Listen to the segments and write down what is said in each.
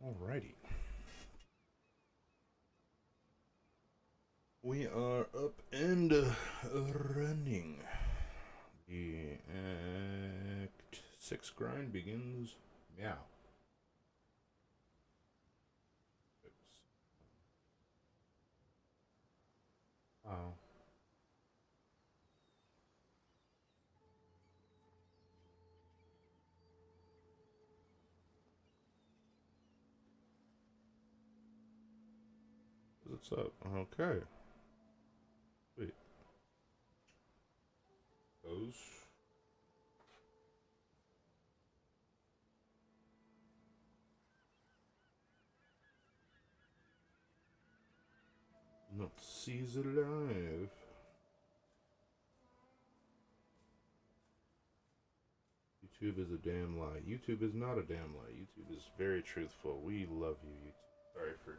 Alrighty. We are up and running. The Act 6 grind begins meow. Oh. What's up? Okay. Wait. Those. Not seize alive. YouTube is a damn lie. YouTube is not a damn lie. YouTube is very truthful. We love you, YouTube. Sorry for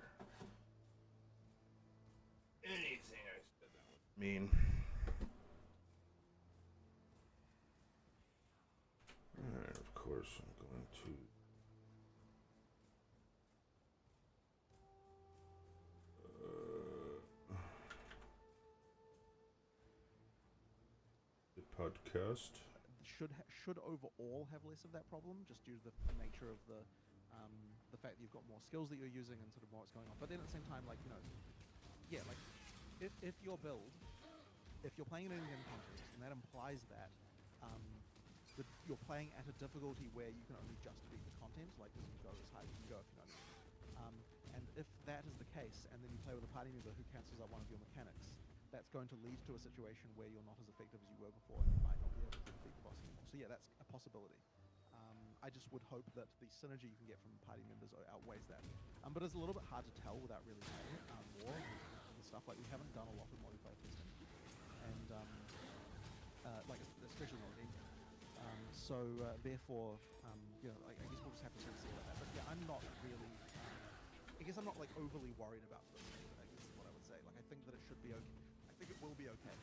anything I said that was mean. Alright, of course, I'm going to. The podcast. Should overall have less of that problem, just due to the nature of the fact that you've got more skills that you're using and sort of more what's going on. But then at the same time, like, you know, yeah, like if your build, if you're playing an in-game contest, and that implies that you're playing at a difficulty where you can only just beat the content, like as you go as high as you can go, if you know what I mean. And if that is the case, and then you play with a party member who cancels out one of your mechanics, that's going to lead to a situation where you're not as effective as you were before, and you might not be able to beat the boss anymore. So yeah, that's a possibility. I just would hope that the synergy you can get from party members outweighs that. But it's a little bit hard to tell without really knowing more and stuff. Like, we haven't done a lot of multiplayer testing, and like especially already. So therefore, you know, like, I guess we'll just have to sort of see about that. But yeah, I'm not really. I guess I'm not like overly worried about this. I guess is what I would say. Like, I think that it should be okay. I think it will be okay,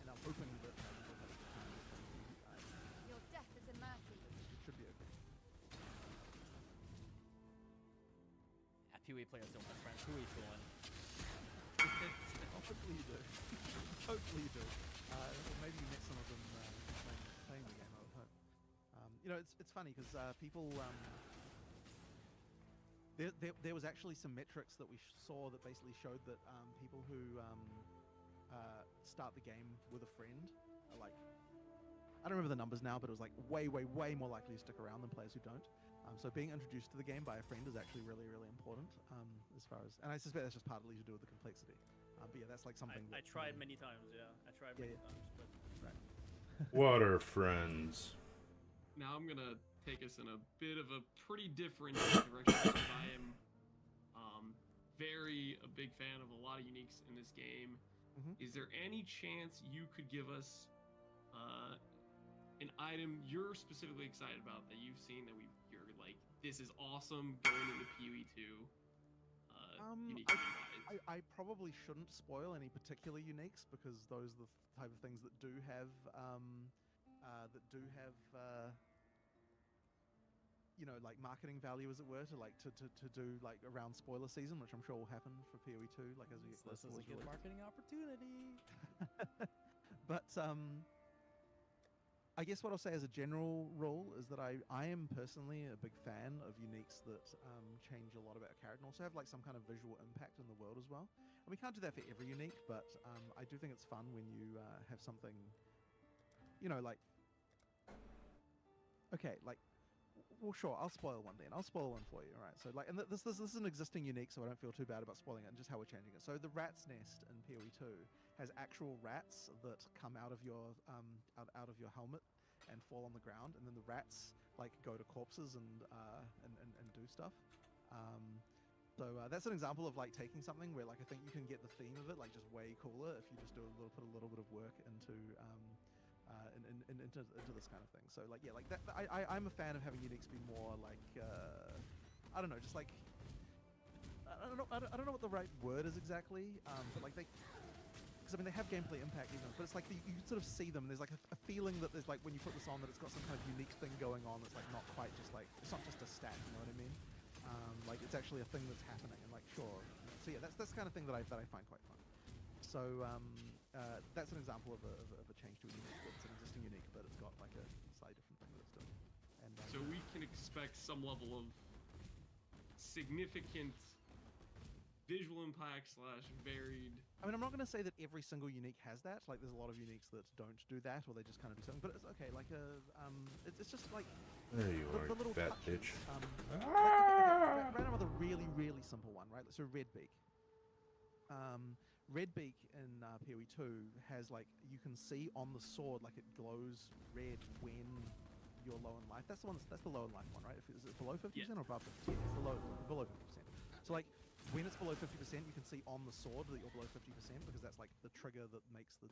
and I'm hoping that we'll have a good time with it. Your death is a mercy. It should be okay. Yeah, PoE players don't have friends. Who are you feeling? Hopefully you do. Hopefully you do. Or maybe you met some of them playing the game, I would hope. You know, it's funny because people. There was actually some metrics that we saw that basically showed that people who start the game with a friend are like, I don't remember the numbers now, but it was like way more likely to stick around than players who don't. So being introduced to the game by a friend is actually really important as far as, and I suspect that's just partly to do with the complexity. But yeah, that's like something I tried many times, yeah. I tried many times, but... Right. What are friends? Now I'm gonna take us in a bit of a pretty different direction because I am a big fan of a lot of uniques in this game. Mm-hmm. Is there any chance you could give us an item you're specifically excited about that you've seen that you're like, this is awesome going into PoE 2? I probably shouldn't spoil any particular uniques because those are the type of things that do have you know, like marketing value, as it were, to do like around spoiler season, which I'm sure will happen for PoE 2, like as we get closer. This is a good marketing opportunity. But I guess what I'll say as a general rule is that I am personally a big fan of uniques that change a lot about a character and also have like some kind of visual impact in the world as well. And we can't do that for every unique, but I do think it's fun when you have something, you know, like, okay, like, well, sure, I'll spoil one then. I'll spoil one for you. All right. So, like, and this is an existing unique, so I don't feel too bad about spoiling it and just how we're changing it. So, the rat's nest in PoE 2 has actual rats that come out of your out of your helmet and fall on the ground, and then the rats like go to corpses and do stuff. So that's an example of like taking something where like I think you can get the theme of it like just way cooler if you just put a little bit of work into into this kind of thing. So like, yeah, like that. I'm a fan of having uniques be more like I don't know, just like I don't know what the right word is exactly, but like because I mean they have gameplay impact even, but it's like you can sort of see them. And there's like a feeling that there's like when you put this on that it's got some kind of unique thing going on that's like not quite just like it's not just a stat. You know what I mean? it's actually a thing that's happening, and like sure. So yeah, that's the kind of thing that I find quite fun. So that's an example of a change to a unique. It's an existing unique, but it's got like a slightly different thing that it's doing. And So we can expect some level of significant visual impact / varied. I mean, I'm not going to say that every single unique has that. Like, there's a lot of uniques that don't do that, or they just kind of do something. But it's okay. Like it's just like There you are, the little fat touches. bitch. Random with a really, really simple one, right? So Redbeak. Redbeak in PoE 2 has like you can see on the sword like it glows red when you're low in life. That's the low in life one, right? Is it below 50% or above 50%? It's below 50%. So like when it's below 50%, you can see on the sword that you're below 50% because that's like the trigger that makes you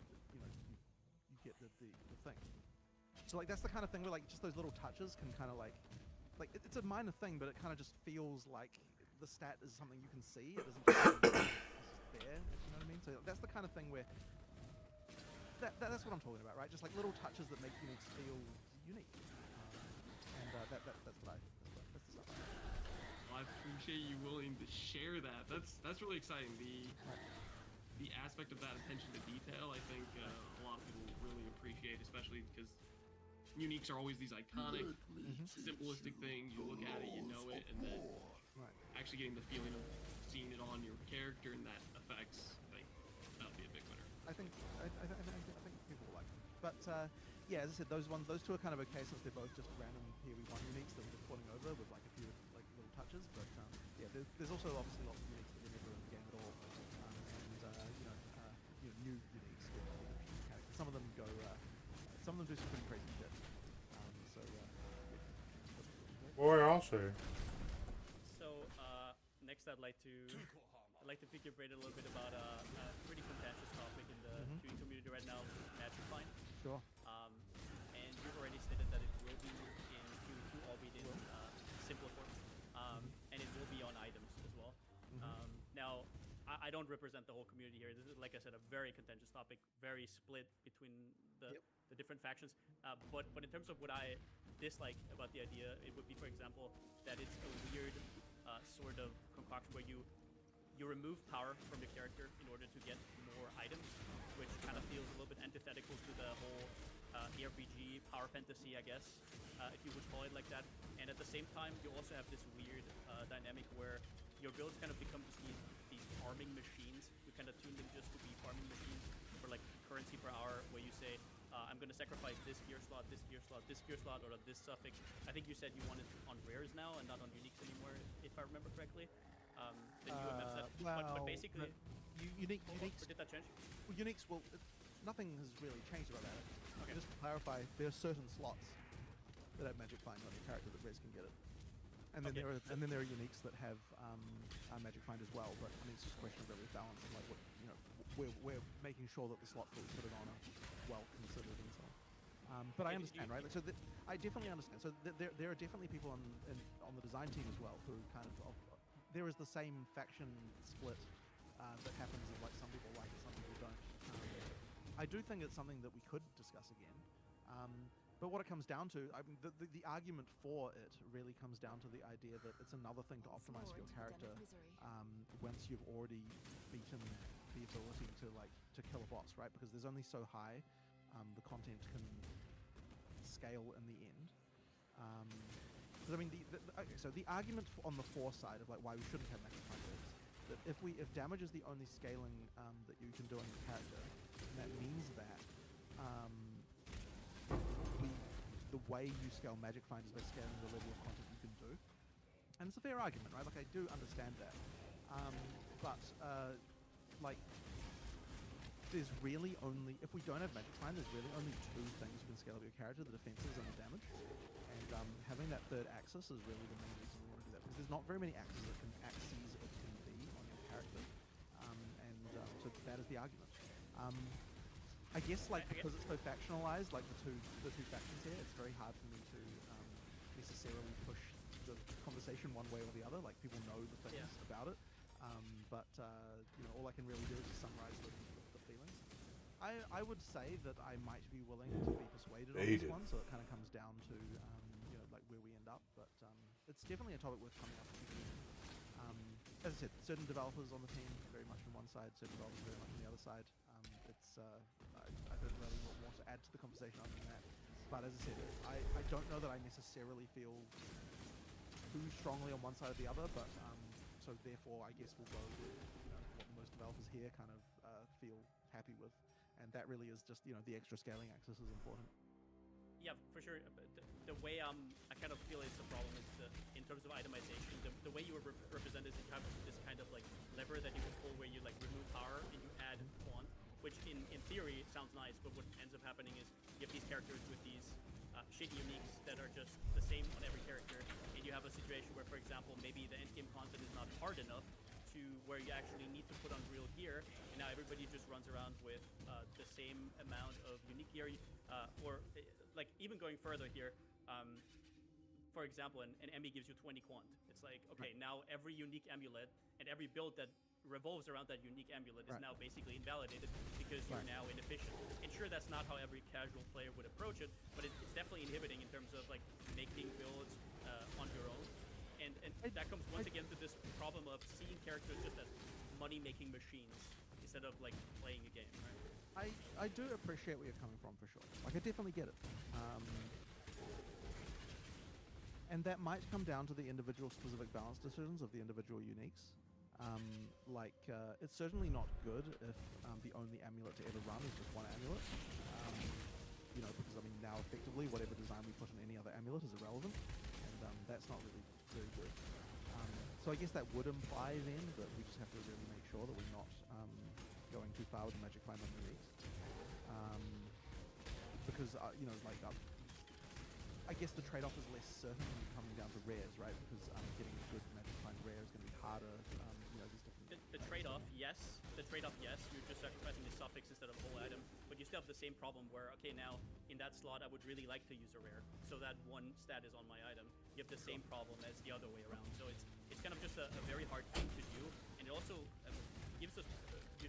get the thing. So like that's the kind of thing where like just those little touches can kind of like it's a minor thing, but it kind of just feels like the stat is something you can see. It doesn't just there, if you know what I mean. So that's the kind of thing where that's what I'm talking about, right? Just like little touches that make uniques feel unique. That's the stuff. Well, I appreciate you willing to share that. That's really exciting. The aspect of that attention to detail, I think a lot of people really appreciate, especially because uniques are always these iconic, simplistic things. You look at it, you know it, and then actually getting the feeling of seeing it on your character and that affects, like, that'll be a big winner. I think people will like them. But yeah, as I said, those two are kind of okay since they're both just random PoE 1 uniques that we're just putting over with like a few like little touches. But yeah, there's also obviously lots of uniques that are never in the game at all, and new uniques with interesting characters. Some of them do some pretty crazy shit. Boy, I'll say. So next, I'd like to pick your brain a little bit about a pretty contentious topic in the PoE community right now, Magic Find. Sure. And you've already stated that it will be in PoE 2, albeit in simpler form, and it will be on items as well. Now, I don't represent the whole community here. This is, like I said, a very contentious topic, very split between the different factions. But in terms of what I dislike about the idea, it would be, for example, that it's a weird sort of concoction where you remove power from the character in order to get more items, which kind of feels a little bit antithetical to the whole ARPG power fantasy, I guess, if you would call it like that. And at the same time, you also have this weird dynamic where your builds kind of become just these farming machines. You kind of tune them just to be farming machines for like currency per hour, where you say, I'm going to sacrifice this gear slot, this gear slot, this gear slot, or this suffix. I think you said you wanted on rares now and not on uniques anymore, if I remember correctly. The new MF set. But basically, uniques. Did that change? Well, uniques will. Nothing has really changed about that. Okay. Just to clarify, there are certain slots that have Magic Find on your character that res can get it, and then there are uniques that have Magic Find as well. But I mean, it's just a question of really balance and like what we're making sure that the slots that we put it on are well considered and so on. But I understand, right? So I definitely understand. So there are definitely people on the design team as well who kind of there is the same faction split that happens. Like some people like it, some people don't. I do think it's something that we could discuss again. But what it comes down to, I mean, the argument for it really comes down to the idea that it's another thing to optimize for your character once you've already beaten the ability to kill a boss, right? Because there's only so high the content can scale in the end. Because I mean, so the argument on the for side of like why we shouldn't have Magic Find is that if damage is the only scaling that you can do on your character, then that means that the way you scale Magic Find is by scaling the level of content you can do. And it's a fair argument, right? Like, I do understand that. But there's really only, if we don't have Magic Find, there's really only two things you can scale up your character, the defenses and the damage. And having that third axis is really the main reason we want to do that, because there's not very many axes it can be on your character. So that is the argument. I guess because it's so factionalized, like the two factions here, it's very hard for me to necessarily push the conversation one way or the other. Like, people know the things about it, but all I can really do is just summarize the feelings. I would say that I might be willing to be persuaded on this one, so it kind of comes down to like where we end up. But it's definitely a topic worth coming up with. As I said, certain developers on the team very much on one side, certain developers very much on the other side. I don't really want to add to the conversation other than that. But as I said, I don't know that I necessarily feel too strongly on one side or the other, but so therefore I guess we'll go with what most developers here kind of feel happy with, and that really is just the extra scaling axis is important. Yeah, for sure. But the way I kind of feel is the problem is in terms of itemization, the way you represent is you have this kind of like lever that you can pull where you like remove power and you add quant, which in theory sounds nice, but what ends up happening is you have these characters with these shitty uniques that are just the same on every character, and you have a situation where, for example, maybe the endgame content is not hard enough to where you actually need to put on real gear, and now everybody just runs around with the same amount of unique gear, or like even going further here, for example, an Emmy gives you 20 quant. It's like, okay, now every unique amulet and every build that revolves around that unique amulet is now basically invalidated because you're now inefficient. And sure, that's not how every casual player would approach it, but it's definitely inhibiting in terms of like making builds on your own. And that comes once again to this problem of seeing characters just as money-making machines instead of like playing a game, right? I do appreciate where you're coming from for sure. Like I definitely get it. And that might come down to the individual specific balance decisions of the individual uniques. It's certainly not good if the only amulet to ever run is just one amulet. Because I mean now effectively whatever design we put in any other amulet is irrelevant, and that's not really very good. So I guess that would imply then that we just have to really make sure that we're not going too far with the Magic Find on uniques. Because I guess the trade-off is less certain when you're coming down to rares, right? Because getting a good Magic Find rare is going to be harder. There's different. The trade-off, yes. The trade-off, yes. You're just sacrificing the suffix instead of a whole item, but you still have the same problem where, okay, now in that slot, I would really like to use a rare, so that one stat is on my item. You have the same problem as the other way around. So it's kind of just a very hard thing to do, and it also gives us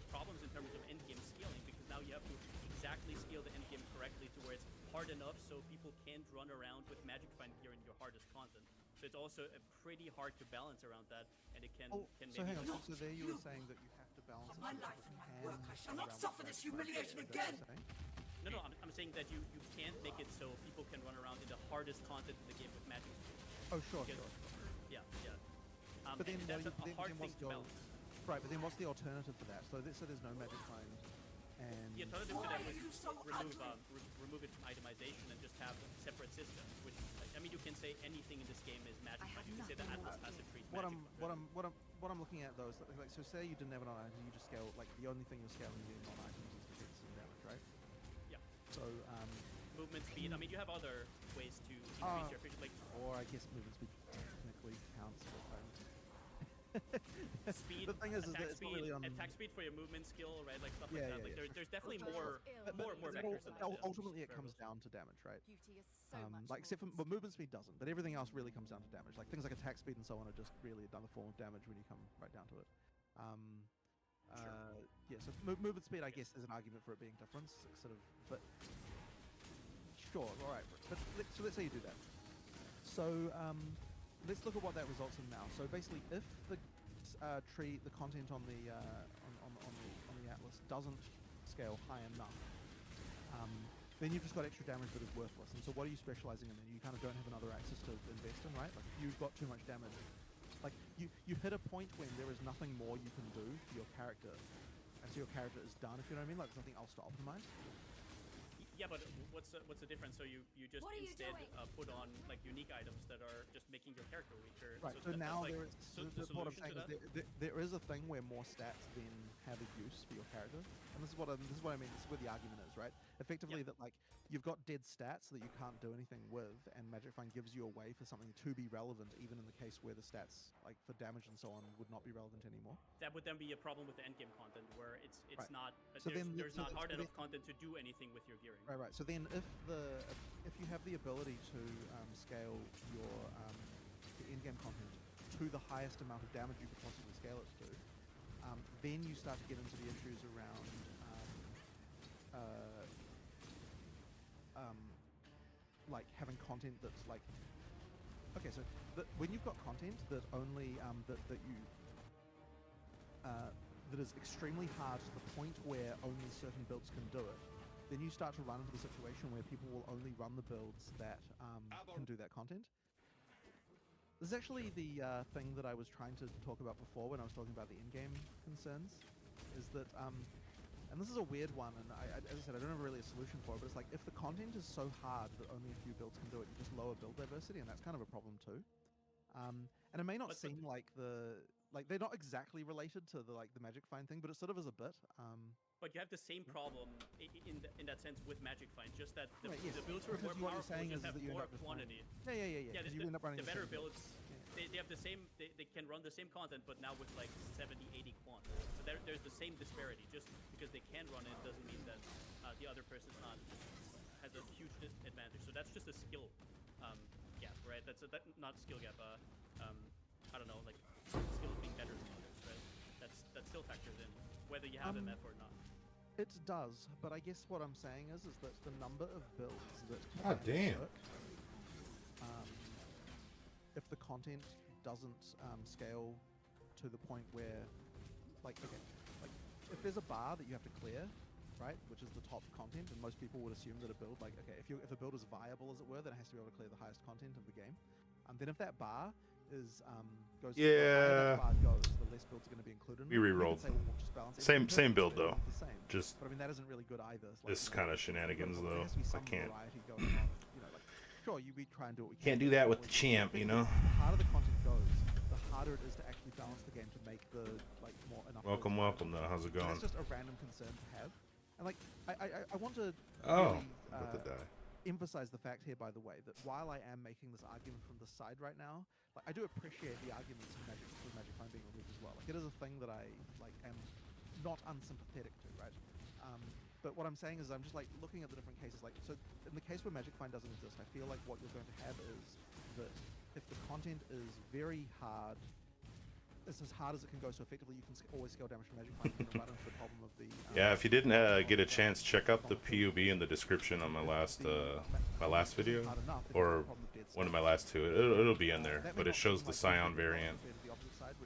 problems in terms of endgame scaling, because now you have to exactly scale the endgame correctly to where it's hard enough so people can't run around with Magic Find gear in your hardest content. So it's also pretty hard to balance around that, and it can maybe... So hang on, so there you were saying that you have to balance it. My life and my work, I shall not suffer this humiliation again! No, I'm saying that you can't make it so people can run around in the hardest content in the game with Magic. Oh, sure. Yeah. But then that's a hard thing to balance. Right, but then what's the alternative for that? So there's no Magic Find, and... The alternative to that was remove it from itemization and just have separate systems, which, I mean, you can say anything in this game is Magic Find. You can say that Atlas has to treat Magic Find. What I'm looking at though is like so say you didn't have it on items, you just scale, like the only thing you're scaling on items is defense and damage, right? Yeah. So movement speed. I mean, you have other ways to increase your efficiency, like... Or I guess movement speed technically counts for items. Speed, the thing is attack that speed, really attack speed for your movement skill, right? Like stuff like that. Like there's definitely more vectors than that. Ultimately, it comes down to damage, right? Beauty is so much like except for but movement speed doesn't, but everything else really comes down to damage. Like things like attack speed and so on are just really another form of damage when you come right down to it. Yeah, so movement speed, I guess, there's an argument for it being different, sort of, but sure, all right. But so let's say you do that. So let's look at what that results in now. So basically, if the the content on the Atlas doesn't scale high enough, then you've just got extra damage that is worthless. And so what are you specializing in then? You kind of don't have another axis to invest in, right? Like you've got too much damage. Like you hit a point when there is nothing more you can do for your character, and so your character is done. If you know what I mean, like there's nothing else to optimize. Yeah, but what's the difference? So you just instead put on like unique items that are just making your character weaker. Right. So now there is what I'm saying is there is a thing where more stats then have a use for your character, and this is what I mean. This is where the argument is, right? Effectively, that like you've got dead stats that you can't do anything with, and Magic Find gives you a way for something to be relevant, even in the case where the stats like for damage and so on would not be relevant anymore. That would then be a problem with the endgame content, where it's not so there's not hard enough content to do anything with your gearing. Right. So then, if you have the ability to scale your the in-game content to the highest amount of damage you could possibly scale it to, then you start to get into the issues around like having content that's like, okay, so when you've got content content that only that you that is extremely hard to the point where only certain builds can do it, then you start to run into the situation where people will only run the builds that can do that content. This is actually the thing that I was trying to talk about before when I was talking about the in-game concerns, is that, and this is a weird one, and as I said, I don't have really a solution for it, but it's like, if the content is so hard that only a few builds can do it, you just lower build diversity, and that's kind of a problem too. And it may not seem like they're not exactly related to the Magic Find thing, but it sort of is a bit. But you have the same problem in that sense with Magic Find, just that the, Right, yes, the builds who are because more what you're powerful saying just is have that you end more up just quantity. Yeah. Yeah, Because you end up running the the better same build. builds, they have the same, they can run the same content, but now with like 70, 80 quant. So there's the same disparity. Just because they can run it doesn't mean that the other person has a huge advantage. So that's just a skill gap, right? That's not skill gap. I don't know, like skills being better than others, right? That still factors in whether you have MF or not. It does, but I guess what I'm saying is that the number of builds that God damn. work, if the content doesn't scale to the point where, like, if there's a bar that you have to clear, right, which is the top content, and most people would assume that a build, like, okay, if a build is viable, as it were, then it has to be able to clear the highest content of the game. Then if that bar is goes, the higher that bar goes, the less builds are going to be included. We re-rolled. Same build though. Just but I mean that isn't really good either. Like, this kind of shenanigans though. I can't. Going on. You know, like, sure, we try and do what we can. Can't do that with the champ, you know. The harder the content goes, the harder it is to actually balance the game to make the more enough. Welcome. Though. How's it going? It's just a random concern to have, and like I want to. Oh, really, about to die. emphasize the fact here, by the way, that while I am making this argument from the side right now, like, I do appreciate the arguments of Magic Find being removed as well. Like, it is a thing that I am not unsympathetic to, right? But what I'm saying is I'm just looking at the different cases. Like, so in the case where Magic Find doesn't exist, I feel like what you're going to have is that if the content is very hard, it's as hard as it can go, so effectively you can always scale damage from Magic Find. You can run into the problem of the Yeah, if you didn't get a chance, check out the PUB in the description on my last video, or one of my last two. It'll be in there, but it shows the Scion variant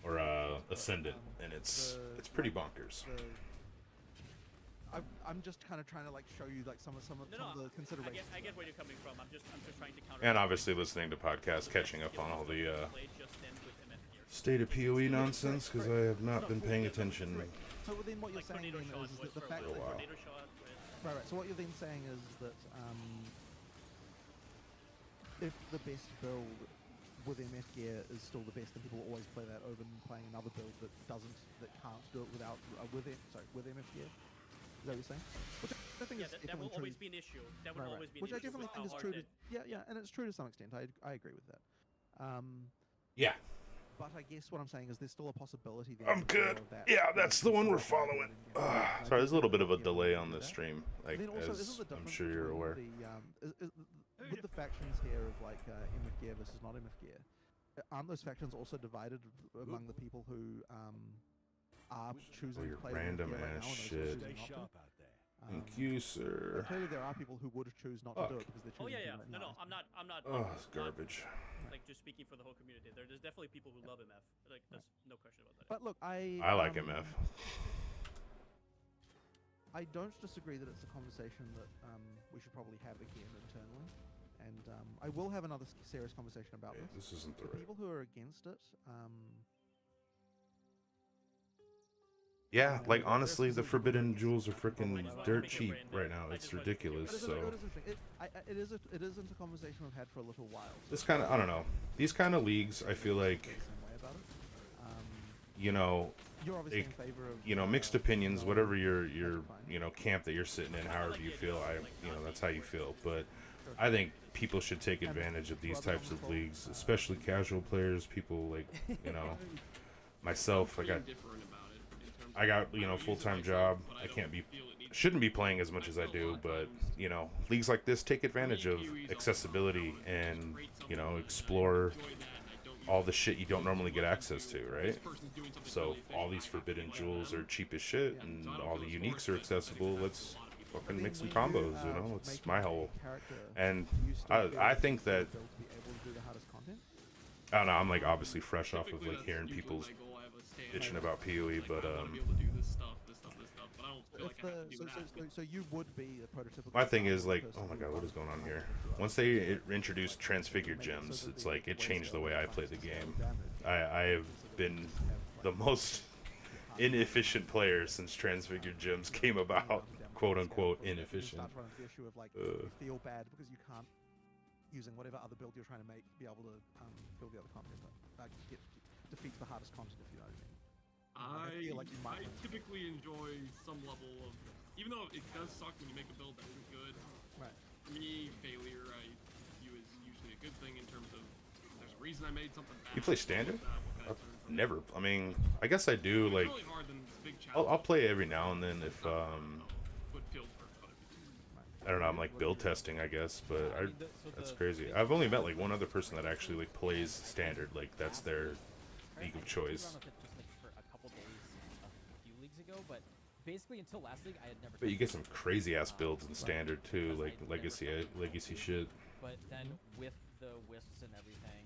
or Ascendant, and it's pretty bonkers. I'm just kind of trying to show you some of the considerations. I get where you're coming from. I'm just trying to counter. And obviously listening to podcasts, catching up on all the state of PoE nonsense, because I have not been paying attention. So then what you're saying then is that the fact that right. So what you're then saying is that if the best build with MF gear is still the best, then people will always play that over playing another build that can't do it without with MF gear. Is that what you're saying? Which I think is that will always be an issue. That will always be an issue. Which I definitely think is true. And it's true to some extent. I agree with that. Yeah. But I guess what I'm saying is there's still a possibility that I'm good. Yeah, that's the one we're following. Sorry, there's a little bit of a delay on this stream, as I'm sure you're aware. With the factions here of MF gear versus not MF gear, aren't those factions also divided among the people who are choosing to play random MF gear right ass now shit. Stay sharp out there. Thank you, sir. Clearly, there are people who would choose not to do it because they're choosing. Oh yeah. No, I'm not. Oh, it's garbage. Just speaking for the whole community, there's definitely people who love MF. There's no question about that. But look, I like MF. I don't disagree that it's a conversation that we should probably have again internally, and I will have another serious conversation about this. This isn't the people who are against it. Yeah, honestly, the Forbidden Jewels are freaking dirt cheap right now. It's ridiculous. So it isn't a conversation we've had for a little while. This kind of, I don't know. These kind of leagues, I feel like, you're obviously in favor of mixed opinions. Whatever your camp that you're sitting in, however you feel, that's how you feel. But I think people should take advantage of these types of leagues, especially casual players. People myself. I got full-time job. Shouldn't be playing as much as I do, but leagues like this take advantage of accessibility and explore all the shit you don't normally get access to, right? So all these Forbidden Jewels are cheap as shit, and all the uniques are accessible. Let's fucking make some combos, It's my whole. And I think that I don't know. I'm like obviously fresh off of Typically, like that's hearing usually people's my goal. I have a standard. bitching about PoE, Like, but I want to be able to do this stuff, this stuff, this stuff, but I don't feel like I have to do that. So you would be a prototypical. my thing is like, person oh my who god, what would is going on want here? to do Once other they things, introduced like, transfigured make it so gems, that it's the like it changed the ways way that I it play the functions game. scale damage, I have so that been you have, like, the most inefficient player since transfigured gems came about, quote unquote inefficient. You start to run into the issue of like you feel bad because you can't, using whatever other build you're trying to make, be able to fill the other content, defeat the hardest content, if you know what I mean. feel like you might I win. typically enjoy some level of, even though it does suck when you make a build that isn't good. Right. For me, failure I view as usually a good thing in terms of there's a reason I made something bad. You play standard? What can I learn from it? Never. I mean, I guess I do. It's Like, really hard, then it's a big I'll challenge. play every now and then if Would feel for other people. I don't know. I'm like build testing, I guess, but that's crazy. I've only met like one other person that actually like plays standard. Like that's their league of choice. Just like for a couple days a few leagues ago, but basically until last league I had never. But you get some touched crazy ass builds in standard too, because like I'd never legacy shit. But then with the wisps and everything,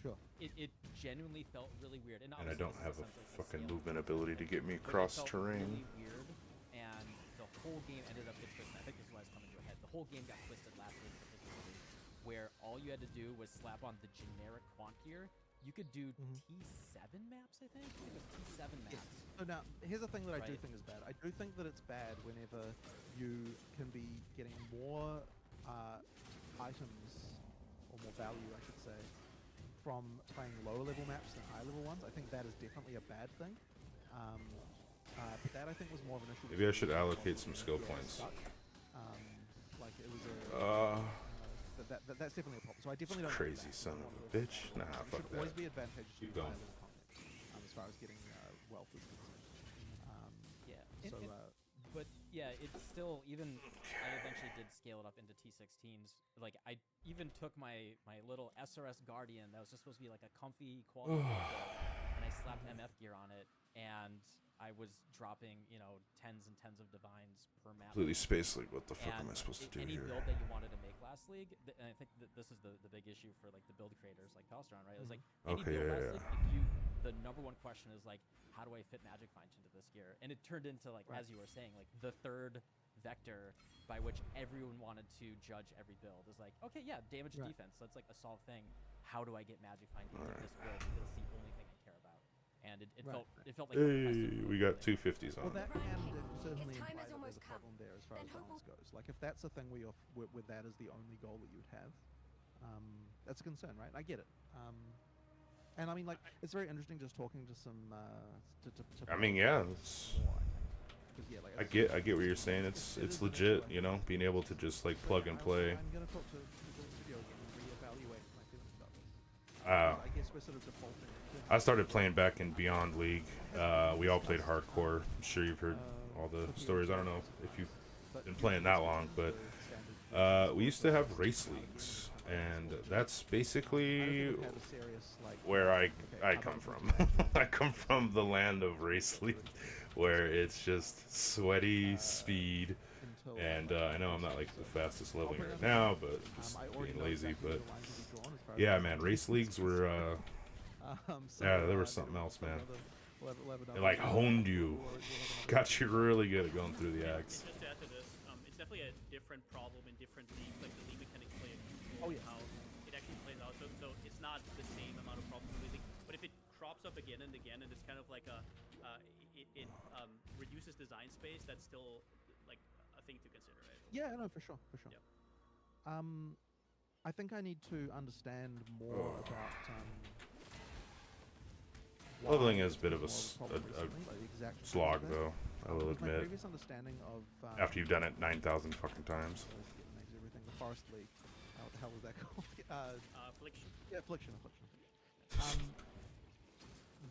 Sure. it genuinely felt really weird. And And I obviously don't this have is a essentially the fucking scale movement of ability to get me but it across felt terrain. Really weird, and the whole game ended up getting twisted. I think this is why it's coming to a head. The whole game got twisted last week, particularly, where all you had to do was slap on the generic quant gear. You could do T7 maps, I think. I think it was T7 maps. So now, here's the thing that I do Right. think is bad. I do think that it's bad whenever you can be getting more items, or more value, I should say, from playing lower level maps than high level ones. I think that is definitely a bad thing. But that I think was more of an issue. Maybe I should with allocate the some game skill that points. stuck. Like it was a. That's definitely a problem. So I definitely don't. like Crazy that. son I of want a to- bitch. Nah, it fuck should always that. be advantageous to Keep do going. high level content, as far as getting wealth is concerned. Yeah. So But yeah, it's still even. I eventually did scale it up into T16s. Like I even took my little SRS Guardian that was just supposed to be like a comfy quality build, and I slapped MF gear on it, and I was dropping tens and tens of divines per map. Completely space like what the fuck am I And supposed to do any here? build that you wanted to make last league, and I think that this is the big issue for like the build creators like Palstron, right? It was like any Okay, build yeah, last yeah, league, the number one question is like, how do I fit Magic Find into this gear? And it turned into like, Right. as you were saying, like the third vector by which everyone wanted to judge every build is like, okay, yeah, damage Right. defense, that's like a solved thing. How do I get Magic Find into Alright. this build? Because it's the only thing I care about. And it Right. felt like a Hey, competitive we build got thing. 250s well, on. that can certainly His time imply has that there's a almost come. problem there as far Then as hope balance goes. Like if that's the thing where you're with that as the only goal that you would have, that's a concern, right? I get it. And I mean, like, it's very interesting just talking to some. I mean, yeah, it's, more, I think. 'Cause, yeah, like, I as get said, what you're saying. it It's is an legit, issue, you know, being able to just like but plug and play. I'm gonna talk to people in video again and reevaluate my feelings about this. Uh, I guess we're sort of defaulting. I started playing back in Beyond League. We all played hardcore. I'm sure you've heard all the stories. I don't know if you've been playing that long, but we used to have race leagues, and that's basically where I come from. I come from the land of race league, where it's just sweaty speed. And I know I'm not like the fastest leveling right now, but just being lazy. But yeah, man, race leagues were yeah, there was something else, man. It like honed you, got you really good at going through the axe. Just to add to this, it's definitely a different problem in different leagues. Like the league mechanics play a huge Oh, role in yeah. how it actually plays out. So it's not the same amount of problems in the league. But if it crops up again and again, and it's kind of like it reduces design space, that's still like a thing to consider, right? Yeah, no, for sure. Yep. I think I need to understand more about. Leveling why is a bit of a it's more problem recently, like the exact cause slog, of that. though. I will Because my admit. previous understanding of After you've done it 9,000 fucking times. I always get names of everything. The Forest League. What the hell was that called? Affliction. Yeah, Affliction.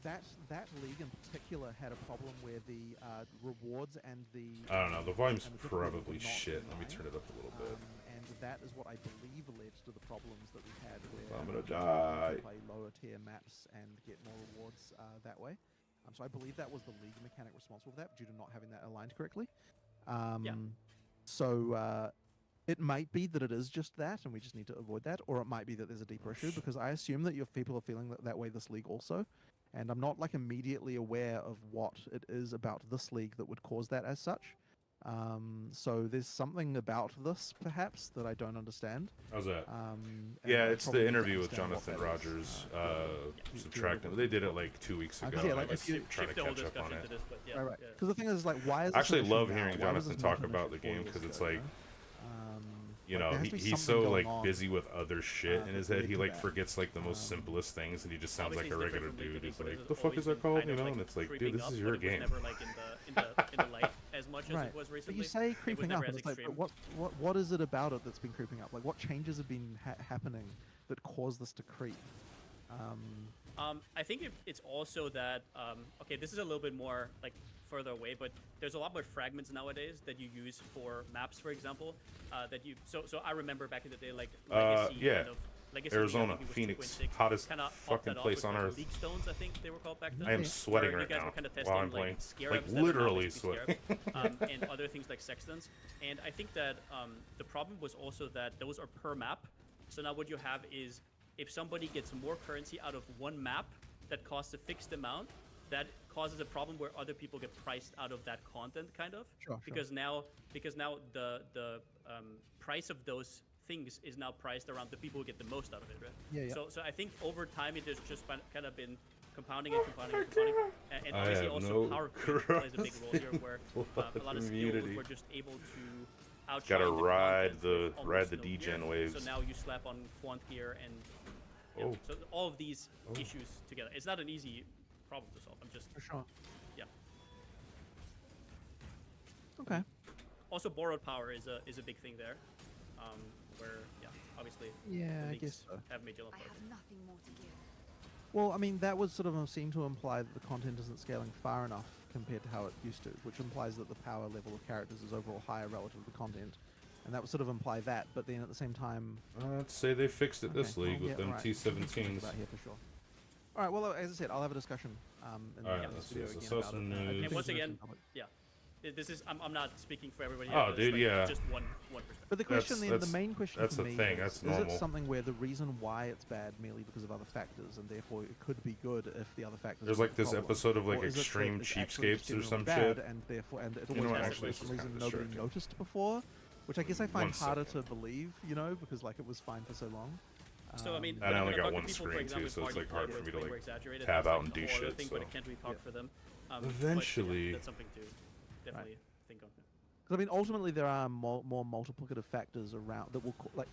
That league in particular had a problem where the rewards and the I don't know. The volume's and the difficulty were probably not shit. in Let me line. turn it up a little bit. And that is what I believe led to the problems that we had where I'm gonna you die. could play lower tier maps and get more rewards that way. So I believe that was the league mechanic responsible for that due to not having that aligned correctly. Yeah. So it might be that it is just that, and we just need to avoid that, or it might be that there's a deeper issue, because I assume that your people are feeling that way this league also, and I'm not like immediately aware of what it is about this league that would cause that as such. So there's something about this perhaps that I don't understand. How's that? And Yeah, I it's probably the need to interview with understand what Jonathan that is, Rogers. to Subtracting. They did it like 2 weeks ago. yeah, and like I was if you trying to Shift the whole catch up on discussion it. to this, but yeah. Right, right. yeah. Because the thing is, like, why is I this an actually issue love now? hearing Why was Jonathan this not talk an about issue the 4 game, years 'cause it's ago, like, you Like, know, there has to be he's something so going like on, busy with other shit in his that head. led He to like that. forgets like the most simplest things, and he just sounds like Obviously, a it's regular different from dude. League He's of Legends, like, but the it's fuck is that always called? been You kind know, of, and it's like, creeping dude, this up, is but your it was game. never like in the light as much as Right. it was But recently. you say It was creeping never up, and as it's like, extreme. but what is it about it that's been creeping up? Like, what changes have been happening that caused this to creep? I think it's also that okay, this is a little bit more like further away, but there's a lot more fragments nowadays that you use for maps, for example. That you so I remember back in the day, like Legacy, yeah. kind of Legacy, Arizona, I think it was Phoenix, 2.6, hottest kinda fucking opted off place with, on like, earth. League stones, I think they were called back then. I am sweating where right you guys now were kind of while I'm testing, playing. like, scarabs Like that are not literally basically sweating. scarabs, and other things like sextants. And I think that the problem was also that those are per map. So now what you have is if somebody gets more currency out of one map that costs a fixed amount, that causes a problem where other people get priced out of that content, kind of. Sure. Because now the price of those things is now priced around the people who get the most out of it, right? Yeah. So I think over time it has just kind of been compounding and compounding and compounding. And I obviously have also no power creep plays a big role here, where a lot of skills immunity. were just able to outshine Gotta the ride content the- with almost ride the no degen gear. waves. So now you slap on quant gear and yeah, Oh. so all of these issues together. It's not an easy problem to solve. I'm just For sure. yeah. Okay. Also, borrowed power is a big thing there, where yeah, obviously Yeah, the I leagues guess so. have major I love have nothing more to give. Well, I mean, that would sort of seem to imply that the content isn't scaling far enough compared to how it used to, which implies that the power level of characters is overall higher relative to the content. And that would sort of imply that, but then at the same time... I'd say they fixed it this Okay, league well, with yeah, them right. T17s. About here for sure. All right, well, as I said, I'll have a discussion in the Alright, next let's video see, again so about some it. I news. think And once it's again, public. yeah, this is I'm not speaking for everybody. Oh, Here, dude, like yeah. Just one perspective. But the question then, the that's- main question that's for the me thing, is, that's is normal. it something where the reason why it's bad merely because of other factors, and therefore it could be good if the other factors There's are like the this problem? episode of like Or is it that Extreme it's actually just Cheapskates or some generally shit. bad, and therefore, and it You know always what, has actually, for this some is reason kinda nobody distracting. noticed before, which I guess I find 1 harder to second. believe, you know, because like it was fine for so long. So I mean, And I when only talk got to one people, for screen, example, too, so it's, party like, hard players for me to, way like, more exaggerated, tab that's, out like, and a do whole other shit, thing, but it so. can't really talk for them. But, Eventually. yeah, that's something to definitely think on. Because I mean, ultimately, there are more multiplicative factors around that will like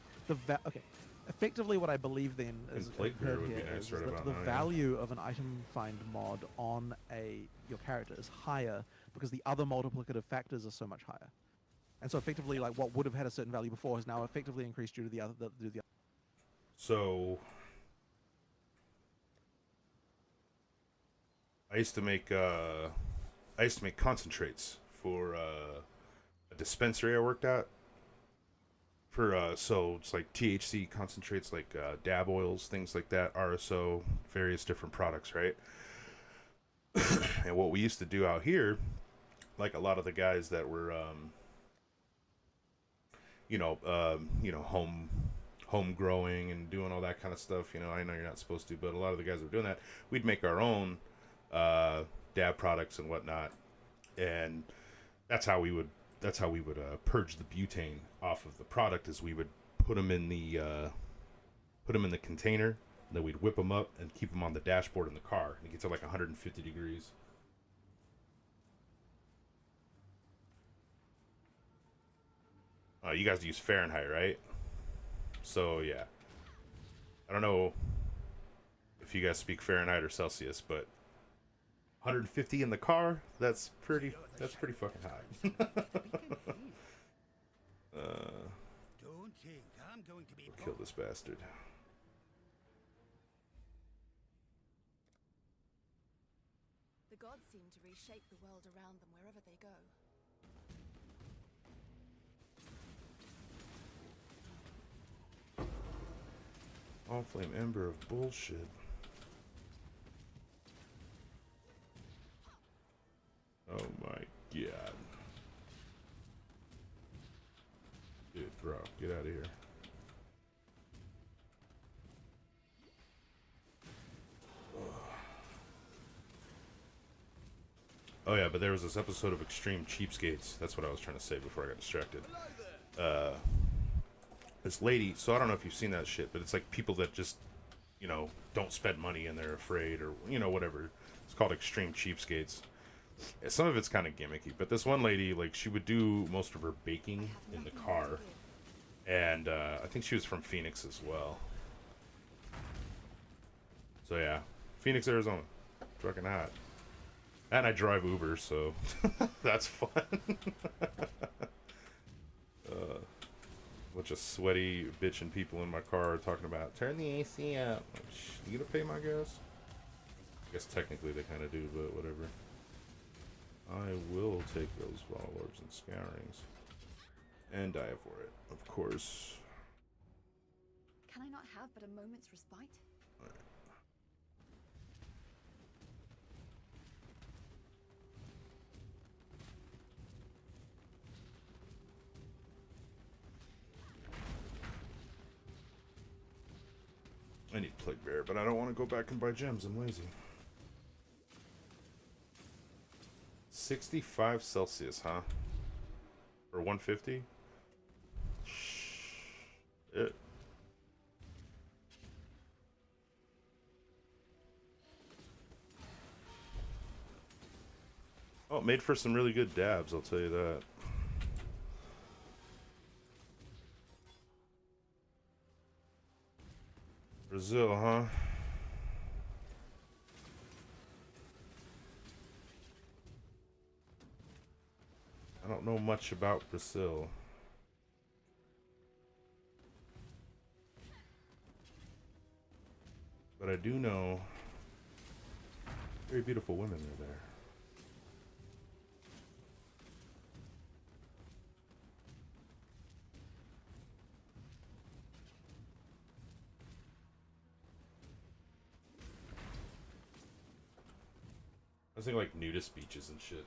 okay. Effectively, what I believe then is plate beer heard would be here nice is right that about the now, yeah. value of an item find mod on your character is higher because the other multiplicative factors are so much higher. And so effectively, like what would have had a certain value before has now effectively increased due to the other. So I used to make concentrates for a dispensary I worked at. For so it's like THC concentrates, like dab oils, things like that, RSO, various different products, right? And what we used to do out here, like a lot of the guys that were home growing and doing all that kind of stuff, you know, I know you're not supposed to, but a lot of the guys that were doing that, we'd make our own dab products and whatnot, and that's how we would purge the butane off of the product. Is we would put them in the container, and then we'd whip them up and keep them on the dashboard in the car, and it gets to like 150 degrees. You guys use Fahrenheit, right? So yeah, I don't know if you guys speak Fahrenheit or Celsius, but 150 in the car, that's pretty fucking high. Don't think I'm going to be Kill this bastard. The gods seem to reshape the world around them wherever they go. All flame ember of bullshit. Oh my god. Dude, bro. Get out of here. Oh yeah, but there was this episode of Extreme Cheapskates. That's what I was trying to say before I got distracted. This lady, so I don't know if you've seen that shit, but it's like people that just, you know, don't spend money and they're afraid or, you know, whatever. It's called Extreme Cheapskates. Some of it's kind of gimmicky, but this one lady, like, she would do most of her baking in the car. And I think she was from Phoenix as well. So yeah, Phoenix, Arizona. Fucking hot. And I drive Uber, so that's fun. Bunch of sweaty bitching people in my car talking about turn the AC up. Like, you gonna pay my gas? I guess technically they kind of do, but whatever. I will take those orbs and scourings and die for it, of course. Can I not have but a moment's respite? I need Plague Bear, but I don't want to go back and buy gems. I'm lazy. 65 Celsius, huh? Or 150? Shit. Oh, it made for some really good dabs, I'll tell you that. Brazil, huh? I don't know much about Brazil. But I do know very beautiful women are there. I was thinking like nudist beaches and shit.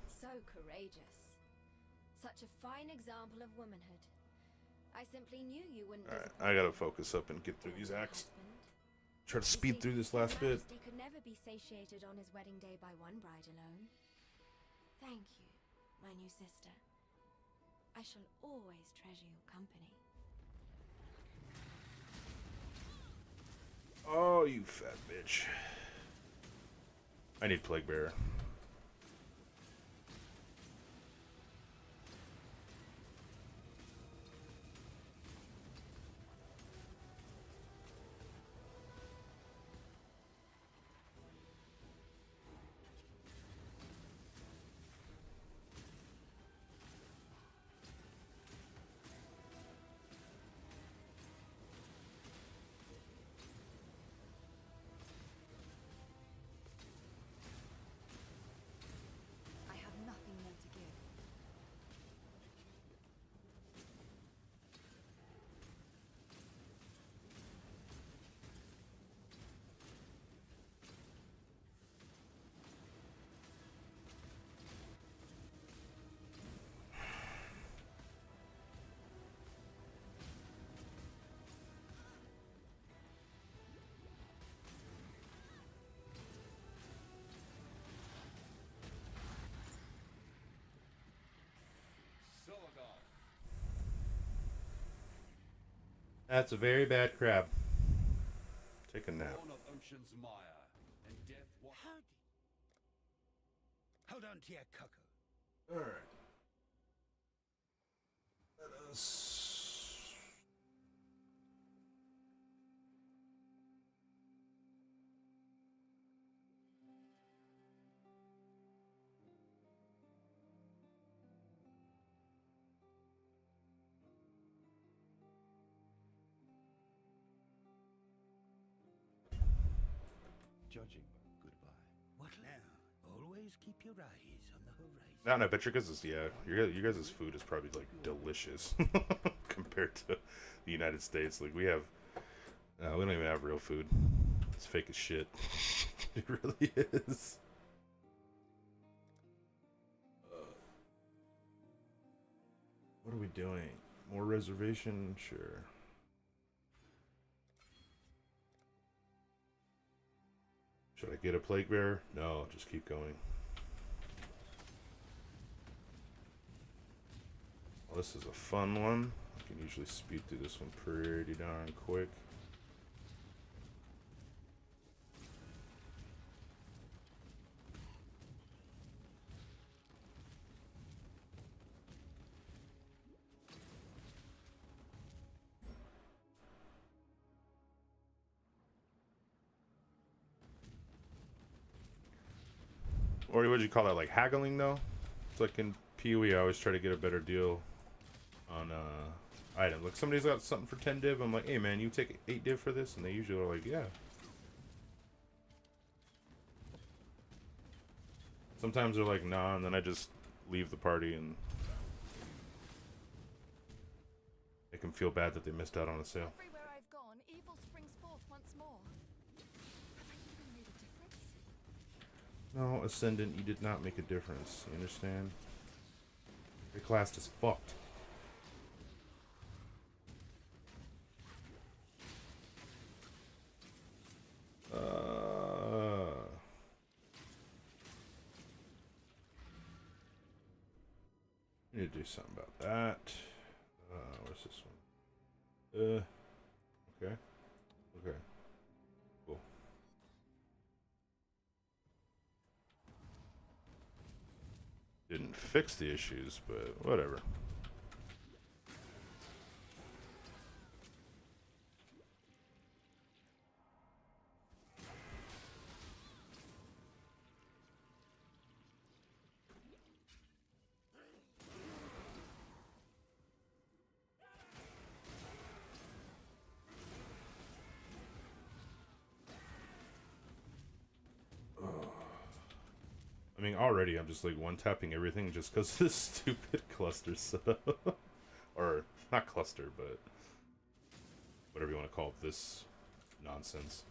So courageous. Such a fine example of womanhood. I simply knew you wouldn't. Alright, I gotta focus up and get through these acts. Try to speed through this last bit. He could never be satiated on his wedding day by one bride alone. Thank you, my new sister. I shall always treasure your company. Oh, you fat bitch. I need Plague Bearer. I have nothing more to give. That's a very bad crab. Take a nap. Born of ocean's mire, and death Hold on to your cuckoo. Alright. Let us... Judging, goodbye. What now? Always keep your eyes on the horizon. No, no, but your guys' you guys' food is probably like delicious compared to the United States. Like we don't even have real food. It's fake as shit. It really is. What are we doing? More reservation? Sure. Should I get a plague bearer? No, just keep going. Well, this is a fun one. I can usually speed through this one pretty darn quick. Or would you call that, like haggling though? It's like in PoE, I always try to get a better deal on items. Like somebody's got something for 10 div, I'm like, hey man, you take 8 div for this? And they usually are like, yeah. Sometimes they're like, nah, and then I just leave the party and make them feel bad that they missed out on a sale. Everywhere I've gone, evil springs forth once more. Have I even made a difference? No, Ascendant, you did not make a difference. You understand? Your class is fucked. I need to do something about that. Where's this one? Okay. Okay. Cool. Didn't fix the issues, but whatever. I mean, already I'm just like one-tapping everything just because of this stupid cluster setup. Or, not cluster, but whatever you want to call this nonsense.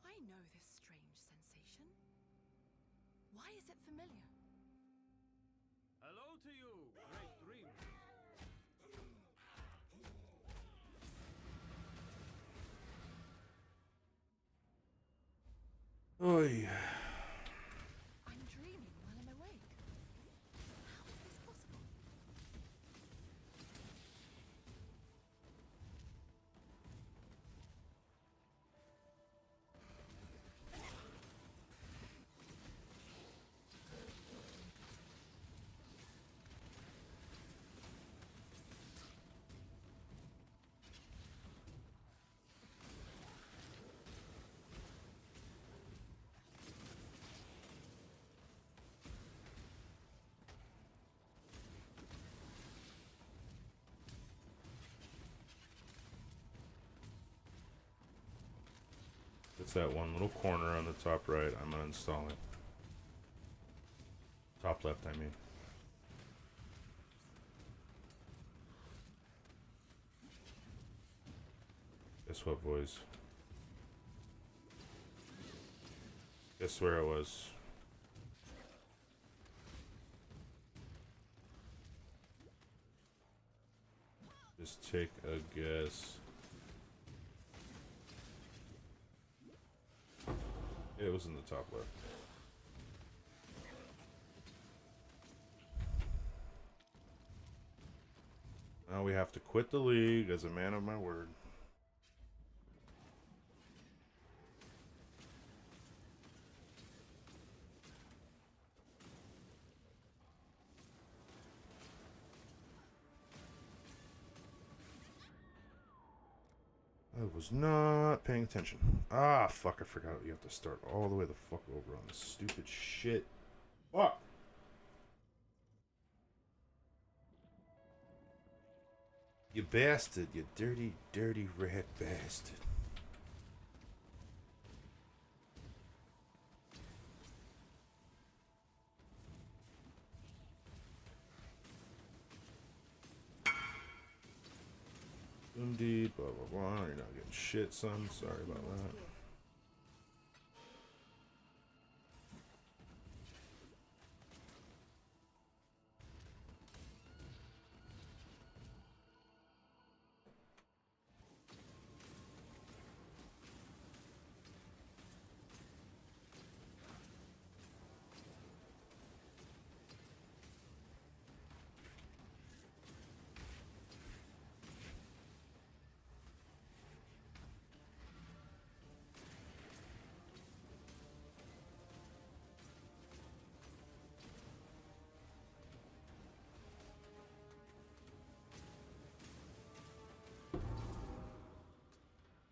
I know this strange sensation. Why is it familiar? Hello to you, great dream. Oy. I'm dreaming while I'm awake. How is this possible? It's that one little corner on the top right. I'm uninstalling. Top left, I mean. Guess what, boys? Guess where it was? Just take a guess. It was in the top left. Now we have to quit the league as a man of my word. I was not paying attention. Ah, fuck, I forgot you have to start all the way the fuck over on this stupid shit. Fuck! You bastard, you dirty, dirty rat bastard. Indeed, blah blah blah. You're not getting shit, son. Sorry about that.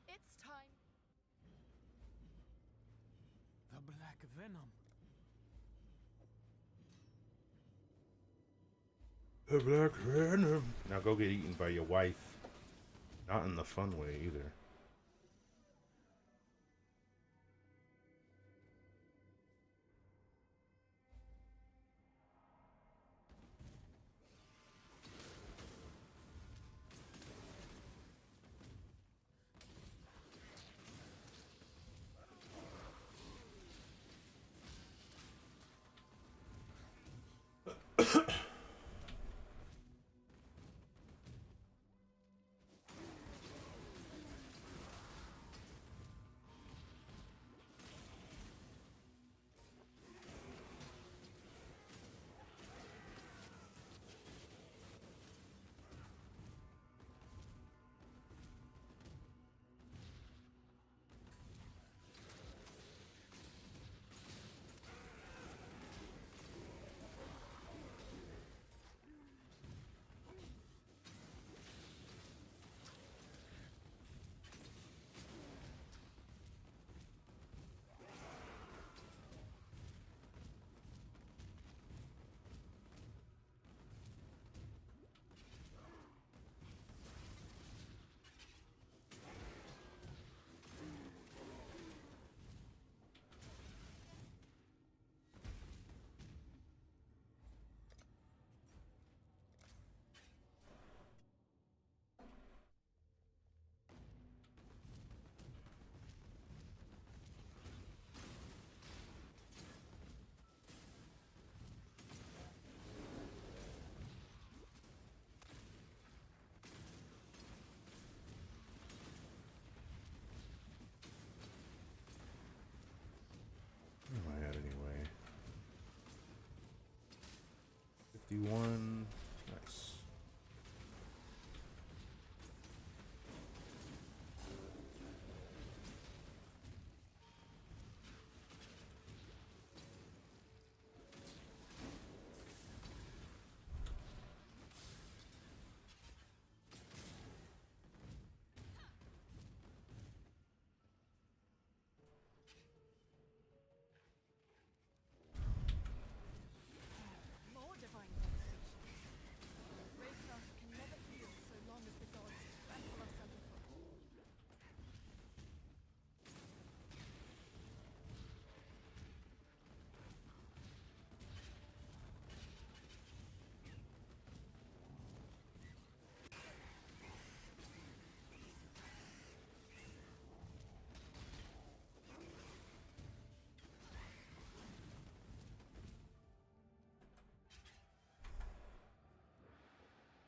It's time. The black venom. The black venom. Now go get eaten by your wife. Not in the fun way either.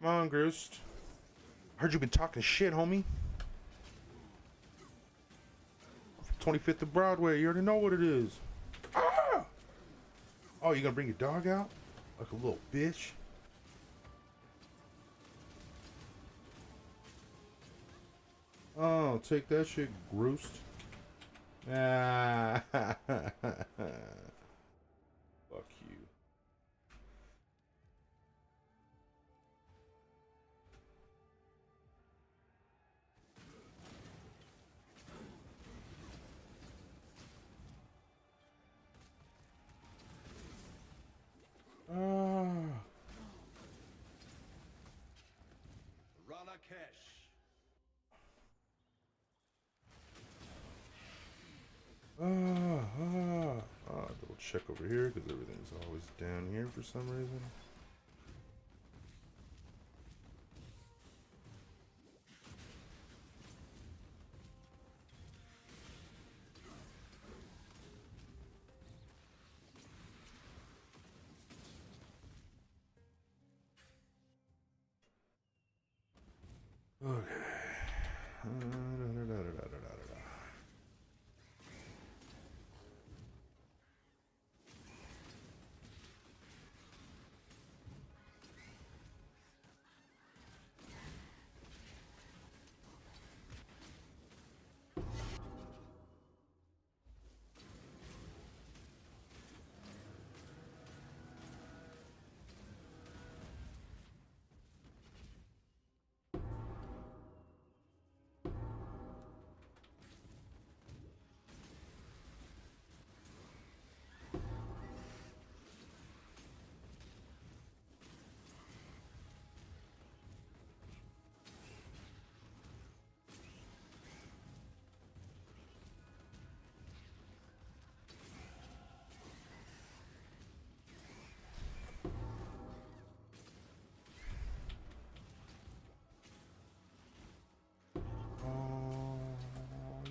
Come on, Groost. Heard you been talking shit, homie. 25th of Broadway. You already know what it is. Ah! Oh, you gonna bring your dog out? Like a little bitch? Oh, take that shit, Groost. Ah. Fuck you. Ranakesh. Double check over here because everything's always down here for some reason. Okay.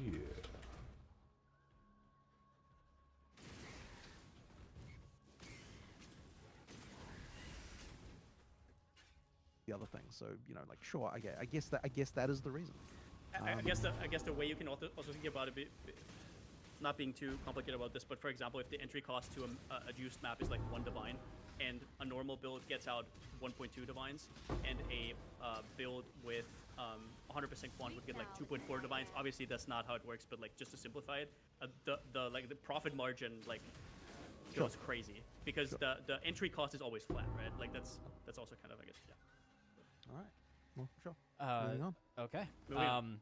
Yeah. The other thing. So you know, like, sure, I guess that is the reason. I guess the way you can also think about it, not being too complicated about this, but for example, if the entry cost to a juiced map is like 1 divine, and a normal build gets out 1.2 divines, and a build with 100% quant would get like 2.4 divines. Obviously, that's not how it works, but like just to simplify it, the profit margin like goes crazy because the entry cost is always flat, right? Like that's also kind of, I guess, yeah. All right. Well, sure. Moving on. Okay. Moving on.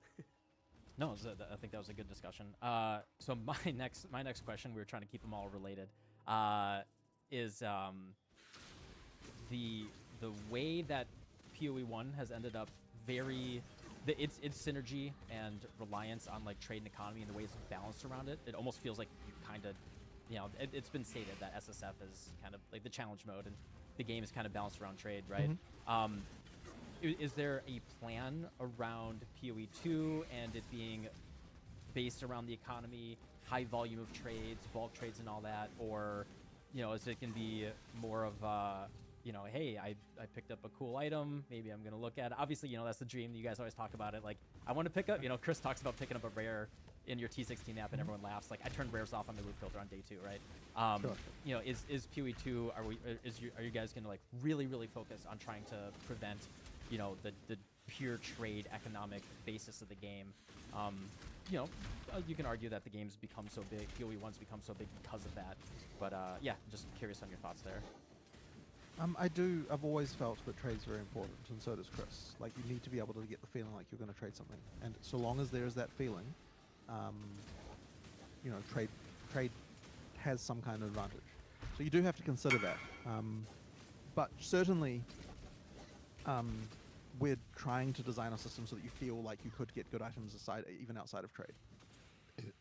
No, I think that was a good discussion. So my next question, we were trying to keep them all related, is the way that PoE 1 has ended up its synergy and reliance on like trade and economy and the way it's balanced around it. It almost feels like you kind of, you know, it's been stated that SSF is kind of like the challenge mode and the game is kind of balanced around trade, right? Mm-hmm. Is there a plan around PoE 2 and it being based around the economy, high volume of trades, bulk trades and all that? Or, you know, is it going to be more of, you know, hey, I picked up a cool item, maybe I'm going to look at it. Obviously, you know, that's the dream. You guys always talk about it. Like, I want to pick up, you know, Chris talks about picking up a rare in your T16 app and everyone laughs. Like, I turned rares off on the root filter on day 2, right? Sure. You know, is PoE 2, are you guys going to like really focus on trying to prevent, you know, the pure trade economic basis of the game? You know, you can argue that the game's become so big, PoE 1's become so big because of that. But yeah, just curious on your thoughts there. I've always felt that trade's very important, and so does Chris. Like, you need to be able to get the feeling like you're going to trade something. And so long as there is that feeling, you know, trade has some kind of advantage. So you do have to consider that. But certainly, we're trying to design a system so that you feel like you could get good items even outside of trade.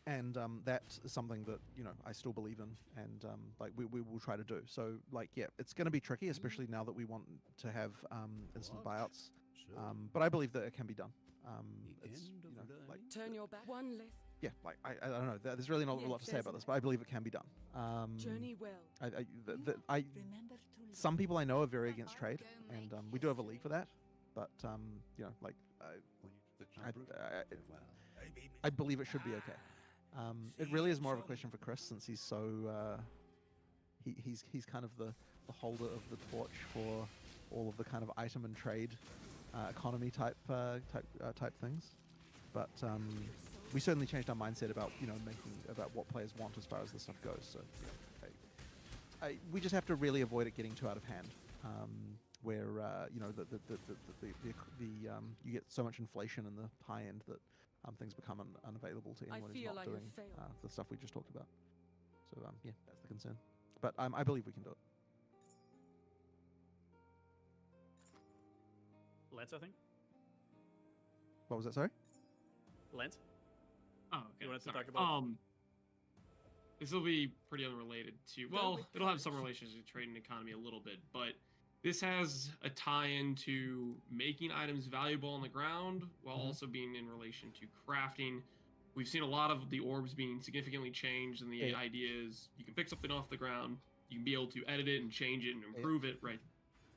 And that is something that, you know, I still believe in, and like we will try to do. So, like, yeah, it's going to be tricky, especially now that we want to have instant buyouts. But I believe that it can be done. It's, you know, like, Turn your back. One left. yeah, like I don't know. There's really not a lot to say about this, but I believe it can be done. Journey well. Some people I know are very against trade, and we do have a league for that. But you know, like I believe it should be okay. It really is more of a question for Chris, since he's so he's kind of the holder of the torch for all of the kind of item and trade economy type things. But we certainly changed our mindset about about what players want as far as this stuff goes. So we just have to really avoid it getting too out of hand, where you know you get so much inflation in the high end that things become unavailable to anyone who's not doing the stuff we just talked about. So yeah, that's the concern. But I believe we can do it. Lance, I think. What was that? Sorry. Lance. Oh, okay. You wanted to talk about? This will be pretty unrelated to. Well, it'll have some relations to trade and economy a little bit, but this has a tie-in to making items valuable on the ground while also being in relation to crafting. We've seen a lot of the orbs being significantly changed, and the idea is you can pick something off the ground, you can be able to edit it and change it and improve it, right?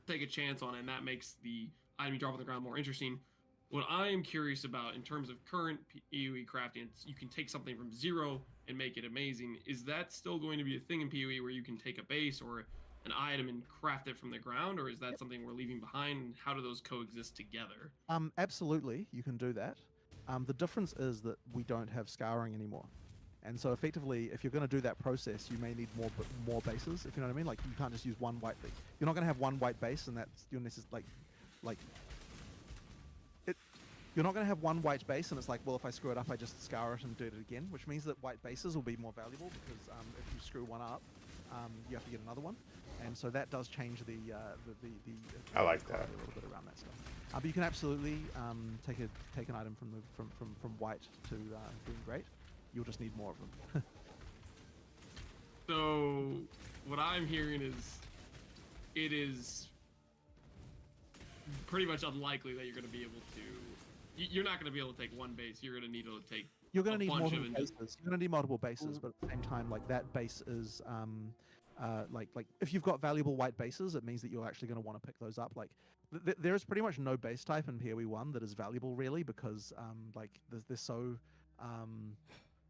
Take a chance on it, and that makes the item you drop on the ground more interesting. What I am curious about in terms of current PoE crafting, you can take something from zero and make it amazing. Is that still going to be a thing in PoE where you can take a base or an item and craft it from the ground, or is that something we're leaving behind? How do those coexist together? Absolutely, you can do that. The difference is that we don't have scouring anymore. And so effectively, if you're going to do that process, you may need more bases, if you know what I mean. Like, you can't just use one white base. You're not going to have one white base, and that's your you're not going to have one white base, and it's like, well, if I screw it up, I just scour it and do it again, which means that white bases will be more valuable, because if you screw one up, you have to get another one, and so that does change the I like that. a little bit around that stuff. But you can absolutely take an item from white to being great. You'll just need more of them. So what I'm hearing is it is pretty much unlikely that you're going to be able to. You're not going to be able to take one base. You're going to need to take. You're going to need bunch multiple of bases. You're going to need multiple bases, but at the same time, like, that base is like if you've got valuable white bases, it means that you're actually going to want to pick those up. Like there is pretty much no base type in PoE 1 that is valuable really, because like there's so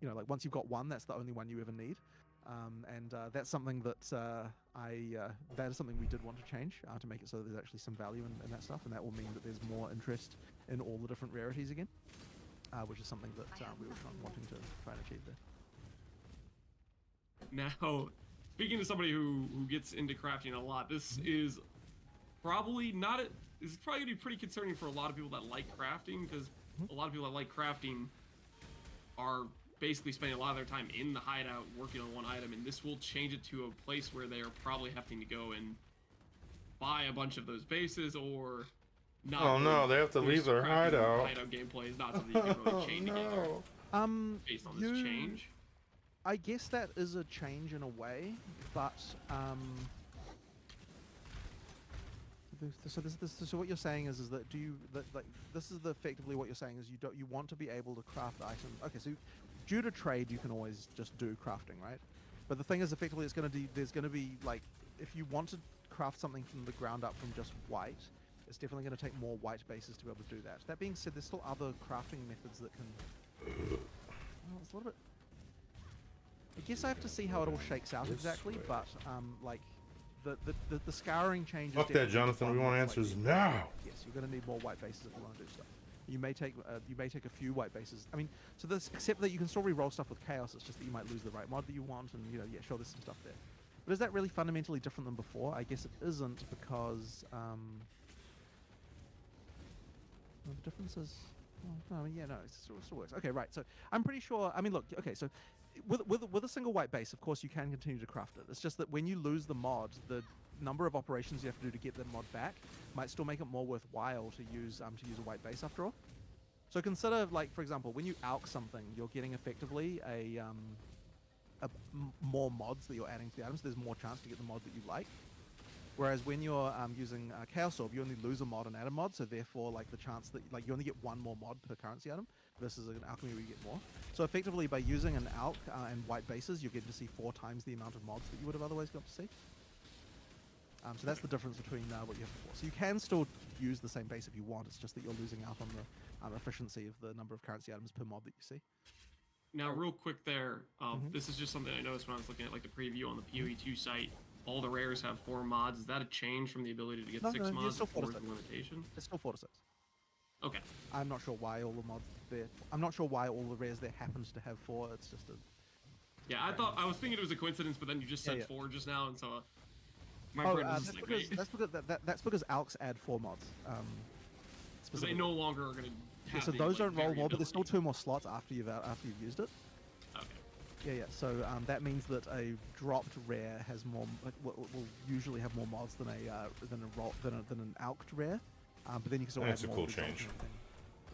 you know, like once you've got one, that's the only one you ever need. And that's something that that is something we did want to change to make it so that there's actually some value in that stuff, and that will mean that there's more interest in all the different rarities again, which is something that we were wanting to try and achieve there. Now, speaking to somebody who gets into crafting a lot, this is probably not a, this is probably gonna be pretty concerning for a lot of people that like crafting, because a lot of people that like crafting are basically spending a lot of their time in the hideout working on one item, and this will change it to a place where they are probably having to go and buy a bunch of those bases, or not. Oh no, they have to leave their hideout. Hideout gameplay is not something you can really chain together. Based on this change. I guess that is a change in a way, but so what you're saying is that this is effectively what you're saying is you want to be able to craft items. Okay, so due to trade, you can always just do crafting, right? But the thing is, effectively, there's going to be, like, if you want to craft something from the ground up from just white, it's definitely going to take more white bases to be able to do that. That being said, there's still other crafting methods that can. Well, it's a little bit. I guess I have to see how it all shakes out exactly, but like the scouring changes. Fuck that, Jonathan. We want answers now. Yes, you're going to need more white bases if you want to do stuff. You may take a few white bases. I mean, so this, except that you can still re-roll stuff with chaos. It's just that you might lose the right mod that you want, and yeah, sure, there's some stuff there. But is that really fundamentally different than before? I guess it isn't, because well, the difference is. Well, I mean, yeah, no, it still works. Okay, right. So I'm pretty sure. I mean, look. Okay, so with a single white base, of course, you can continue to craft it. It's just that when you lose the mod, the number of operations you have to do to get the mod back might still make it more worthwhile to use a white base after all. So consider, like, for example, when you alch something, you're getting effectively more mods that you're adding to the items. There's more chance to get the mod that you like. Whereas when you're using Chaos Orb, you only lose a mod and add a mod, so therefore like the chance that like you only get one more mod per currency item versus an alchemy where you get more. So effectively by using an alch and white bases, you get to see 4 times the amount of mods that you would have otherwise got to see. So that's the difference between what you have before. So you can still use the same base if you want. It's just that you're losing out on the efficiency of the number of currency items per mod that you see. Now, real quick there, this is just something I noticed when I was looking at like the preview on the PoE2 site. All the rares have 4 mods. Is that a change from the ability to get 6 no, mods? still Or 4 is to the 6. limitation? It's still 4 to 6. Okay. I'm not sure why all the mods there. I'm not sure why all the rares there happens to have 4. It's just a. Yeah, I was thinking it was a coincidence, but then you just said 4 just now, and so my brain was just like, wait. That's because alchs add 4 mods. So they no longer are going to. Yeah, so those don't roll more, but there's still 2 more slots after you've used it. Okay. Yeah. So that means that a dropped rare has more, will usually have more mods than an alched rare. But then you can still That's add a more cool results change. and everything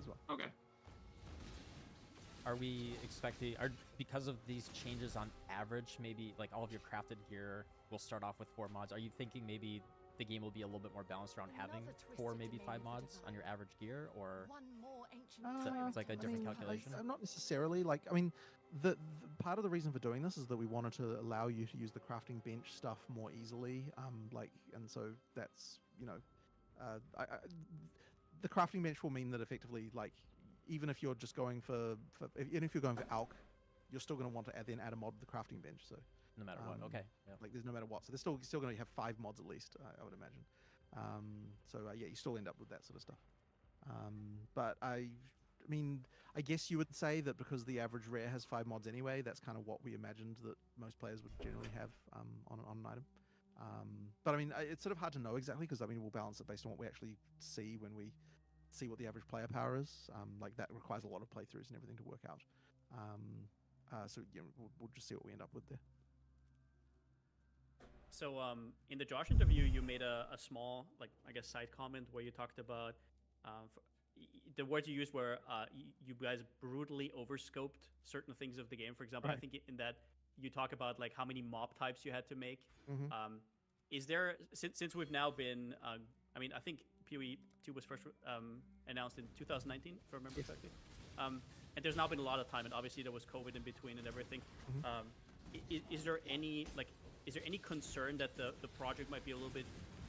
as well. Okay. Are we expecting, because of these changes on average, maybe like all of your crafted gear will start off with 4 mods? Are you thinking maybe the game will be a little bit more balanced around having 4, maybe 5 mods on your average gear, or One more ancient it's like a different calculation? Not necessarily. Like, I mean, the part of the reason for doing this is that we wanted to allow you to use the crafting bench stuff more easily. And so that's, the crafting bench will mean that effectively, like, even if you're just going even if you're going for alch, you're still going to want to add a mod to the crafting bench. So no matter what, okay. Yeah. Like, there's no matter what. So they're still going to have 5 mods at least, I would imagine. Yeah, you still end up with that sort of stuff. But I mean, I guess you would say that because the average rare has 5 mods anyway, that's kind of what we imagined that most players would generally have on an item. But I mean, it's sort of hard to know exactly because I mean, we'll balance it based on what we actually see when we see what the average player power is. Like, that requires a lot of playthroughs and everything to work out. So yeah, we'll just see what we end up with there. So in the Josh interview, you made a small, like, I guess, side comment where you talked about the words you used were you guys brutally overscoped certain things of the game. For example, Right. I think in that you talk about like how many mob types you had to make. Mm-hmm. Is there, since we've now been, I mean, I think PoE 2 was first announced in 2019, if I remember correctly. And there's now been a lot of time, and obviously there was COVID in between and everything. Is there any concern that the project might be a little bit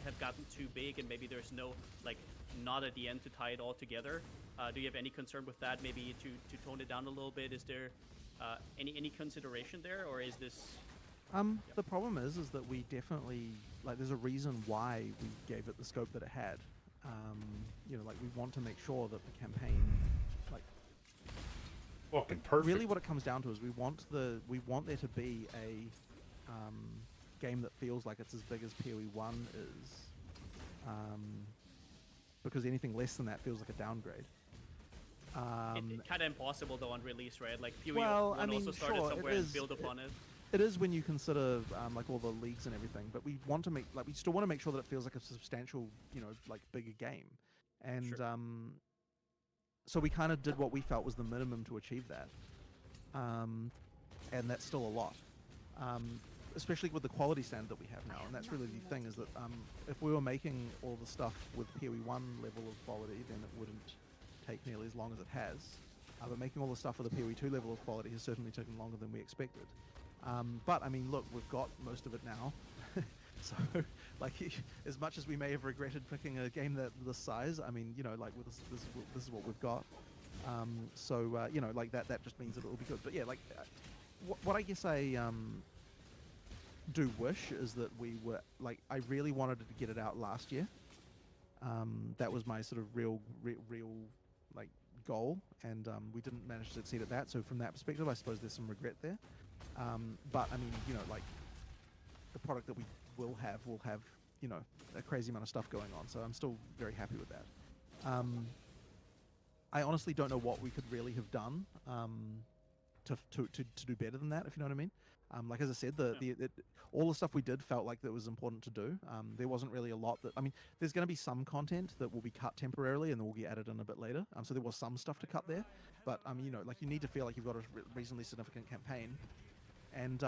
have gotten too big and maybe there's no not at the end to tie it all together? Do you have any concern with that? Maybe to tone it down a little bit? Is there any consideration there, or is this? The problem is that we definitely, there's a reason why we gave it the scope that it had. We want to make sure that the campaign, Fucking perfect. really what it comes down to is we want there to be a game that feels like it's as big as PoE 1 is, because anything less than that feels like a downgrade. Kind of impossible though on release, right? Like PoE 1 I mean, also started sure, somewhere and build upon it. It is when you consider all the leagues and everything, but we want to we still want to make sure that it feels like a substantial, bigger game, and Sure. So we kind of did what we felt was the minimum to achieve that, and that's still a lot, especially with the quality standard that we have now. And that's really the thing, is that if we were making all the stuff with PoE 1 level of quality, then it wouldn't take nearly as long as it has. But making all the stuff with the PoE 2 level of quality has certainly taken longer than we expected. But I mean, look, we've got most of it now. So, as much as we may have regretted picking a game this size, I mean, this is what we've got. That just means that it'll be good. But yeah, what I guess I do wish is that we were, I really wanted to get it out last year. That was my sort of real goal, and we didn't manage to succeed at that. So from that perspective, I suppose there's some regret there. But I mean, the product that we will have a crazy amount of stuff going on. So I'm still very happy with that. I honestly don't know what we could really have done to do better than that, if you know what I mean. As I said, all the stuff we did felt like that was important to do. There wasn't really a lot that, I mean, there's going to be some content that will be cut temporarily and then will get added in a bit later. So there was some stuff to cut there, but you need to feel like you've got a reasonably significant campaign, and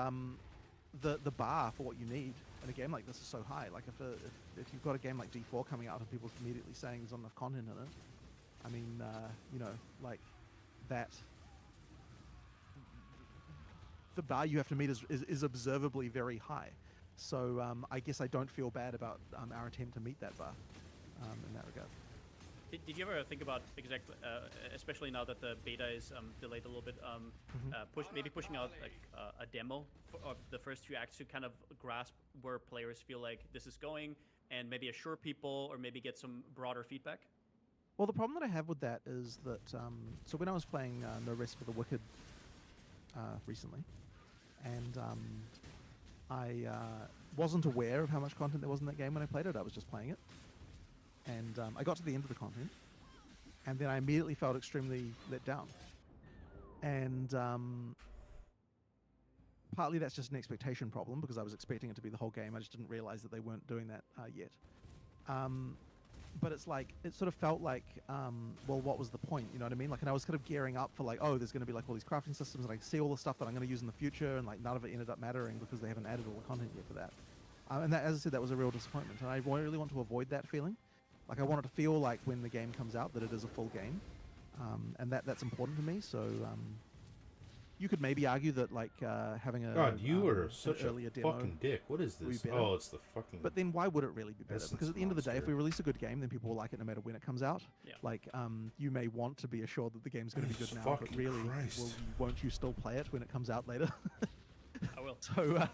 the bar for what you need in a game like this is so high. Like if you've got a game like D4 coming out and people immediately saying there's not enough content in it, I mean, you know, like that. The bar you have to meet is observably very high. So I guess I don't feel bad about our attempt to meet that bar in that regard. Did you ever think about exactly, especially now that the beta is delayed a little bit, maybe pushing out like a demo of the first few acts to kind of grasp where players feel like this is going, and maybe assure people or maybe get some broader feedback? Well, the problem that I have with that is that so when I was playing No Rest for the Wicked recently, and I wasn't aware of how much content there was in that game when I played it. I was just playing it. And I got to the end of the content, and then I immediately felt extremely let down. And partly that's just an expectation problem, because I was expecting it to be the whole game. I just didn't realize that they weren't doing that yet. But it's like, it sort of felt like, well, what was the point? You know what I mean? Like, and I was kind of gearing up for like, oh, there's going to be like all these crafting systems, and I see all the stuff that I'm going to use in the future, and like none of it ended up mattering because they haven't added all the content yet for that. And that, as I said, that was a real disappointment, and I really want to avoid that feeling. Like, I want it to feel like when the game comes out that it is a full game, and that's important to me. So you could maybe argue that like having a God, you are such a earlier demo fucking dick. What is this? better. Oh, it's the fucking. But then why would it really be better? Essence Because at the end of the day, if monster. we release a good game, then people will like it no matter when it comes out. Yeah. Like, you may want to be assured that the game's going to be good now, but Fucking really, Christ. won't you still play it when it comes out later? I will. So,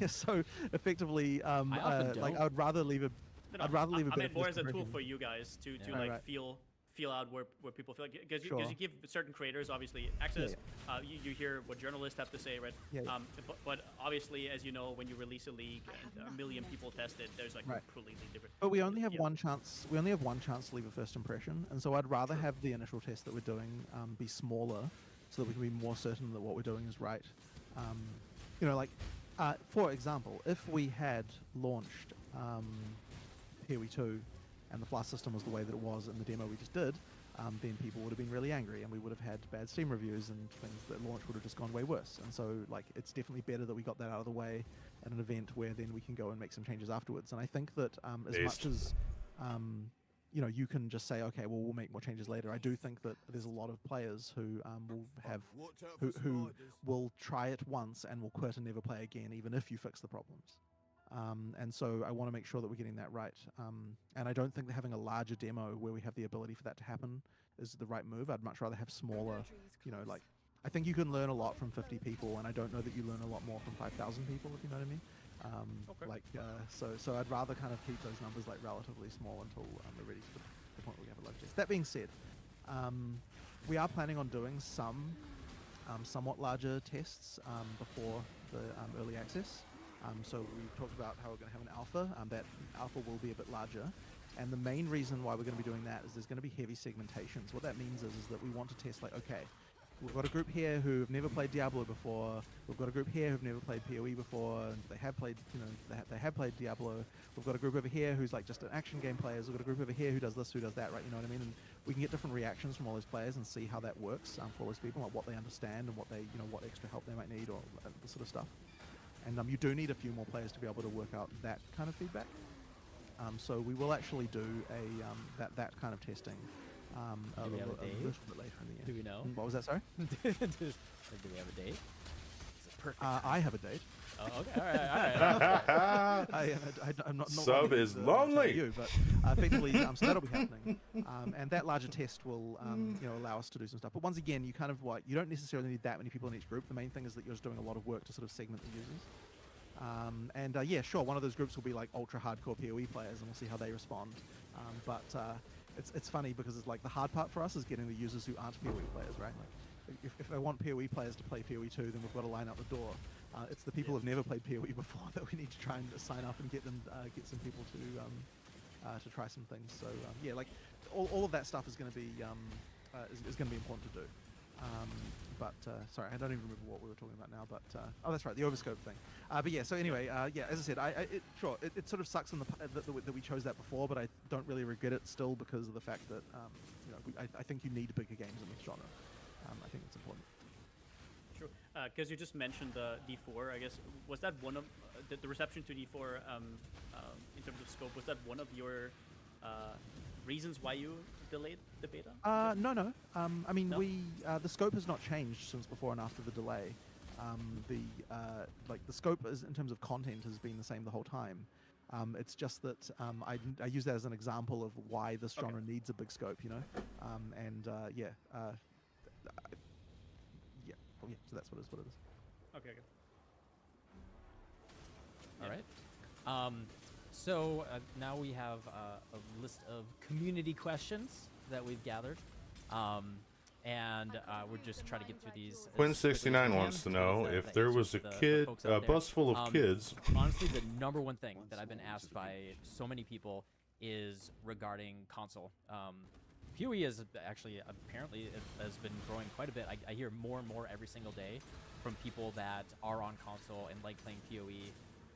yeah, so effectively, often like, don't. I would rather leave a. No, I'd rather leave a I bit meant of more this as a tool impression. for you guys to Yeah. like Right. feel out where people feel like, because Sure. you give certain creators obviously access. You hear what journalists have to say, right? Yeah, yeah. But obviously, as you know, when you release a league and a million people test it, there's like Right. completely different. But we only have Yeah. one chance. We only have one chance to leave a first impression, and so I'd rather have the initial test that we're doing be smaller, so that we can be more certain that what we're doing is right. You know, like for example, if we had launched PoE 2 and the Flask system was the way that it was in the demo we just did, then people would have been really angry, and we would have had bad Steam reviews, and things that launch would have just gone way worse. And so, like, it's definitely better that we got that out of the way at an event where then we can go and make some changes afterwards. And I think that as much as you know, you can just say, okay, well, we'll make more changes later. I do think that there's a lot of players who will have who will try it once and will quit and never play again, even if you fix the problems. And so I want to make sure that we're getting that right. And I don't think that having a larger demo where we have the ability for that to happen is the right move. I'd much rather have smaller, you know, like, I think you can learn a lot from 50 people, and I don't know that you learn a lot more from 5,000 people, if you know what I mean. Okay. Like, so I'd rather kind of keep those numbers like relatively small until we're ready to the point where we have a large test. That being said, we are planning on doing some somewhat larger tests before the early access. So we talked about how we're going to have an alpha. That alpha will be a bit larger. And the main reason why we're going to be doing that is there's going to be heavy segmentations. What that means is that we want to test, like, okay, we've got a group here who've never played Diablo before. We've got a group here who've never played PoE before. And they have played, you know, they have played Diablo. We've got a group over here who's like just an action game players. We've got a group over here who does this, who does that, right? You know what I mean? And we can get different reactions from all those players and see how that works for all those people, like what they understand and what they, you know, what extra help they might need, or this sort of stuff. And you do need a few more players to be able to work out that kind of feedback. So we will actually do a that kind of testing a Do we have little a date? bit later in the year. Do we know? What was that, sorry? Or do we have a date? Is it perfect? I have a date. Oh, okay. All right. I'm not Sub one to is tell lonely. you, but effectively, so that'll be happening, and that larger test will, you know, allow us to do some stuff. But once again, you kind of you don't necessarily need that many people in each group. The main thing is that you're just doing a lot of work to sort of segment the users. Yeah, sure, one of those groups will be like ultra hardcore PoE players, and we'll see how they respond. But it's funny because it's like the hard part for us is getting the users who aren't PoE players, right? Like, if I want PoE players to play PoE 2, then we've got to line out the door. It's the people who've never played PoE before that we need to try and sign up and get them, get some people to try some things. So yeah, like all of that stuff is going to be is going to be important to do. But sorry, I don't even remember what we were talking about now. But oh, that's right, the overscope thing. But yeah, so anyway, yeah, as I said, it sort of sucks in that we chose that before, but I don't really regret it still because of the fact that you know, I think you need bigger games in this genre. I think it's important. Sure. Because you just mentioned D4, I guess, was that one of the reception to D4 in terms of scope? Was that one of your reasons why you delayed the beta? No. I mean, No? the scope has not changed since before and after the delay. The scope is, in terms of content, has been the same the whole time. It's just that I use that as an example of why this genre needs a big scope, you know. Yeah. So that's what it is. Okay. All right. So now we have a list of community questions that we've gathered. And we're just trying to get through these. Quinn69 wants to know if there was a bus full of kids. Honestly, the number one thing that I've been asked by so many people is regarding console. PoE is actually apparently has been growing quite a bit. I hear more and more every single day from people that are on console and like playing PoE,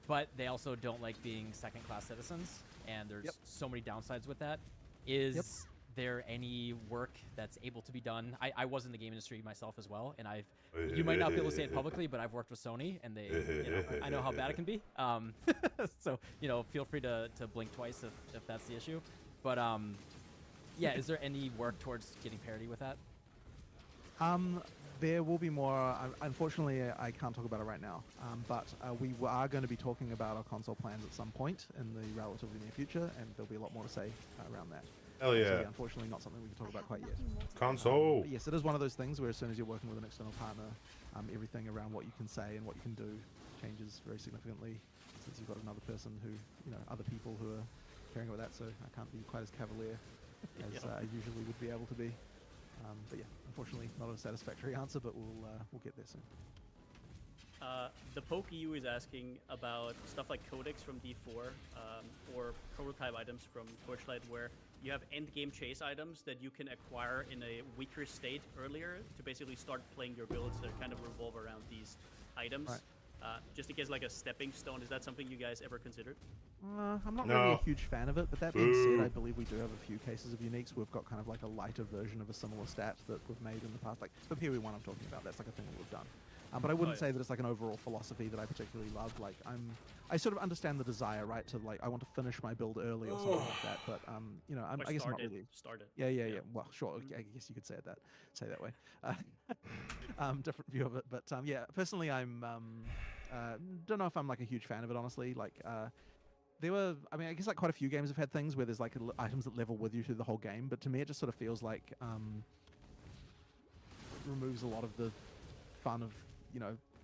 but they also don't like being second-class citizens, and there's so many downsides with that. Is there any work that's able to be done? I was in the game industry myself as well, and you might not be able to say it publicly, but I've worked with Sony, and I know how bad it can be. So feel free to blink twice if that's the issue. But yeah, is there any work towards getting parity with that? There will be more. Unfortunately, I can't talk about it right now. But we are going to be talking about our console plans at some point in the relatively near future, and there'll be a lot more to say around that. Hell yeah. So, yeah, unfortunately, not something we can talk about quite yet. Console. Yes, it is one of those things where as soon as you're working with an external partner, everything around what you can say and what you can do changes very significantly, since you've got another person who, other people who are caring about that. So I can't be quite as cavalier as I usually would be able to be. But yeah, unfortunately, not a satisfactory answer, but we'll get there soon. The Poke EU is asking about stuff like codex from D4 or prototype items from Torchlight, where you have end-game chase items that you can acquire in a weaker state earlier to basically start playing your builds that kind of revolve around these items. Right. Just in case like a stepping stone. Is that something you guys ever considered? I'm not really a huge fan of it, but that being said, I believe we do have a few cases of uniques. We've got kind of like a lighter version of a similar stat that we've made in the past. Like the PoE one I'm talking about, that's like a thing that we've done. But I wouldn't say that it's like an overall philosophy that I particularly love. Like I sort of understand the desire, right, to like I want to finish my build early or something like that. But I guess not really. Started. Yeah. Well, sure. I guess you could say that way. Different view of it, but yeah. Personally, I'm don't know if I'm like a huge fan of it. Honestly, like I guess like quite a few games have had things where there's like items that level with you through the whole game. But to me, it just sort of feels like it removes a lot of the fun of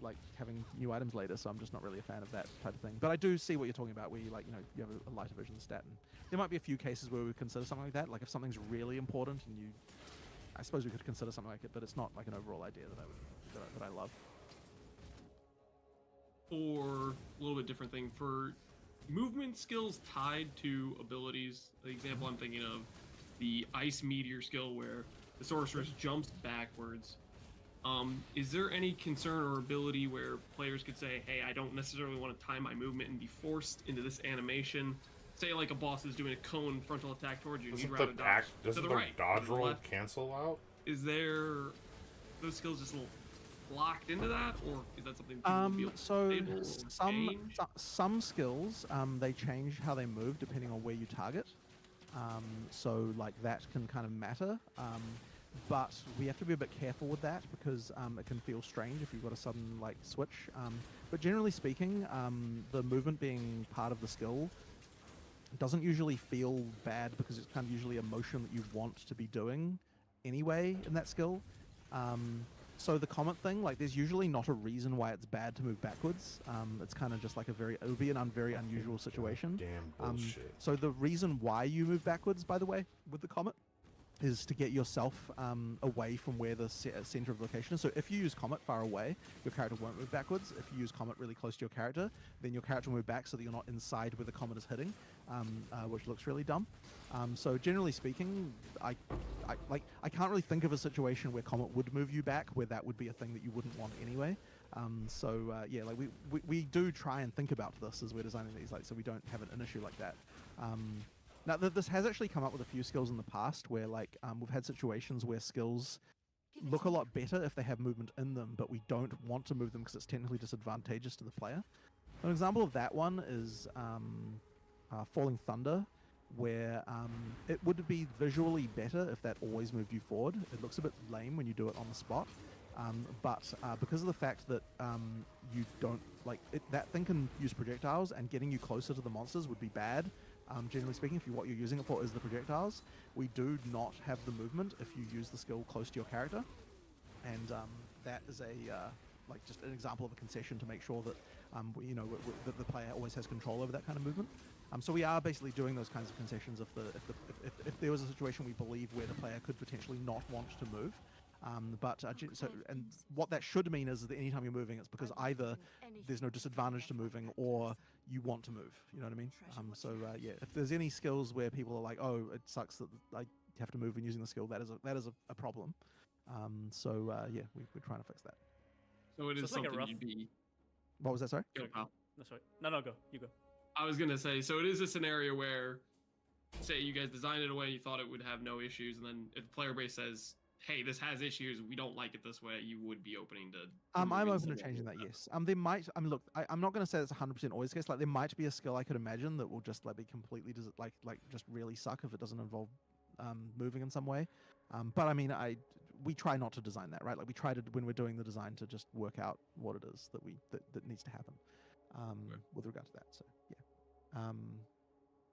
like having new items later, so I'm just not really a fan of that type of thing. But I do see what you're talking about, where you you have a lighter version of the stat, and there might be a few cases where we would consider something like that. Like if something's really important, and I suppose we could consider something like it, but it's not like an overall idea that I love. Or a little bit different thing for movement skills tied to abilities. The example I'm thinking of, the ice meteor skill where the sorceress jumps backwards. Is there any concern or ability where players could say, hey, I don't necessarily want to time my movement and be forced into this animation? Say like a boss is doing a cone frontal attack towards you, and you'd rather dodge to the right. Dodge roll cancel out? Is there those skills just a little locked into that, or is that something people will be able to some skills they change how they move depending on where you target. So like that can kind of matter. But we have to be a bit careful with that because it can feel strange if you've got a sudden like switch. But generally speaking, the movement being part of the skill doesn't usually feel bad because it's kind of usually a motion that you want to be doing anyway in that skill. So the comet thing, like there's usually not a reason why it's bad to move backwards. It's kind of just like it would be an very unusual situation. Damn bullshit. So the reason why you move backwards, by the way, with the comet, is to get yourself away from where the center of location is. So if you use Comet far away, your character won't move backwards. If you use Comet really close to your character, then your character will move back so that you're not inside where the Comet is hitting, which looks really dumb. So generally speaking, I can't really think of a situation where Comet would move you back where that would be a thing that you wouldn't want anyway. Yeah, like we do try and think about this as we're designing these, like so we don't have an issue like that. Now, this has actually come up with a few skills in the past where, like, we've had situations where skills look a lot better if they have movement in them, but we don't want to move them because it's technically disadvantageous to the player. An example of that one is Falling Thunder, where it would be visually better if that always moved you forward. It looks a bit lame when you do it on the spot, but because of the fact that you don't that thing can use projectiles, and getting you closer to the monsters would be bad. Generally speaking, if what you're using it for is the projectiles, we do not have the movement if you use the skill close to your character, and that is just an example of a concession to make sure that that the player always has control over that kind of movement. So we are basically doing those kinds of concessions if there was a situation we believe where the player could potentially not want to move. And what that should mean is that anytime you're moving, it's because either there's no disadvantage to moving or you want to move. You know what I mean? If there's any skills where people are like, oh, it sucks that I have to move when using the skill, that is a problem. We're trying to fix that. So it is like something you'd be. What was that? Sorry. Go, Kyle. No, sorry. No, go. You go. I was gonna say, so it is a scenario where, say, you guys designed it away, you thought it would have no issues, and then if the player base says, hey, this has issues, we don't like it this way, you would be opening to... I'm open to changing that, yes. There might... look, I'm not going to say it's 100% always the case. Like, there might be a skill I could imagine that will just, be completely... just really suck if it doesn't involve moving in some way. But, I mean, we try not to design that, right? Like, we try to, when we're doing the design, to just work out what it is that needs to happen with regard to that. So,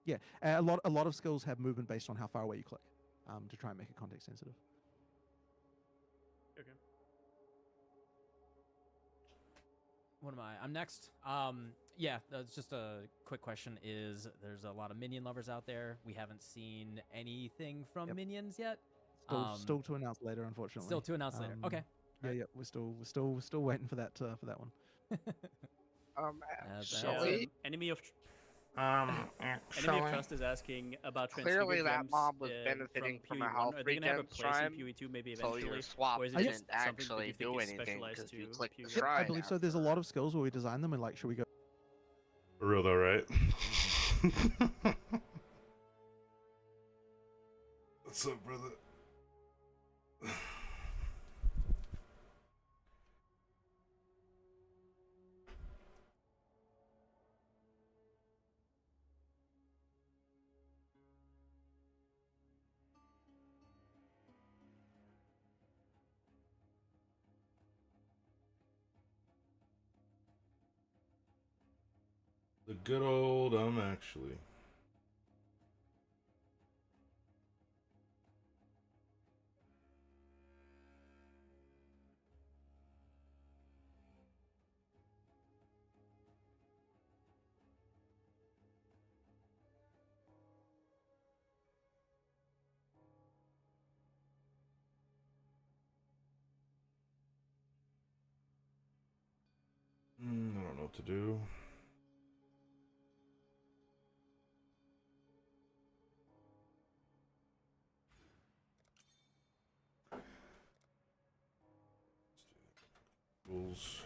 yeah. A lot of skills have movement based on how far away you click to try and make it context sensitive. Okay. What am I? I'm next. That's just a quick question. There's a lot of minion lovers out there. We haven't seen anything from minions yet. Still to announce later, unfortunately. Still to announce later. Okay. Yeah, we're still waiting for that one. Enemy of Actually, Trust is asking about clearly that gems, mob was benefiting from a health Are they gonna have a regen place shrine, in PoE2 maybe so eventually? your swap or is it didn't just something that actually you think do is anything specialized because you to clicked the PoE? shrine. I believe so. There's a lot of skills where we design them and should we go? For real though, right? What's up, brother? The good old actually. I don't know what to do. Rules.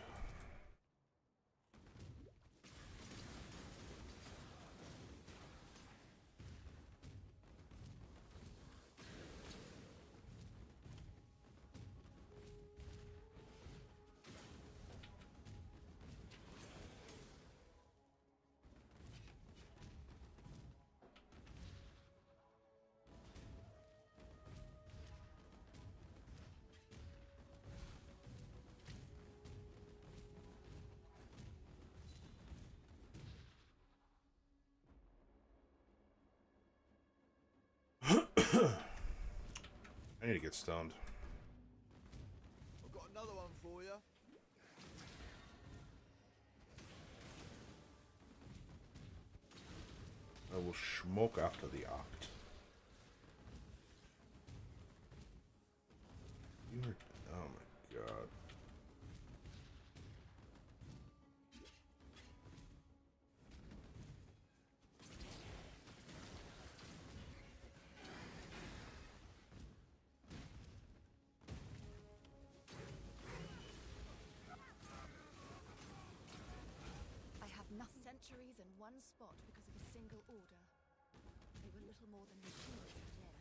I need to get stoned. I've got another one for you. I will smoke after the oct. You are... Oh my god. Centuries in one spot because of a single order. They were little more than machines at the end.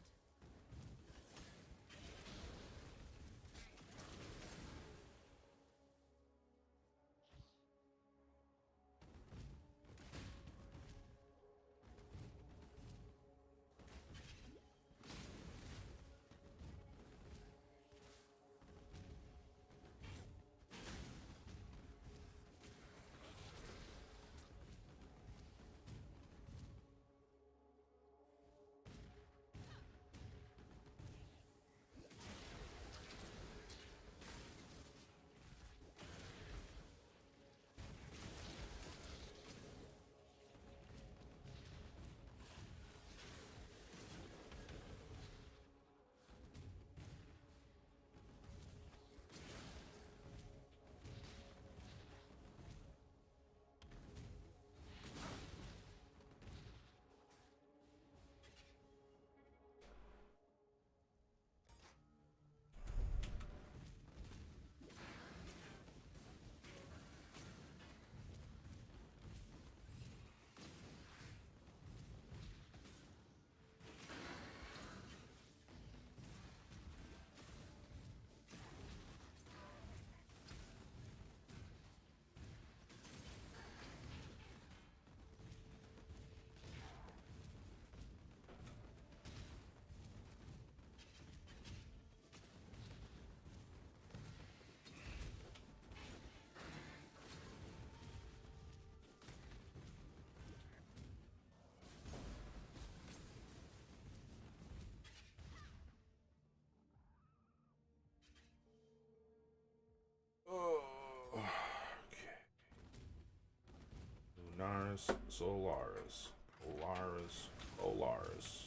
Polaris, Solaris, Polaris, Polaris.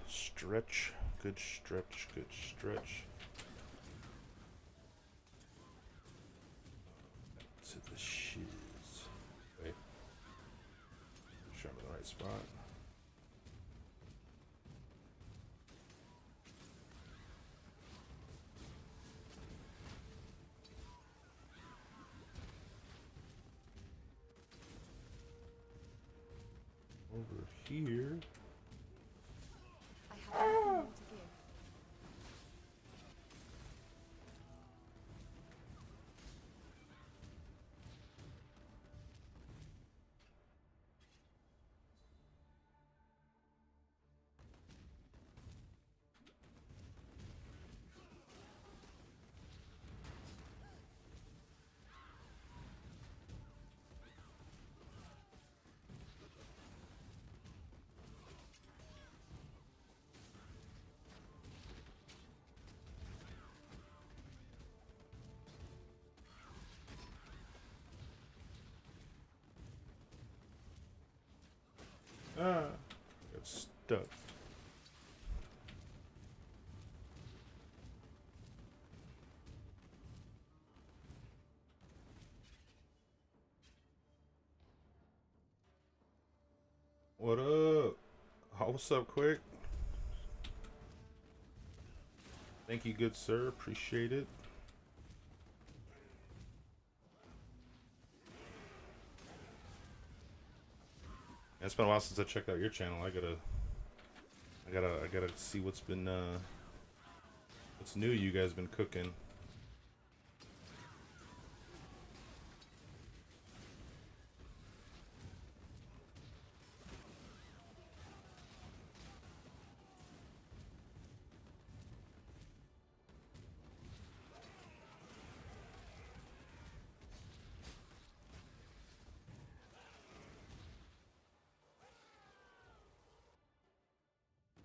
Stretch, good stretch, good stretch. To the shiz. Wait. Sure I'm in the right spot. Over here. I have nothing more to give. Ah, got stuck. What up? What's up, Quick? Thank you, good sir. Appreciate it. It's been a while since I checked out your channel. I gotta see what's been what's new you guys been cooking.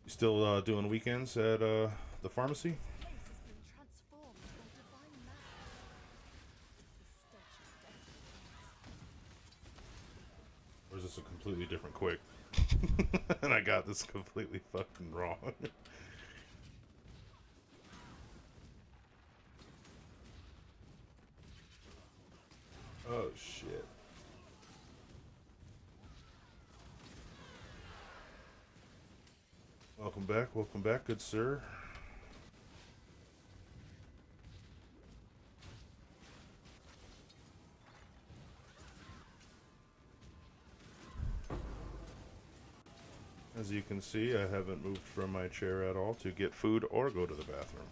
You still doing weekends at the pharmacy? This place has been transformed by divine madness. The stench of death remains. quick. And I got this completely fucking wrong. Oh shit. Welcome back, good sir. As you can see, I haven't moved from my chair at all to get food or go to the bathroom.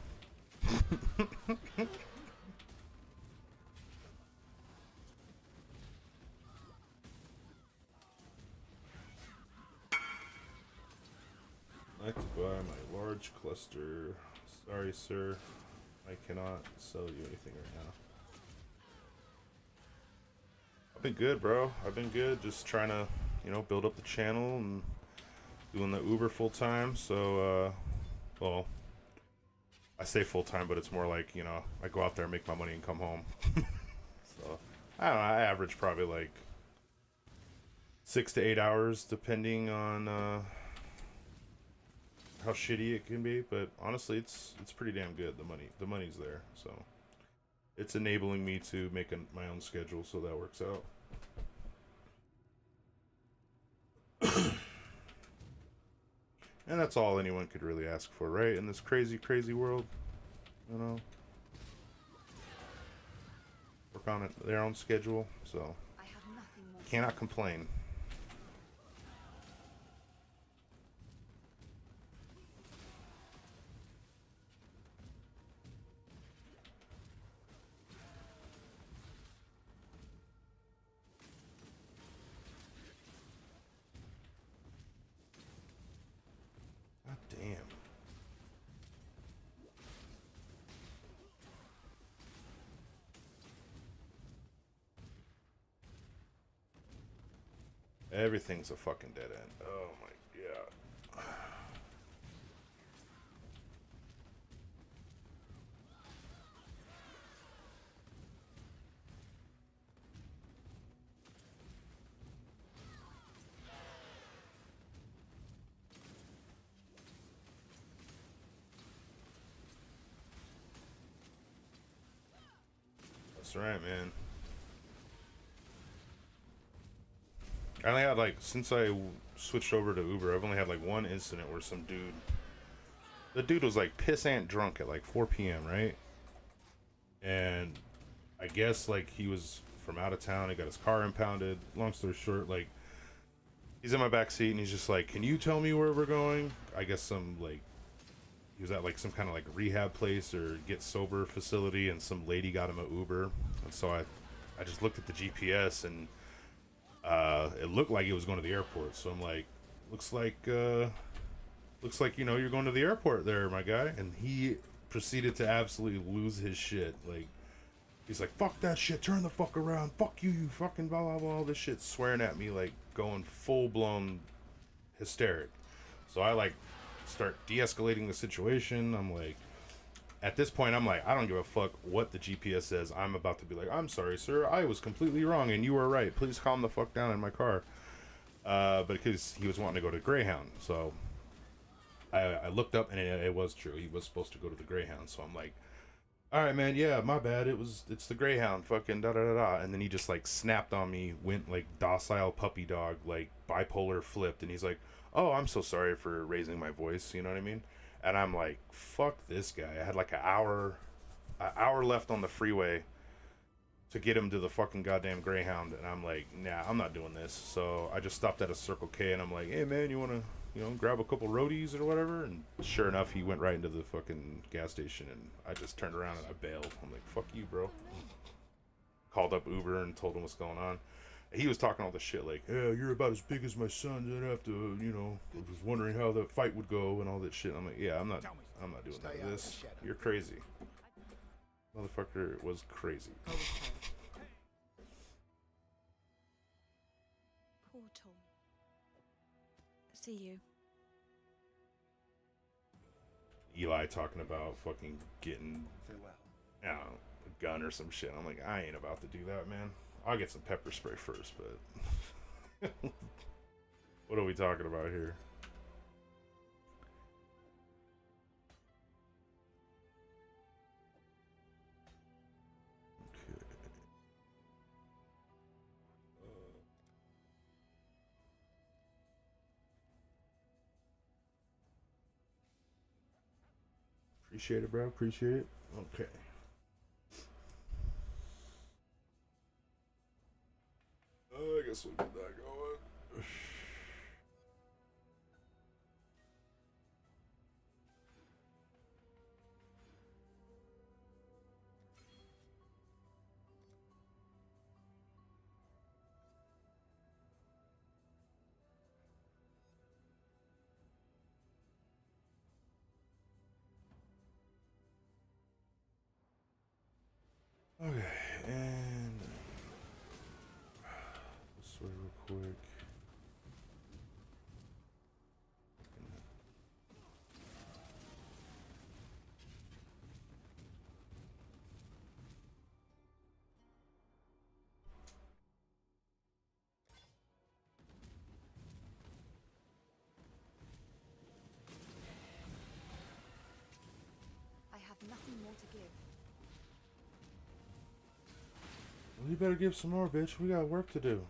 I'd like to buy my large cluster. Sorry, sir. I cannot sell you anything right now. I've been good, bro. I've been good. Just trying to, you know, build up the channel and doing the Uber full time. So, well, I say full time, but it's more like, you know, I go out there, make my money, and come home. So, I don't know. I average probably like 6 to 8 hours, depending on how shitty it can be. But honestly, it's pretty damn good. The money's there, so it's enabling me to make my own schedule, so that works out. And that's all anyone could really ask for, right? In this crazy, crazy world, you know. Work on their own schedule, so cannot complain. God damn. Everything's a fucking dead end. Oh my god. That's right, man. I only had like, since I switched over to Uber, I've only had like one incident where the dude was like pissant drunk at like 4 p.m., right? And I guess like he was from out of town, he got his car impounded. Long story short, like, he's in my back seat and he's just like, "Can you tell me where we're going?" I guess some like, he was at like some kind of like rehab place or get sober facility, and some lady got him an Uber. And so I just looked at the GPS, and it looked like it was going to the airport. So I'm like, looks like you know, you're going to the airport there, my guy. And he proceeded to absolutely lose his shit. Like, he's like, "Fuck that shit, turn the fuck around, fuck you, you fucking blah blah blah," all this shit, swearing at me, like going full blown hysteric. So I like start de-escalating the situation. I'm like, at this point, I'm like, I don't give a fuck what the GPS says. I'm about to be like, "I'm sorry, sir, I was completely wrong and you were right. Please calm the fuck down in my car." But because he was wanting to go to Greyhound, so I looked up and it was true. He was supposed to go to the Greyhound. So I'm like, "All right, man, yeah, my bad. It's the Greyhound, fucking da da da da." And then he just like snapped on me, went like docile puppy dog, like bipolar flipped, and he's like, "Oh, I'm so sorry for raising my voice," you know what I mean? And I'm like, fuck this guy. I had like an hour left on the freeway to get him to the fucking goddamn Greyhound, and I'm like, nah, I'm not doing this. So I just stopped at a Circle K, and I'm like, "Hey man, you wanna, you know, grab a couple roadies or whatever?" And sure enough, he went right into the fucking gas station, and I just turned around and I bailed. I'm like, "Fuck you, bro." Called up Uber and told him what's going on. He was talking all this shit like, "Yeah, you're about as big as my son. I'd have to, you know, I was wondering how the fight would go and all that shit." I'm like, "Yeah, I'm not doing none of this. You're crazy." Motherfucker was crazy. Portal. See you. Eli talking about fucking getting, I don't know, a gun or some shit. I'm like, I ain't about to do that, man. I'll get some pepper spray first, but What are we talking about here? Appreciate it, bro. Appreciate it. Okay. I guess we'll get that going. Okay, and this way real quick. I have nothing more to give. Well, you better give some more, bitch. We got work to do.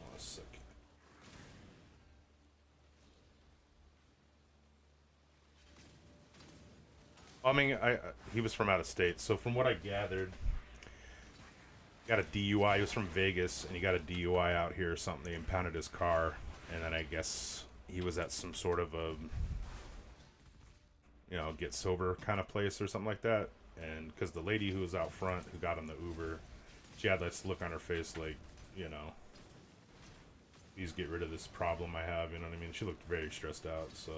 Oh, sick. I mean, he was from out of state, so from what I gathered, got a DUI. He was from Vegas, and he got a DUI out here or something. They impounded his car, and then I guess he was at some sort of a, you know, get sober kind of place or something like that. And because the lady who was out front, who got him the Uber, she had this look on her face like, you know, please get rid of this problem I have, you know what I mean? She looked very stressed out, so.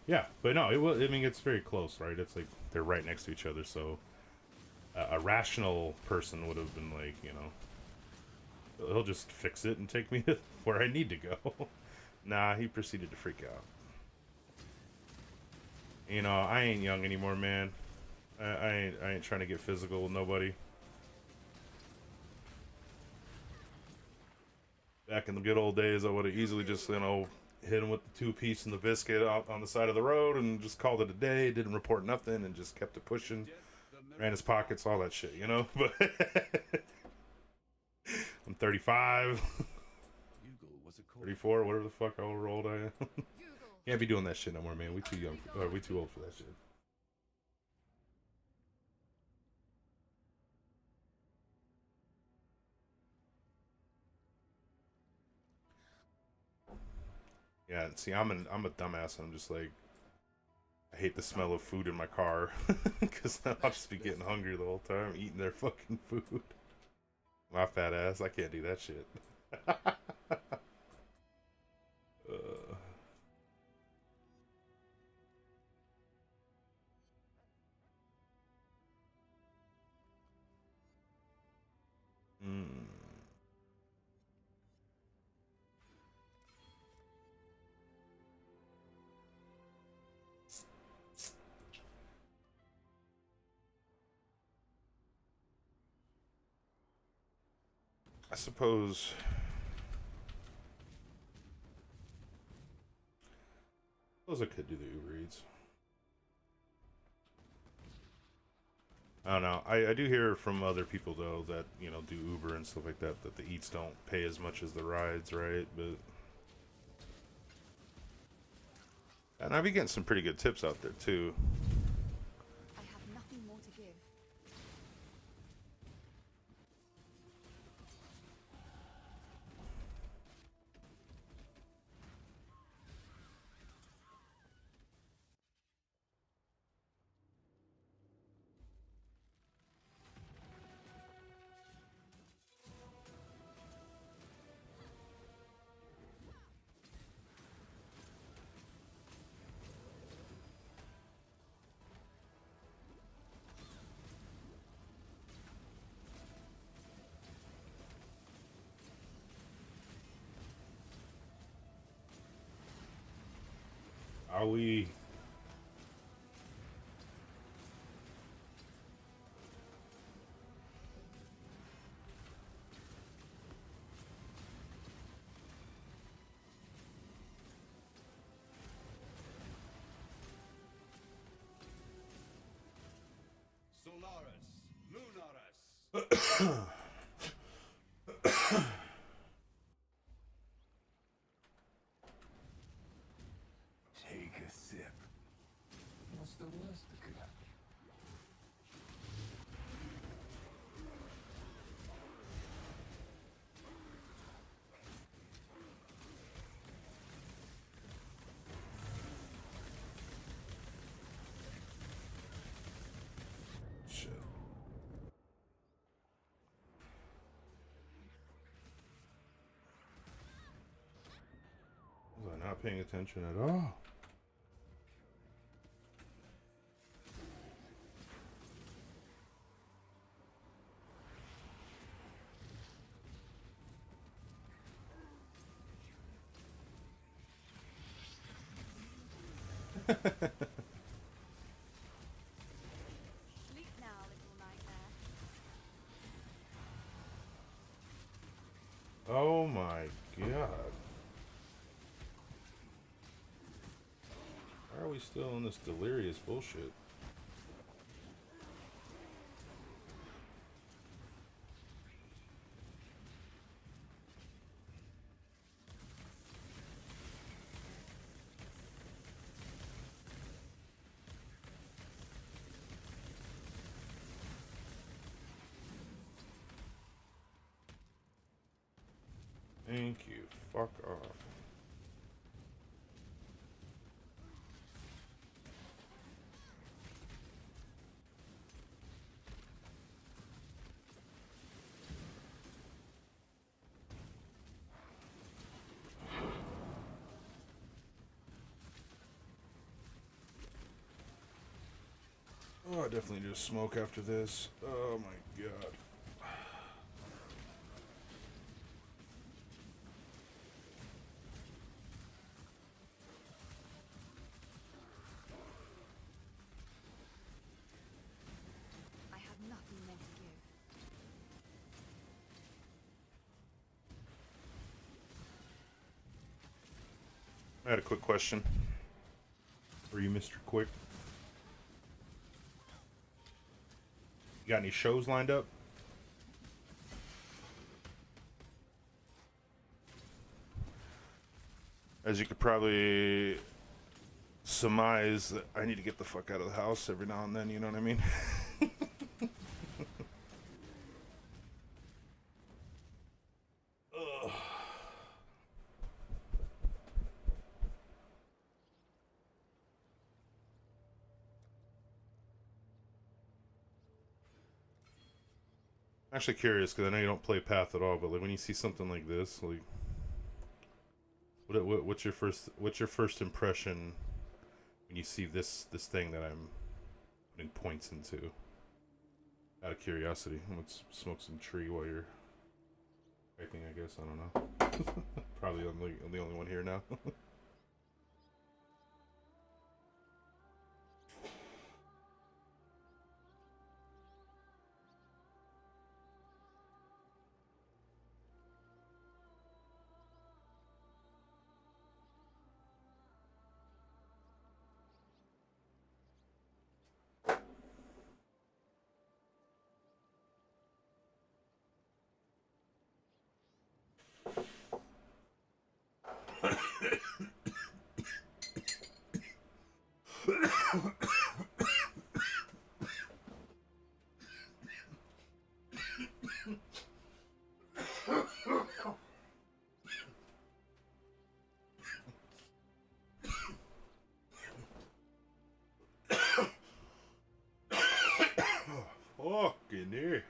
Yeah, but no, it was, I mean, it's very close, right? It's like, they're right next to each other, so a rational person would have been like, you know, he'll just fix it and take me to where I need to go. Nah, he proceeded to freak out. You know, I ain't young anymore, man. I ain't trying to get physical with nobody. Back in the good old days, I would have easily just, you know, hit him with the 2-piece and the biscuit out on the side of the road and just called it a day, didn't report nothing, and just kept it pushing. Ran his pockets, all that shit, you know? But I'm 35. 34, whatever the fuck, however old I am. Can't be doing that shit no more, man. We too young, or we too old for that shit. Mm-hmm. Yeah, see, I'm a dumbass, and I'm just like, I hate the smell of food in my car, because then I'll just be getting hungry the whole time, eating their fucking food. My fat ass, I can't do that shit. Mm. I suppose I could do the Uber Eats. I don't know. I do hear from other people though that, you know, do Uber and stuff like that, that the eats don't pay as much as the rides, right? But and I've been getting some pretty good tips out there too. I have nothing more to give. Are we? Solaris, Lunaris. Take a sip. What's the worst that could happen? Shit. Was I not paying attention at all? Sleep now, little nightmare. Oh my god. Why are we still in this delirious bullshit? Thank you. Fuck off. Oh, I definitely do smoke after this. Oh my god. I have nothing more to give. I had a quick question for you, Mr. Quick. You got any shows lined up? As you could probably surmise, that I need to get the fuck out of the house every now and then, you know what I mean? Ugh. I'm actually curious because I know you don't play Path at all, but like when you see something like this, like what's your first impression when you see this thing that I'm putting points into? Out of curiosity, let's smoke some tree while you're typing. I guess I don't know. Probably I'm the only one here now. Fucking yeah.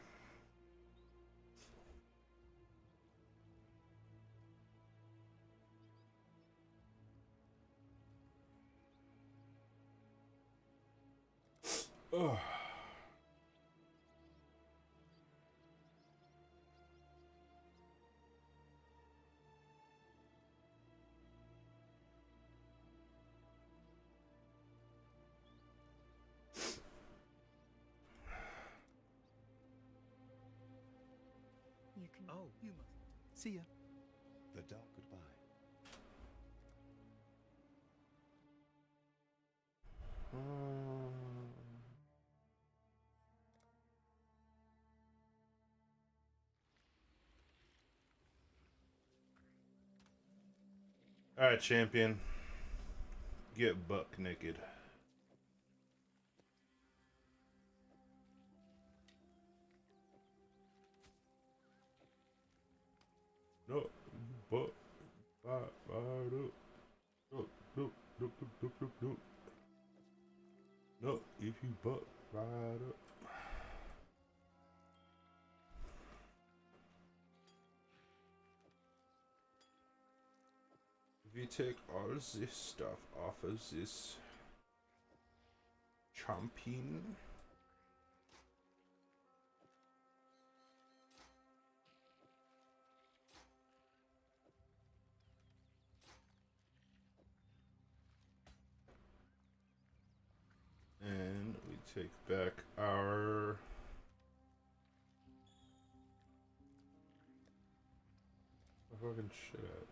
Oh. You can. Oh, you must. See ya. The dark goodbye. Alright, champion. Get buck naked. No, buck. Right up. No. No, if you buck right up. If you take all this stuff off of this champion. And we take back our fucking shit out.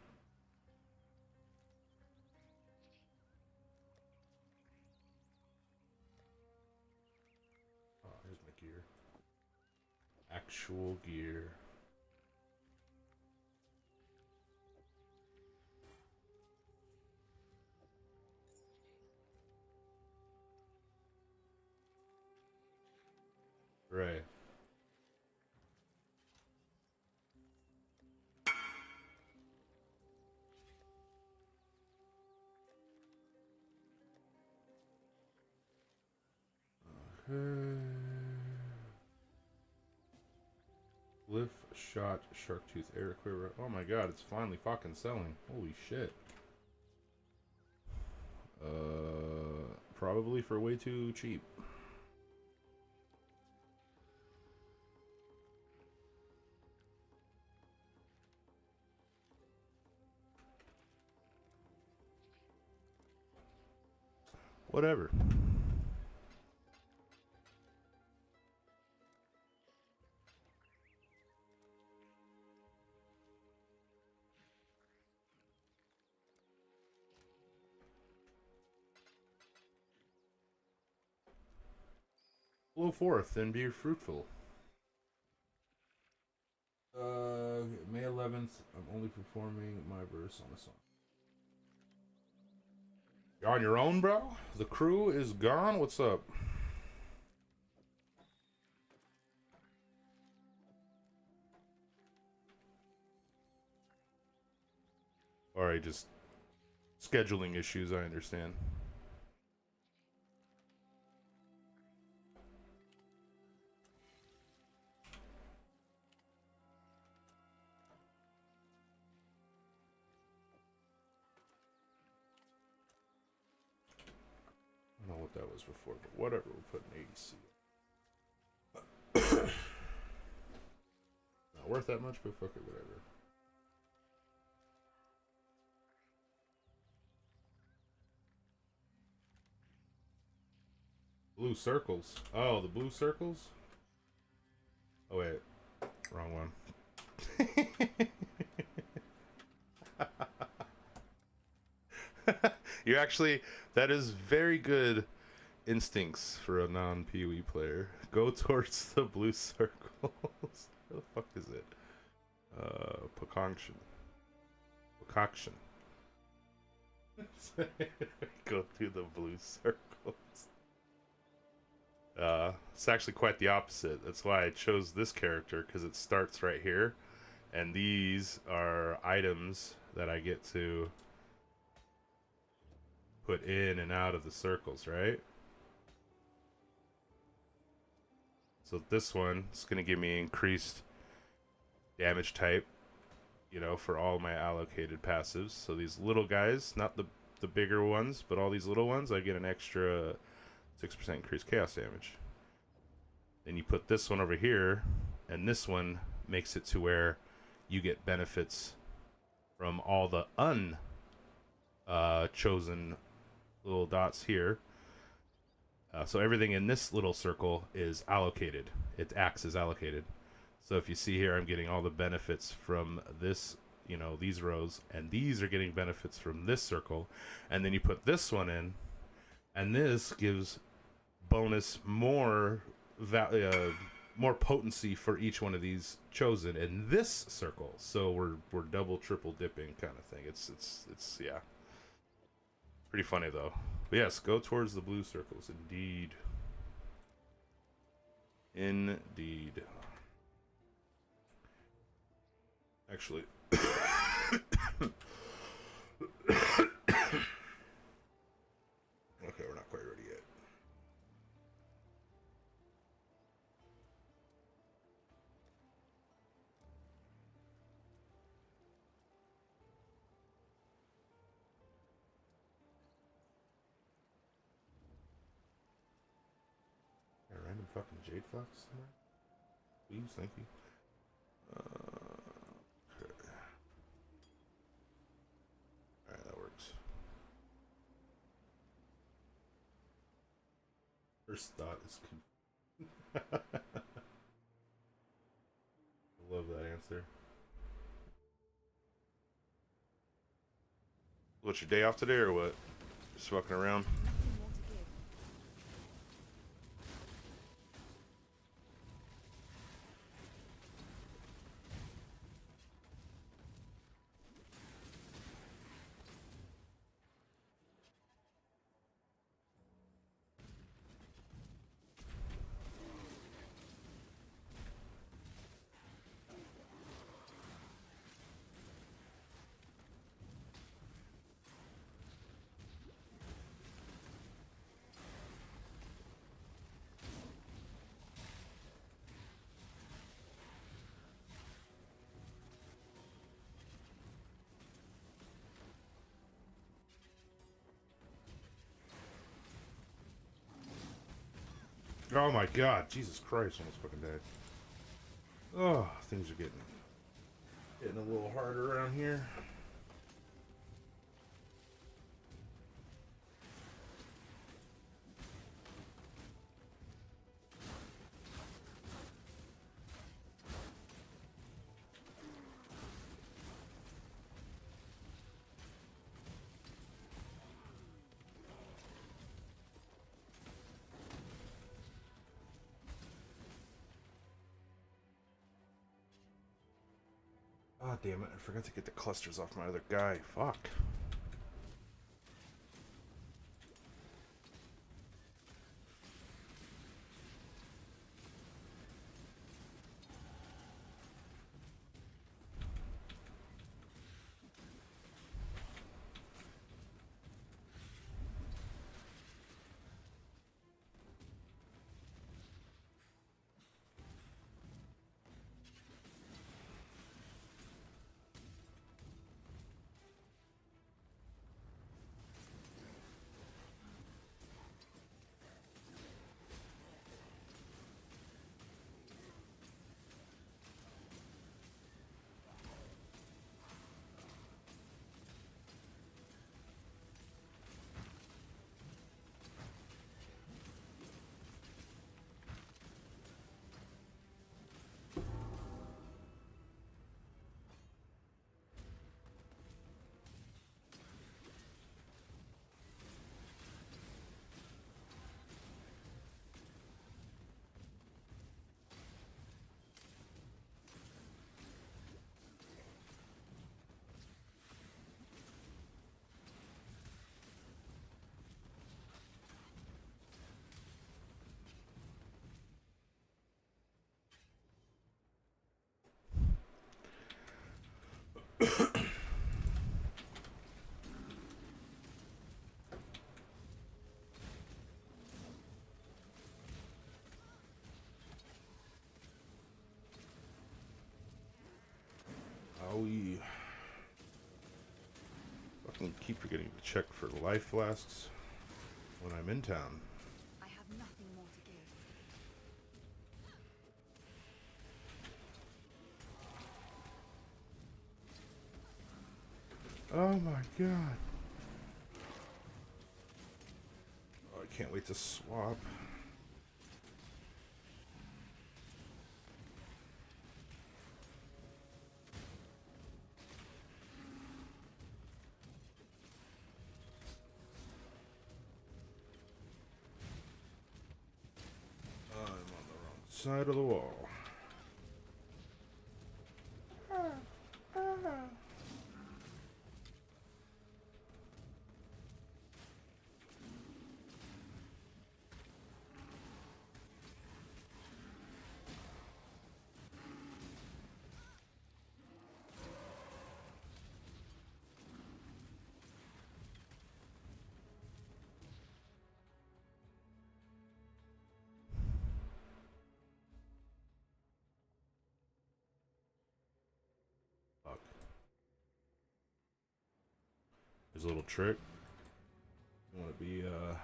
Oh, here's my gear. Actual gear. Right. Okay. Lift, shot, shark tooth, air quiver. Oh my god, it's finally fucking selling. Holy shit. Probably for way too cheap. Whatever. Blow forth and be fruitful. May 11th, I'm only performing my verse on a song. You're on your own, bro? The crew is gone? What's up? Alright, just scheduling issues, I understand. I don't know what that was before, but whatever, we'll put an AC. Not worth that much, but fuck it, whatever. Blue circles. Oh, the blue circles? Oh, wait. Wrong one. You actually, that is very good instincts for a non-PoE player. Go towards the blue circles. Where the fuck is it? Pconc. Go through the blue circles. It's actually quite the opposite. That's why I chose this character, because it starts right here. And these are items that I get to put in and out of the circles, right? So this one is going to give me increased damage type, you know, for all my allocated passives. So these little guys, not the bigger ones, but all these little ones, I get an extra 6% increased chaos damage. Then you put this one over here, and this one makes it to where you get benefits from all the chosen little dots here. So everything in this little circle is allocated. It acts as allocated. So if you see here, I'm getting all the benefits from this, you know, these rows, and these are getting benefits from this circle. And then you put this one in, and this gives bonus more potency for each one of these chosen in this circle. So we're double, triple dipping kind of thing. It's yeah. Pretty funny though. But yes, go towards the blue circles. Indeed. Indeed. Actually. Okay, we're not quite ready yet. A random fucking jade fox somewhere? Please, thank you. Okay. Alright, that works. First thought is I love that answer. What's your day off today or what? Just fucking around? Nothing more to give. Oh my god, Jesus Christ, almost fucking dead. Oh, things are getting a little harder around here. Ah, damn it, I forgot to get the clusters off my other guy. Fuck. keep forgetting to check for life flasks when I'm in town. I have nothing more to give. Oh my god. Oh, I can't wait to swap. I'm on the wrong side of the wall. Fuck. There's a little trick. You want to be a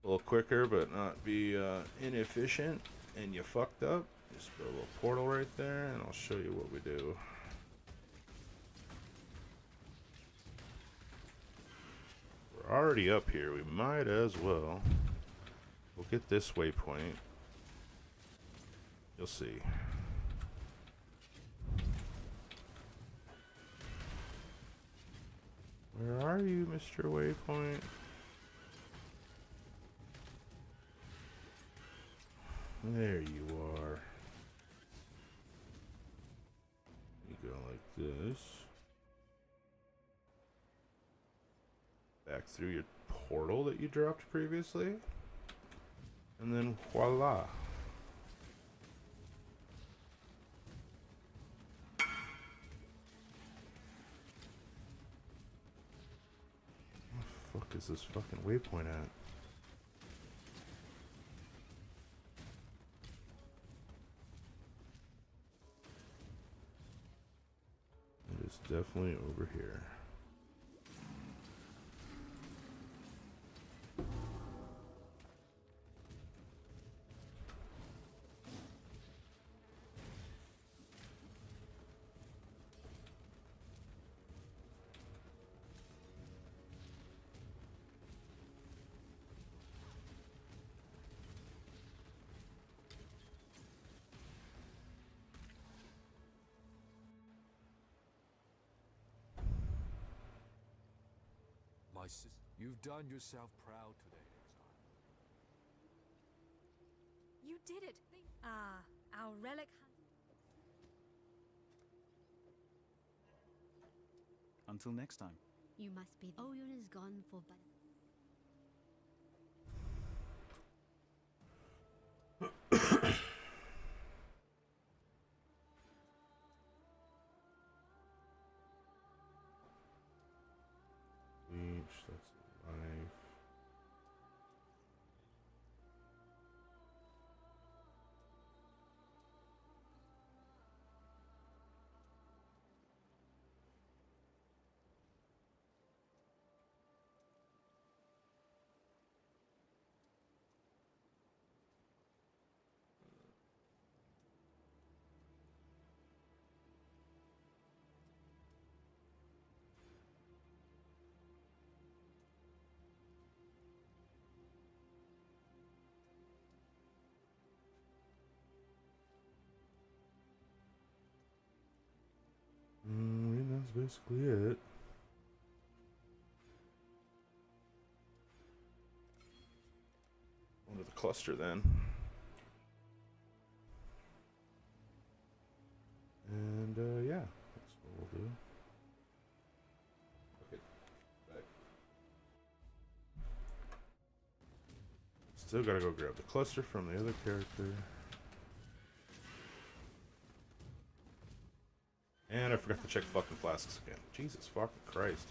little quicker, but not be inefficient, and you fucked up. Just put a little portal right there, and I'll show you what we do. We're already up here. We might as well. We'll get this waypoint. You'll see. Where are you, Mr. Waypoint? There you are. You go like this. Back through your portal that you dropped previously. And then voila. Where the fuck is this fucking waypoint at? It is definitely over here. My sister, you've done yourself proud today, Exile. You did it! Ah, our relic Until next time. You must be. Oyun is gone for but. That's life. That's basically it. Onto the cluster then. And yeah, that's what we'll do. Okay, back. Still gotta go grab the cluster from the other character. And I forgot to check fucking flasks again. Jesus fucking Christ.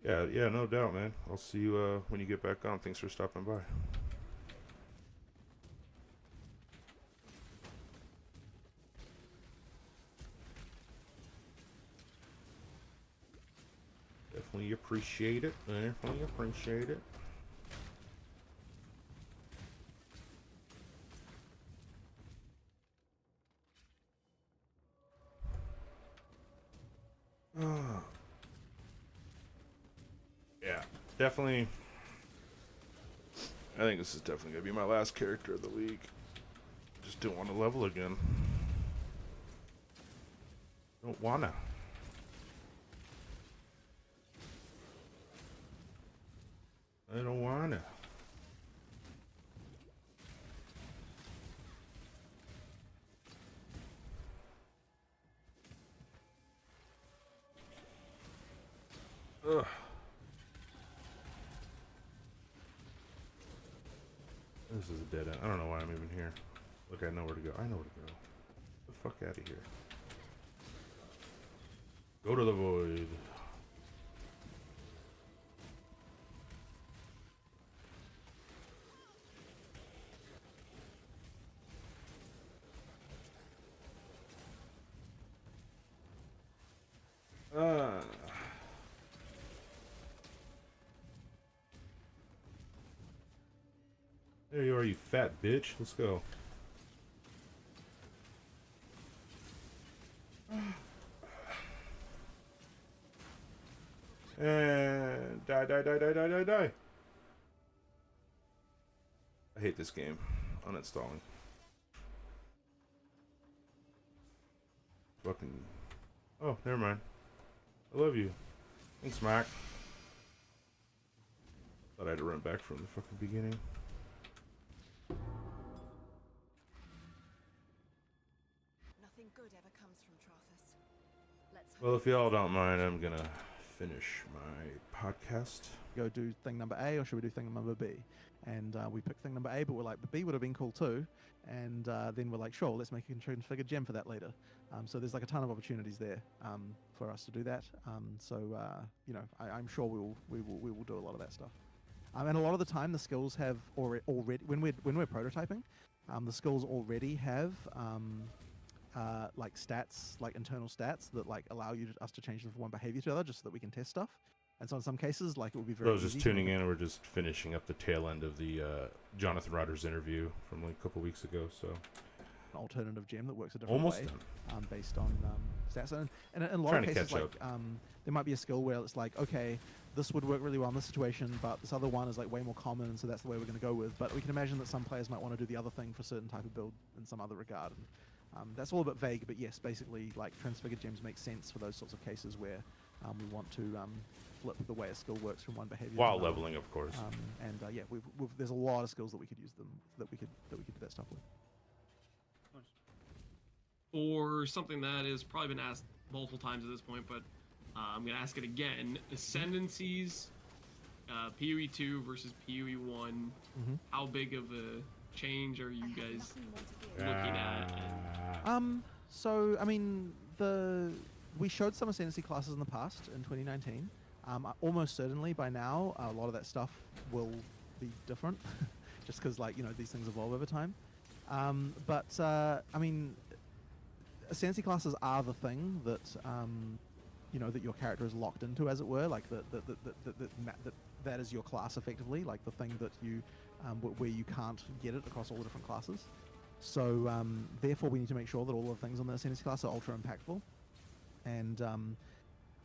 Yeah, no doubt, man. I'll see you when you get back on. Thanks for stopping by. Definitely appreciate it. Definitely appreciate it. Yeah, definitely. I think this is definitely gonna be my last character of the week. Just don't want to level again. Don't wanna. I don't wanna. Ugh. This is a dead end. I don't know why I'm even here. Look, I know where to go. I know where to go. Get the fuck out of here. Go to the void. There you are, you fat bitch. Let's go. And die. I hate this game. Uninstalling. Fucking. Oh, never mind. I love you. Thanks, Mac. Thought I had to run back from the fucking beginning. Nothing good ever comes from Trothus. Let's Well, if y'all don't mind, I'm gonna finish my podcast. Go do thing number A, or should we do thing number B? And we picked thing number A, but we're like, but B would have been cool too. And then we're like, sure, let's make a transfigured gem for that later. So there's like a ton of opportunities there for us to do that. You know, I'm sure we will do a lot of that stuff. And a lot of the time, the skills have already when we're prototyping, the skills already have like stats, like internal stats that like allow us to change them from one behavior to the other, just so that we can test stuff. And so in some cases, like it would be very. I was just tuning in. We're just finishing up the tail end of the Jonathan Rogers interview from like a couple weeks ago. So an alternative gem that works a different almost way, done. Based on stats. And in a lot of cases, like there might be a skill where it's like, okay, this would work really well in this situation, but this other one is like way more common, so that's the way we're going to go with. But we can imagine that some players might want to do the other thing for a certain type of build in some other regard. And, that's all a bit vague, but yes, basically, like transfigured gems make sense for those sorts of cases where we want to flip the way a skill works from one behavior while to another. leveling, of course. Yeah, there's a lot of skills that we could use that we could do that stuff with. Or something that has probably been asked multiple times at this point, but I'm gonna ask it again. Ascendancies, PoE 2 versus PoE 1. How big of a change are you guys looking at? So I mean, we showed some ascendancy classes in the past in 2019. Almost certainly by now, a lot of that stuff will be different, just because like these things evolve over time. I mean, ascendancy classes are the thing that that your character is locked into, as it were. Like that is your class effectively, like the thing that you where you can't get it across all the different classes. So therefore, we need to make sure that all the things on the ascendancy class are ultra impactful. And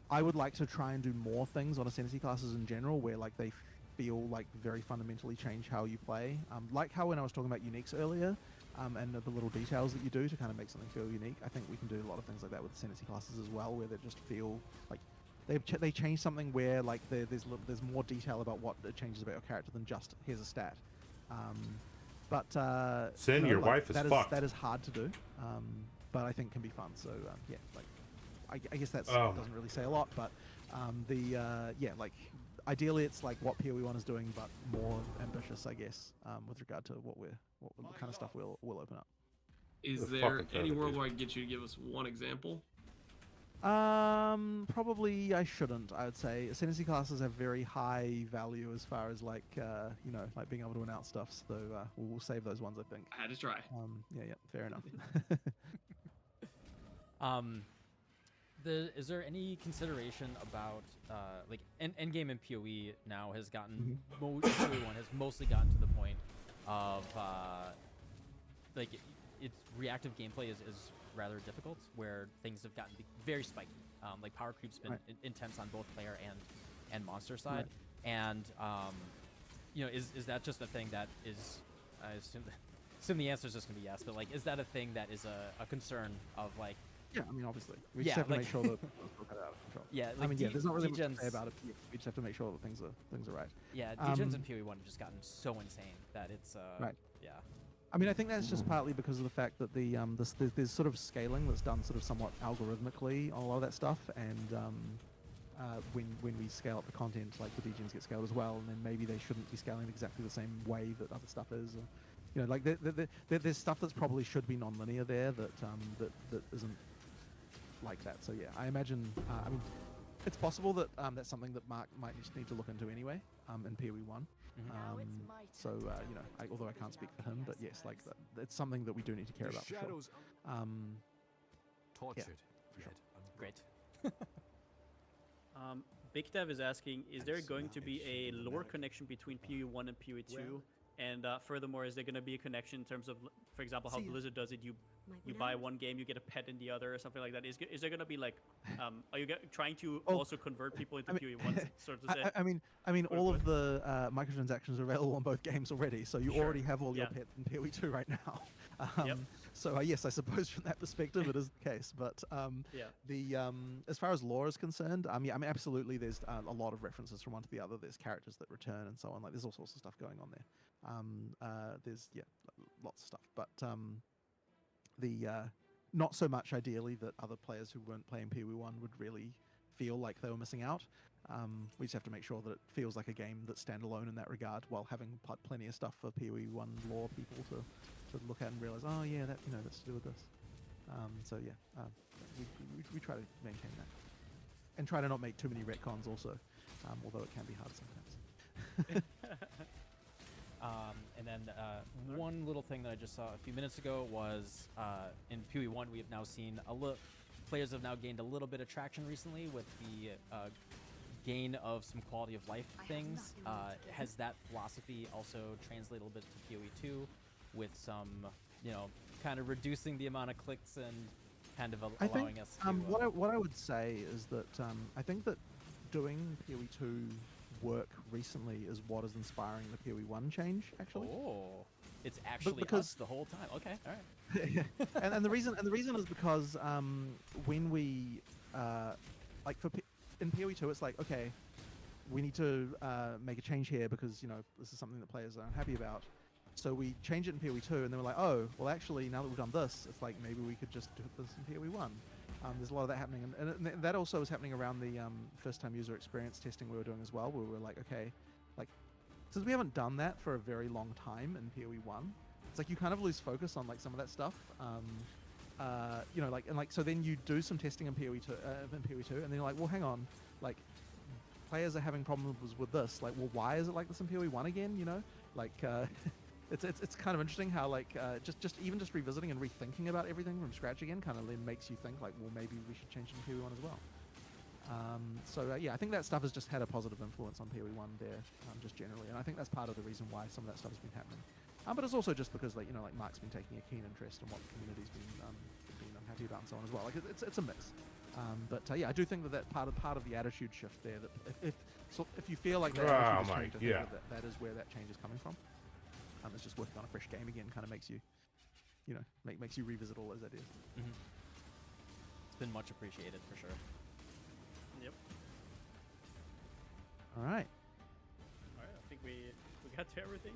I would like to try and do more things on ascendancy classes in general, where like they feel like very fundamentally change how you play. Like how when I was talking about uniques earlier, and the little details that you do to kind of make something feel unique. I think we can do a lot of things like that with ascendancy classes as well, where they just feel like they change something where like there's more detail about what it changes about your character than just here's a stat. Sin, your wife is fucked. That is hard to do, but I think can be fun. So yeah, like I guess that doesn't really say a lot, but yeah, like ideally it's like what PoE1 is doing, but more ambitious, I guess, with regard to what kind of stuff we'll open up. Is there any world where I can get you to give us one example? Probably I shouldn't. I would say ascendancy classes have very high value as far as like you know, like being able to announce stuff. So we'll save those ones, I think. I had to try. Yeah, fair enough. Is there any consideration about like endgame in PoE now has gotten PoE1 has mostly gotten to the point of like its reactive gameplay is rather difficult, where things have gotten very spiky. Like power creep's been intense on both player and monster side, and you know, is that just a thing that is, I assume the answer is just gonna be yes, but like, is that a thing that is a concern of like? Yeah, I mean, obviously, we just have to make sure that we'll cut it out of control. Yeah, I mean, yeah, there's not really much to degens- say about it. We just have to make sure that things are right. Yeah, degens in PoE1 have just gotten so insane that it's right. Yeah. I mean, I think that's just partly because of the fact that there's sort of scaling that's done sort of somewhat algorithmically on a lot of that stuff, and when we scale up the content, like the degens get scaled as well, and then maybe they shouldn't be scaling exactly the same way that other stuff is. Or, you know, like there's stuff that's probably should be non-linear there that isn't like that. So yeah, I imagine. I mean, it's possible that that's something that Mark might just need to look into anyway in PoE1. So you know, although I can't speak for him, but yes, like it's something that we do need to care about for sure. Tortured. Yeah, for sure. Great. Big Dev is asking, is there going to be a lore connection between PoE1 and PoE2? And furthermore, is there going to be a connection in terms of, for example, how Blizzard does it? You buy one game, you get a pet in the other, or something like that. Is there going to be like, are you trying to also convert people into PoE1, sort of say? I mean, all of the microtransactions are available on both games already, so you already have all your pets in PoE2 right now. So yes, I suppose from that perspective it is the case. But as far as lore is concerned, I mean absolutely, there's a lot of references from one to the other. There's characters that return and so on. Like there's all sorts of stuff going on there. There's lots of stuff, but not so much ideally that other players who weren't playing PoE1 would really feel like they were missing out. We just have to make sure that it feels like a game that's standalone in that regard, while having plenty of stuff for PoE1 lore people to look at and realize, oh yeah, that that's to do with this. So yeah, we try to maintain that, and try to not make too many retcons also, although it can be hard sometimes. And then one little thing that I just saw a few minutes ago was in PoE1 we have now seen players have now gained a little bit of traction recently with the gain of some quality of life things. Has that philosophy also translated a little bit to PoE2 with some, kind of reducing the amount of clicks and kind of allowing us to... what I would say is that I think that doing PoE2 work recently is what is inspiring the PoE1 change, actually. Oh, it's actually us the whole time. Okay, all right. and the reason is because when we in PoE2, it's like, okay, we need to make a change here because this is something that players are unhappy about. So we change it in PoE2, and then we're like, oh, well, actually, now that we've done this, it's like maybe we could just do this in PoE1. There's a lot of that happening, and that also was happening around the first-time user experience testing we were doing as well, where we were like, okay, like, since we haven't done that for a very long time in PoE1, it's like you kind of lose focus on like some of that stuff. So then you do some testing in PoE2, and then you're like, well, hang on, like, players are having problems with this. Like, well, why is it like this in PoE1 again? It's kind of interesting how like just revisiting and rethinking about everything from scratch again kind of then makes you think like, well, maybe we should change it in PoE1 as well. I think that stuff has just had a positive influence on PoE1 there, just generally, and I think that's part of the reason why some of that stuff has been happening. But it's also just because like Mark's been taking a keen interest in what the community's been unhappy about and so on as well. Like it's a mix. I do think that part of the attitude shift there. That if you feel like that attitude has changed, that is where that change is coming from. It's just working on a fresh game again kind of makes you, makes you revisit all those ideas. Mm-hmm. It's been much appreciated for sure. Yep. All right. I think we got to everything.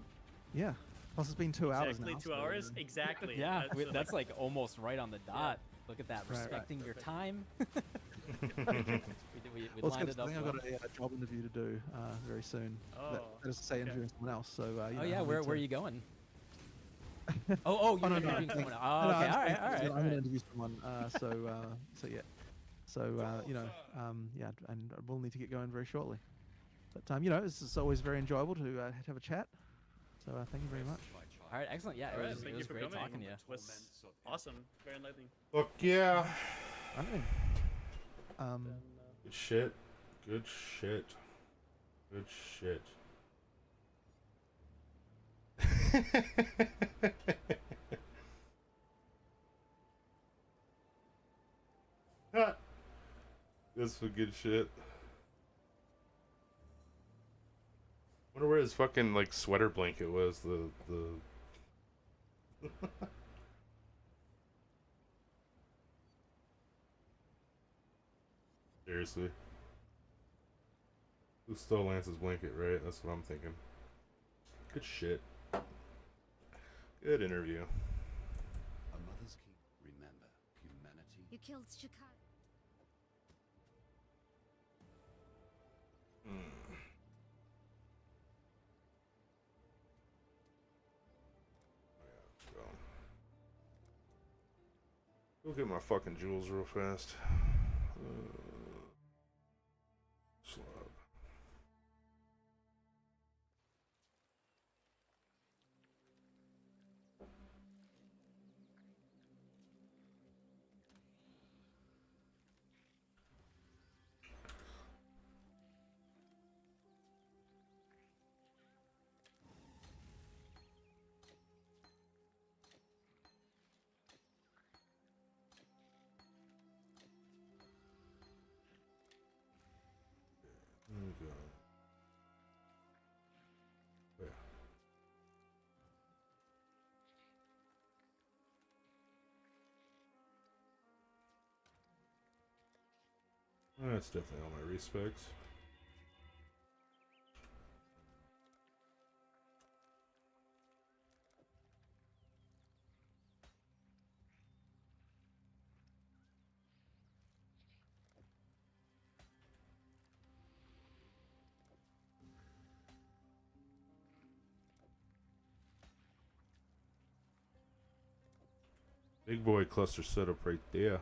Yeah. Plus it's been 2 hours now. Exactly 2 hours. Exactly. Yeah, that's like almost right on the dot. Yeah. Look at that, respecting your time. we lined it up. I think I've got a job interview to do very soon. Oh, that is to say, interviewing someone else. So. Where are you going? you're interviewing someone else. Oh, okay, all right. I'm going to interview someone. So yeah. So yeah, and we'll need to get going very shortly. But you know, it's always very enjoyable to have a chat. So thank you very much. All right, excellent. Yeah, Alright, it thank you was for great coming. talking to you. It was awesome. Very enlightening. Fuck yeah. All right. Good shit. Good shit. Good shit. That's some good shit. Wonder where his fucking like sweater blanket was. The seriously. Who stole Lance's blanket, right? That's what I'm thinking. Good shit. Good interview. A mother's keep. Remember, humanity. You killed Chicago. Go get my fucking jewels real fast. Slab. There we go. Yeah. That's definitely all my respects. Big boy cluster setup right there.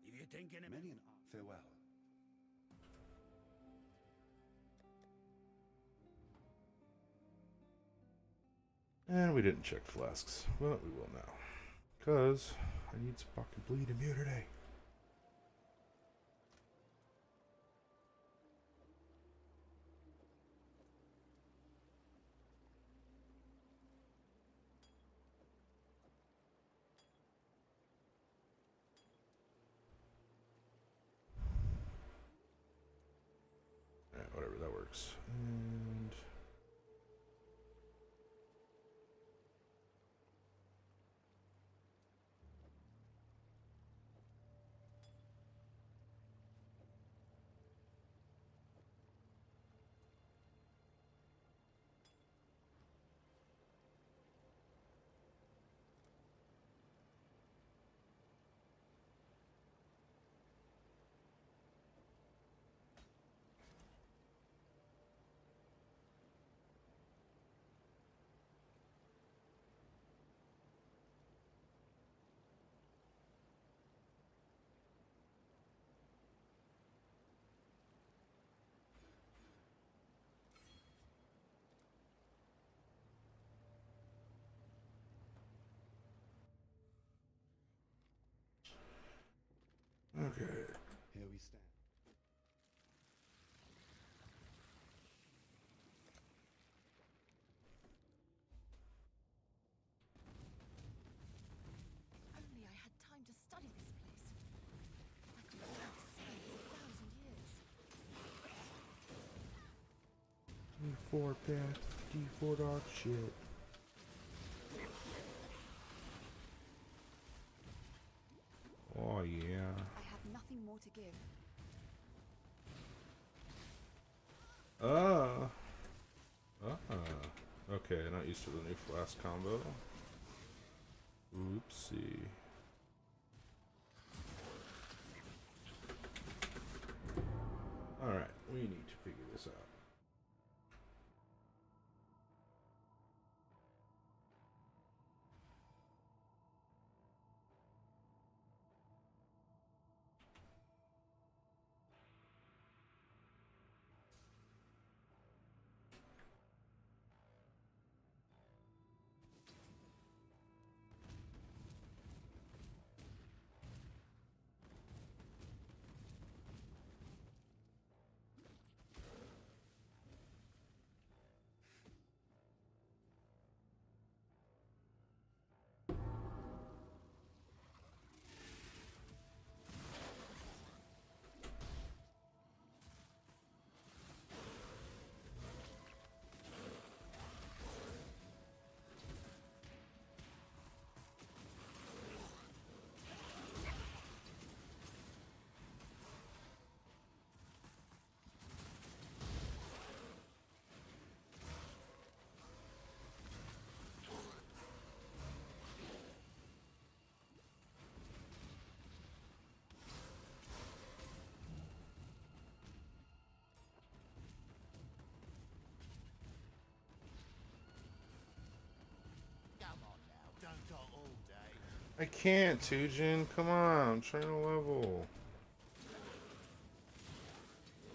If you're thinking of many an farewell. And we didn't check flasks, but we will now. Because I need some fucking bleed immunity. Alright, whatever, that works. And Okay. Here we stand. Only I had time to study this place. I could have learned science 1,000 years. D4 path, D4 dog shit. Oh yeah. I have nothing more to give. Okay, not used to the new flask combo. Oopsie. Alright, we need to figure this out. I can't, Tujin. Come on, I'm trying to level.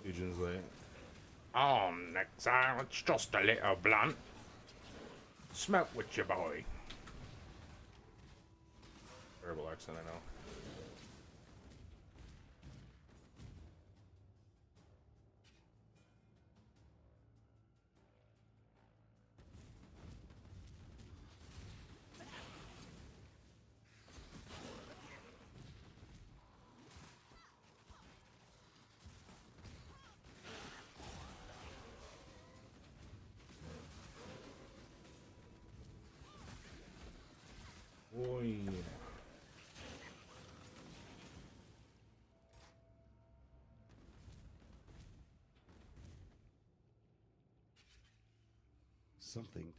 Tujin's like, oh, Nexar, it's just a little blunt. Smoke with your boy. Terrible accent, I know. Oh yeah. Something.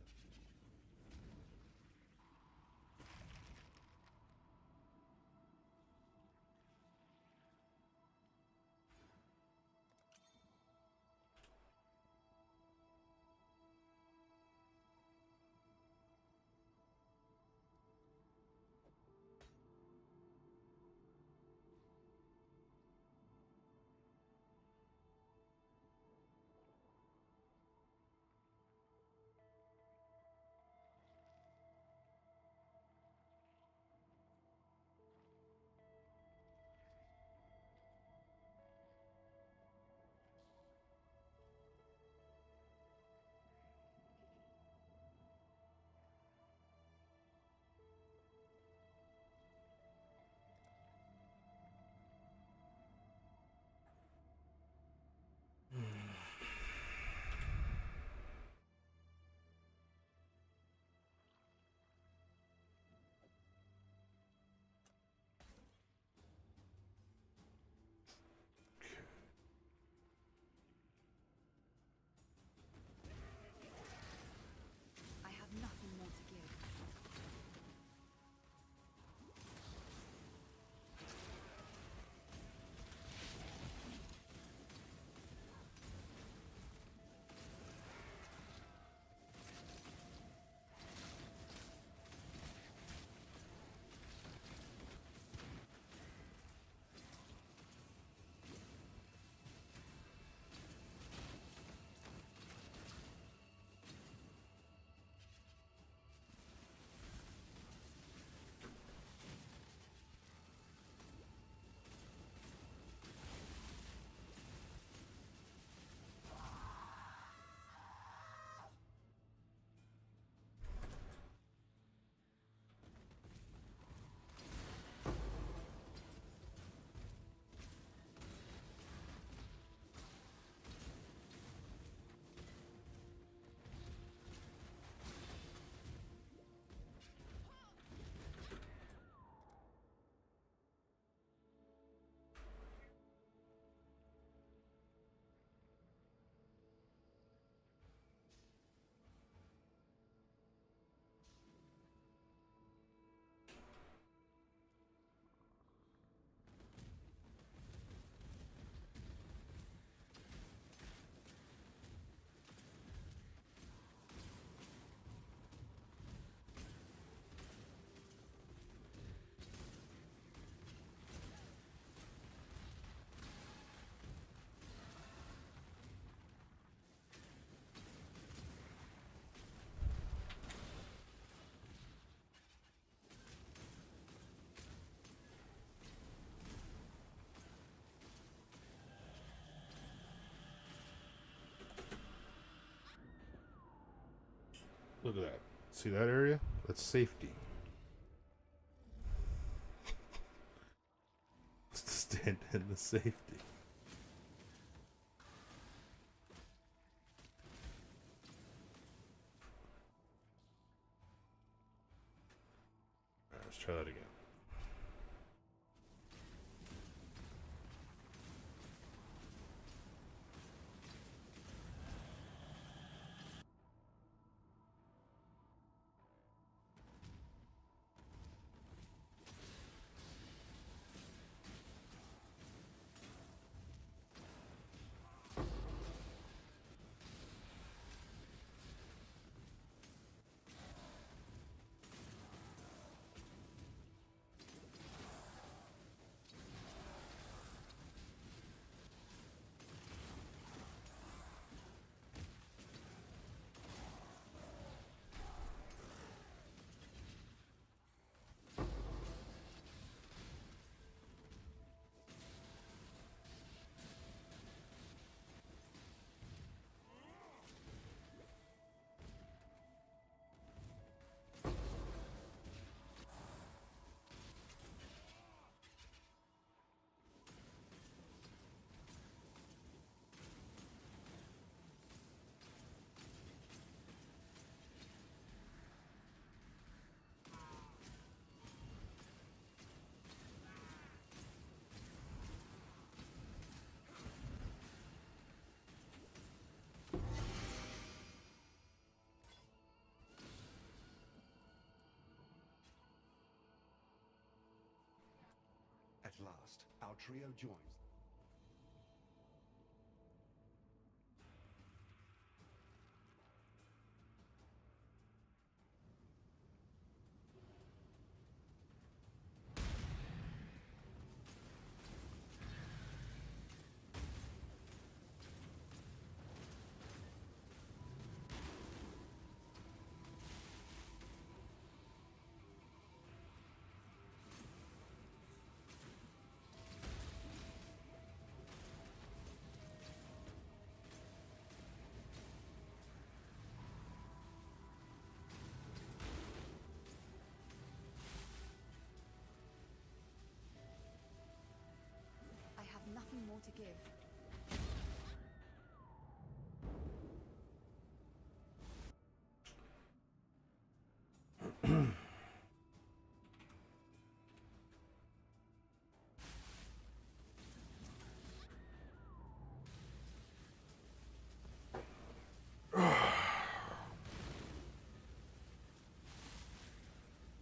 Look at that. See that area? That's safety. Stand in the safety. Alright, let's try that again. At last, our trio joins. I have nothing more to give.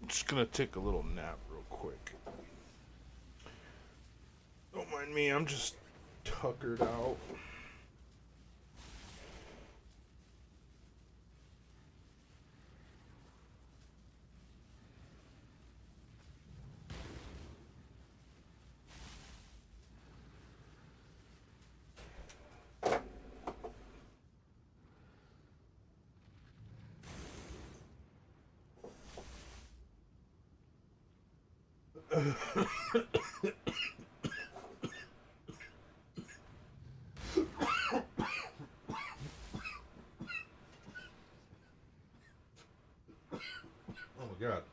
I'm just gonna take a little nap real quick. Don't mind me, I'm just tuckered out. Oh my god.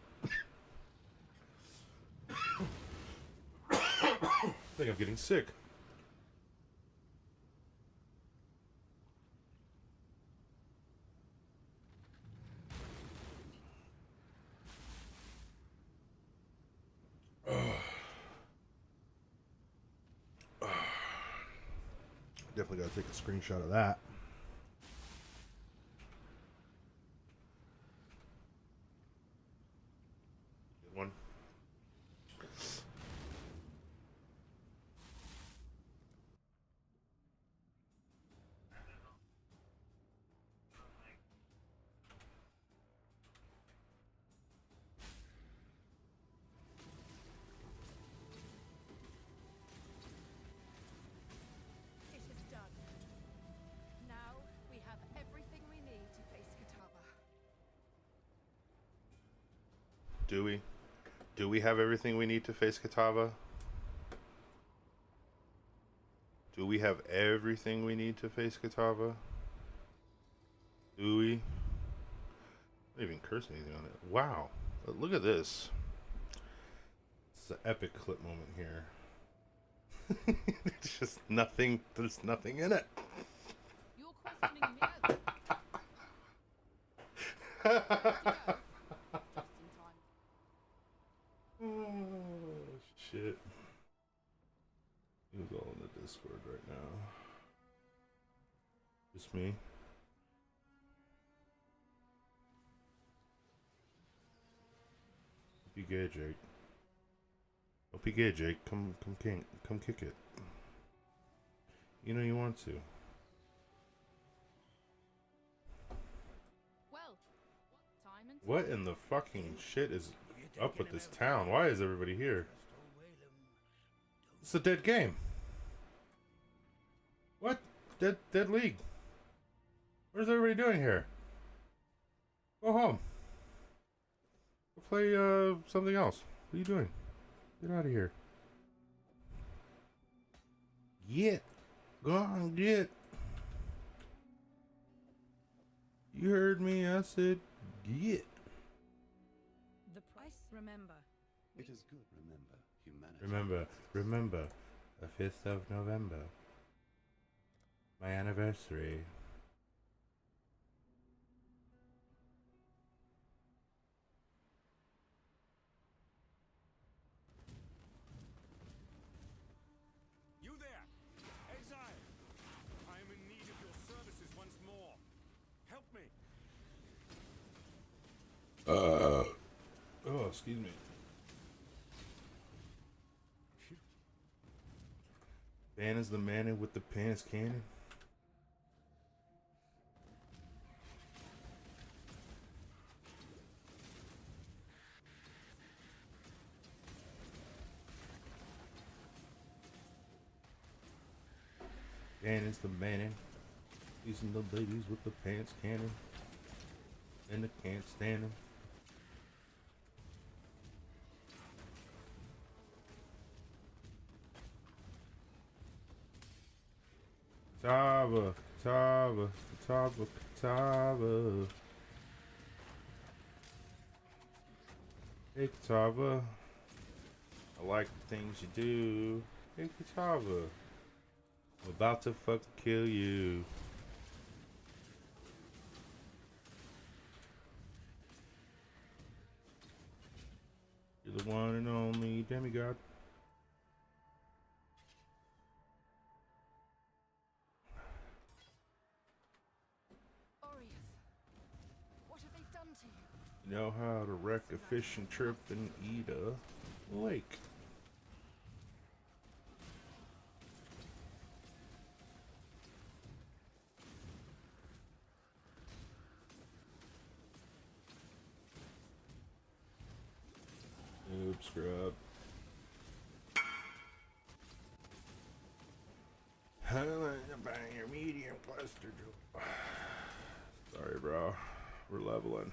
I think I'm getting sick. Definitely gotta take a screenshot of that. Good one. It is done. Now we have everything we need to face Katava. Do we? Do we have everything we need to face Katava? Do we have everything we need to face Katava? Do we? Not even curse anything on it. Wow. Look at this. It's an epic clip moment here. It's just nothing. There's nothing in it. You're questioning me over. Oh, shit. Who's all in the Discord right now? Just me? Don't be gay, Jake. Don't be gay, Jake. Come kick it. You know you want to. Well, time and What in the fucking shit is up with this town? Why is everybody here? It's a dead game. What? Dead league. What is everybody doing here? Go home. Go play something else. What are you doing? Get out of here. Get. Go on, get. You heard me. I said get. the price. Remember. It is good. Remember, humanity. Remember, the 5th of November. My anniversary. You there, exile! I am in need of your services once more. Help me. Oh, excuse me. Van is the man with the pants cannon. Dan is the man. These are the ladies with the pants cannon. And the can't stand him. Tava. Hey, Katava. I like the things you do. Hey, Katava. I'm about to fucking kill you. You're the one and only demigod. What have they done to you? You know how to wreck a fishing trip and eat a lake. Oops, scrub. I like to buy your medium cluster. Sorry, bro. We're leveling.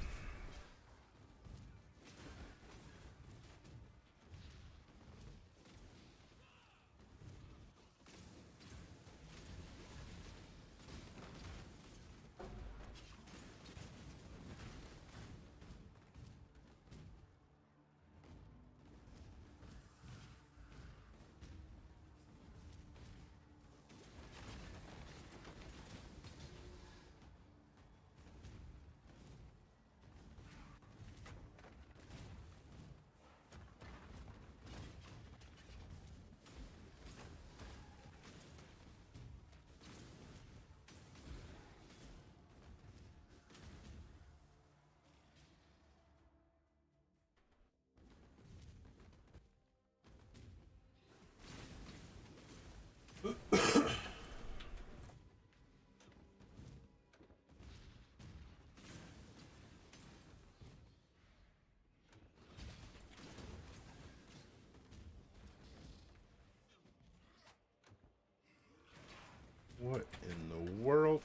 What in the world?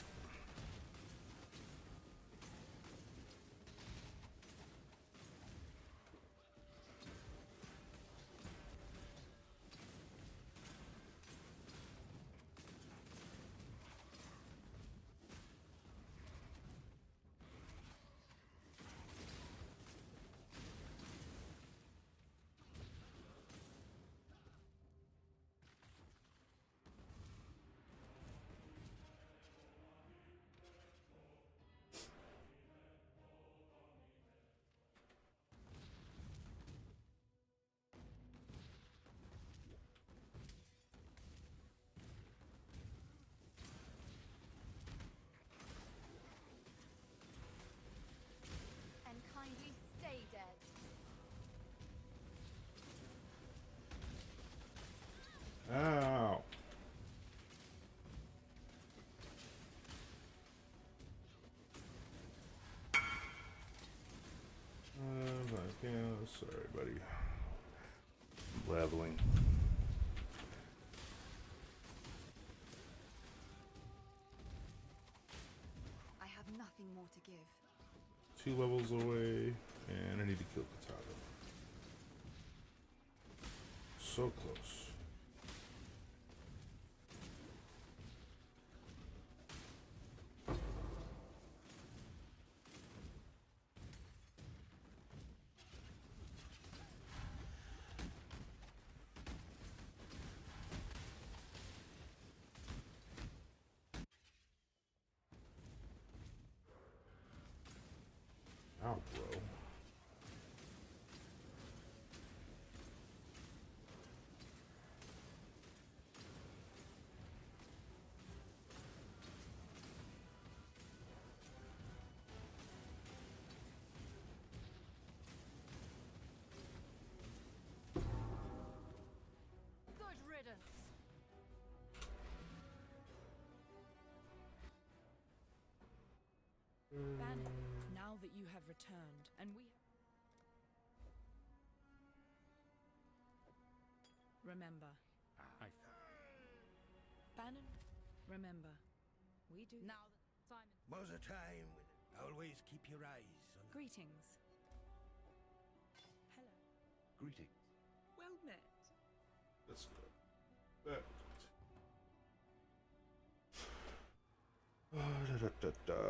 Yeah, sorry, buddy. Leveling. I have nothing more to give. 2 levels away, and I need to kill Katana. So close. Ow, bro. Good riddance. Bandit, now that you have returned, and we remember. Bannon, remember. We do. Now that Simon. Was a time when always keep your eyes on the Greetings. Hello. greeting. Well met. That's good. I won't fail this time.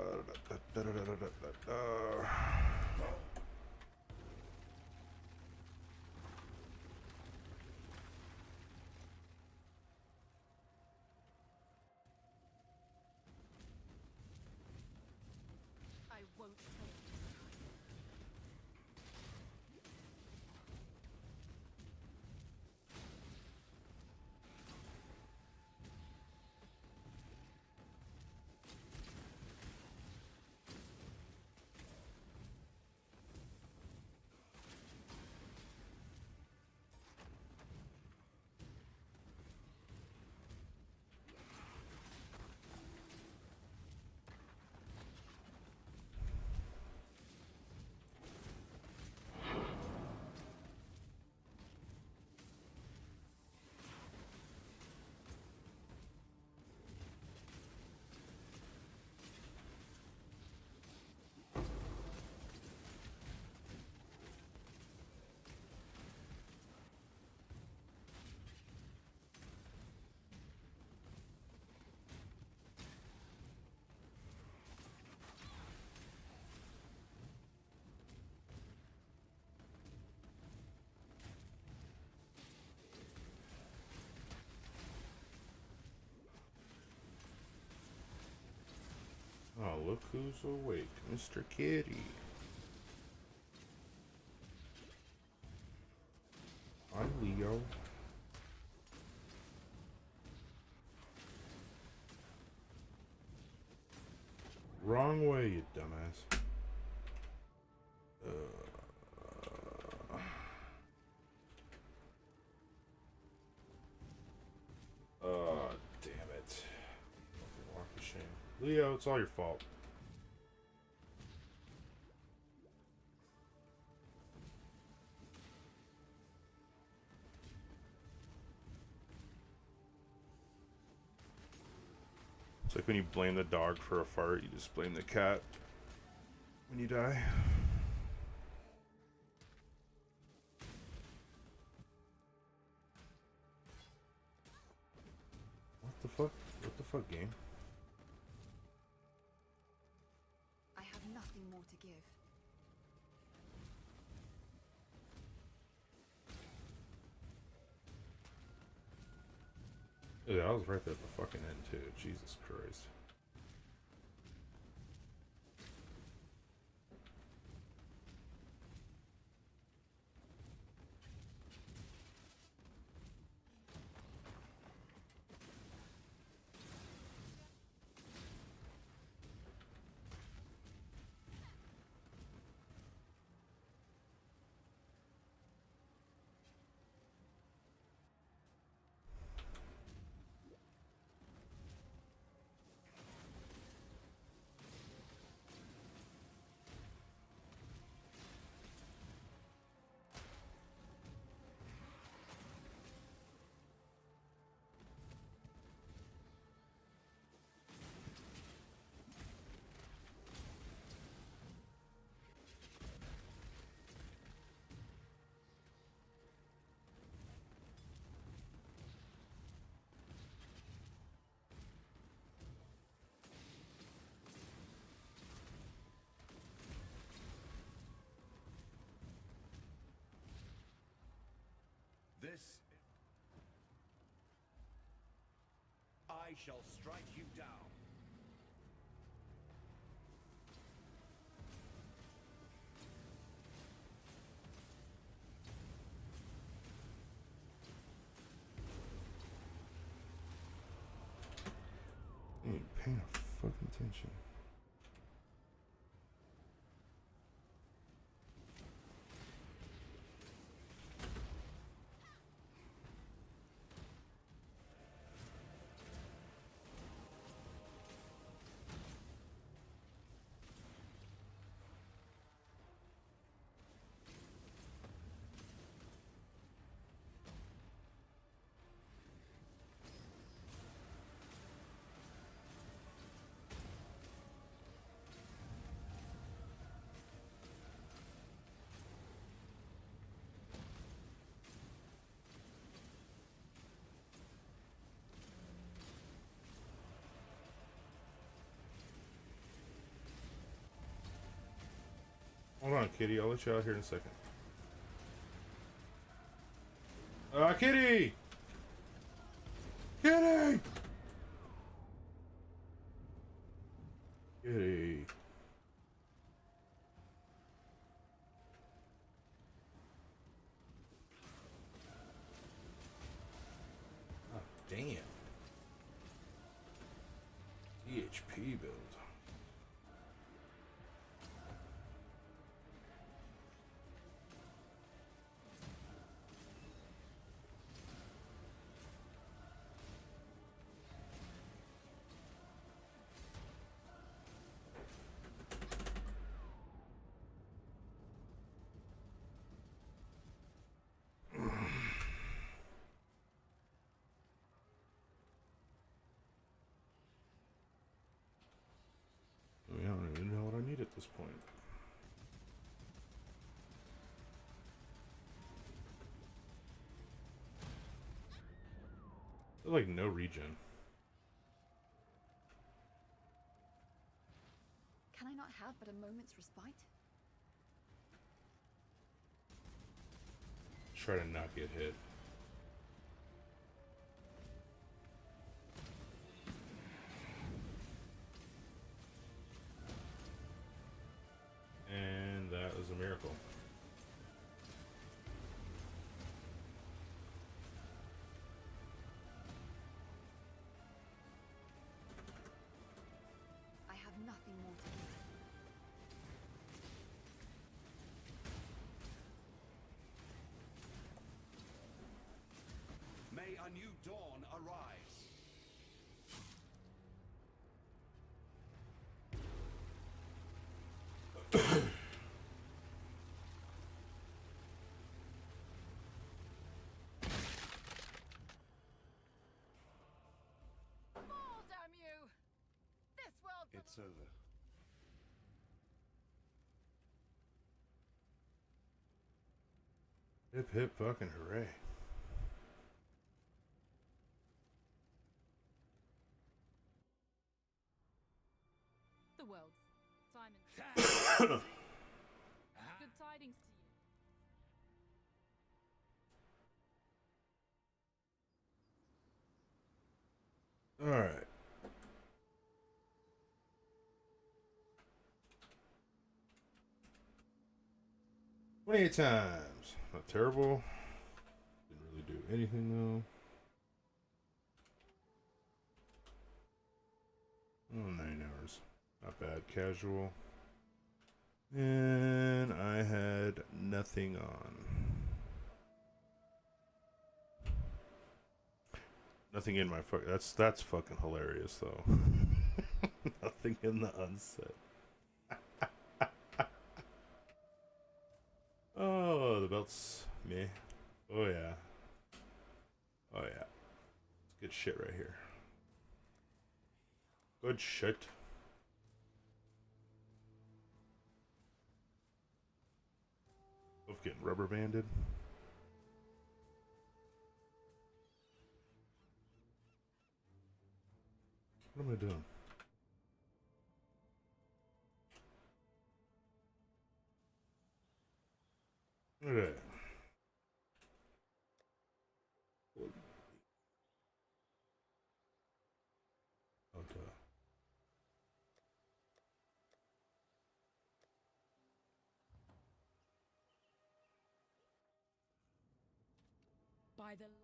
Oh, look who's awake, Mr. Kitty. I'm Leo. Wrong way, you dumbass. Oh, damn it. Fucking walk of shame. Leo, it's all your fault. It's like when you blame the dog for a fart, you just blame the cat when you die. What the fuck? What the fuck, game? I have nothing more to give. Yeah, I was right there at the fucking end too. Jesus Christ. This... I shall strike you down. You ain't paying a fucking attention. Hold on, Kitty. I'll let you out here in a second. Kitty! Kitty! Kitty. Oh, damn. DHP build. I don't even know what I need at this point. There's like no regen. Can I not have but a moment's respite? Try to not get hit. And that was a miracle. I have nothing more to do. May a new dawn arise. Fall, damn you! This world. It's over. Hip hip fucking hooray. The world's time and good tidings to you. All right. $28 times. Not terrible. Didn't really do anything though. Oh, 9 hours. Not bad. Casual. And I had nothing on. Nothing in my fuck. That's fucking hilarious though. Nothing in the unset. Oh, the belt's me. Oh yeah. Oh yeah. It's good shit right here. Good shit. Both getting rubber banded. What am I doing? Okay. By the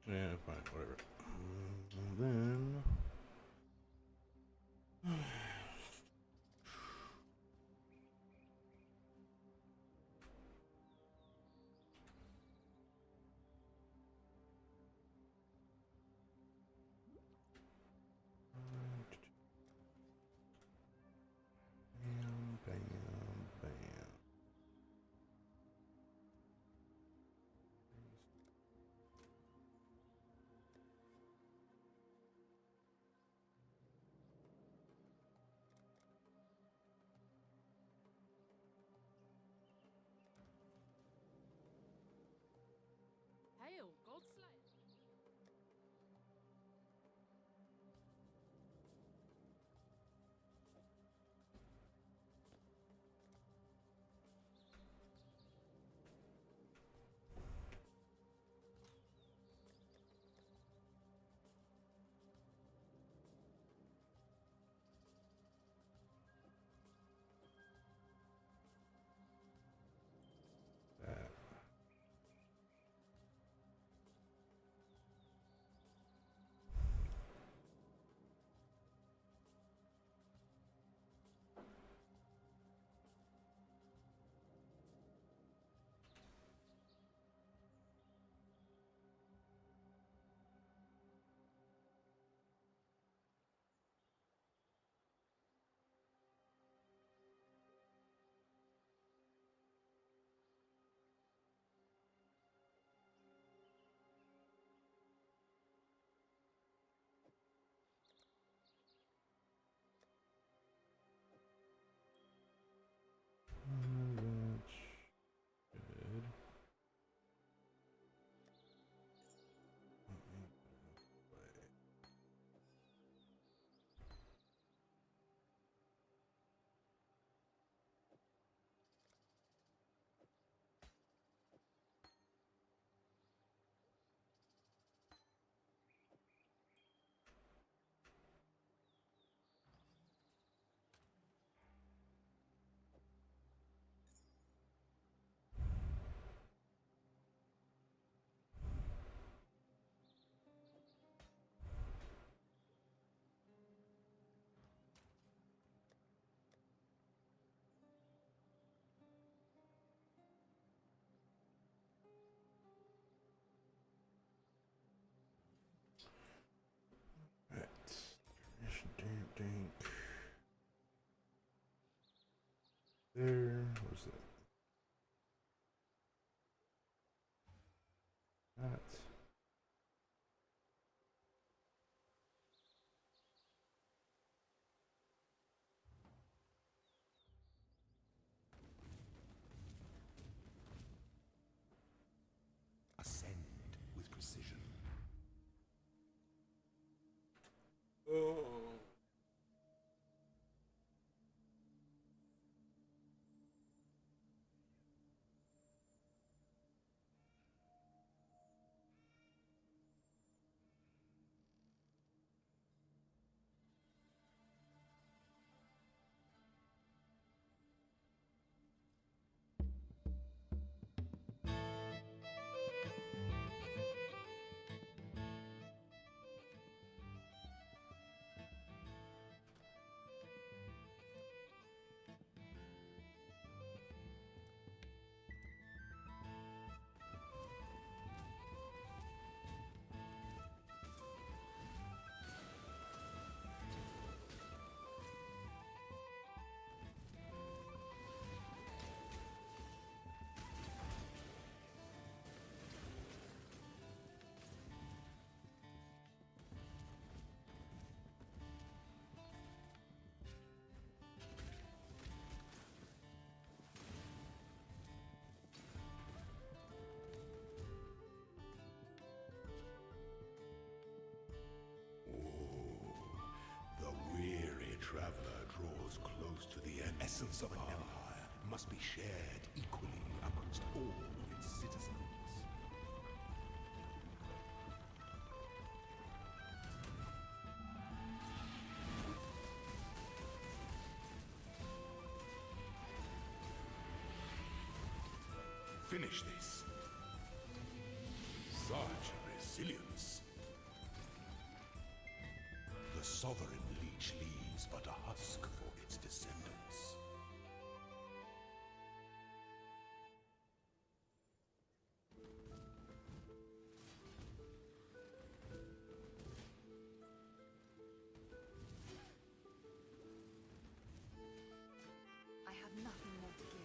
Yeah, fine, whatever. And then bam, bam, bam. Hail, Goldslayer. That. That's good. Dink. There. Where's that? that. Ascend with precision. Oh. The weary traveler draws close to the end. Essence of an empire must be shared equally amongst all of its citizens. Finish this. Such resilience. The sovereign leech leaves but a husk for its descendants. I have nothing more to give.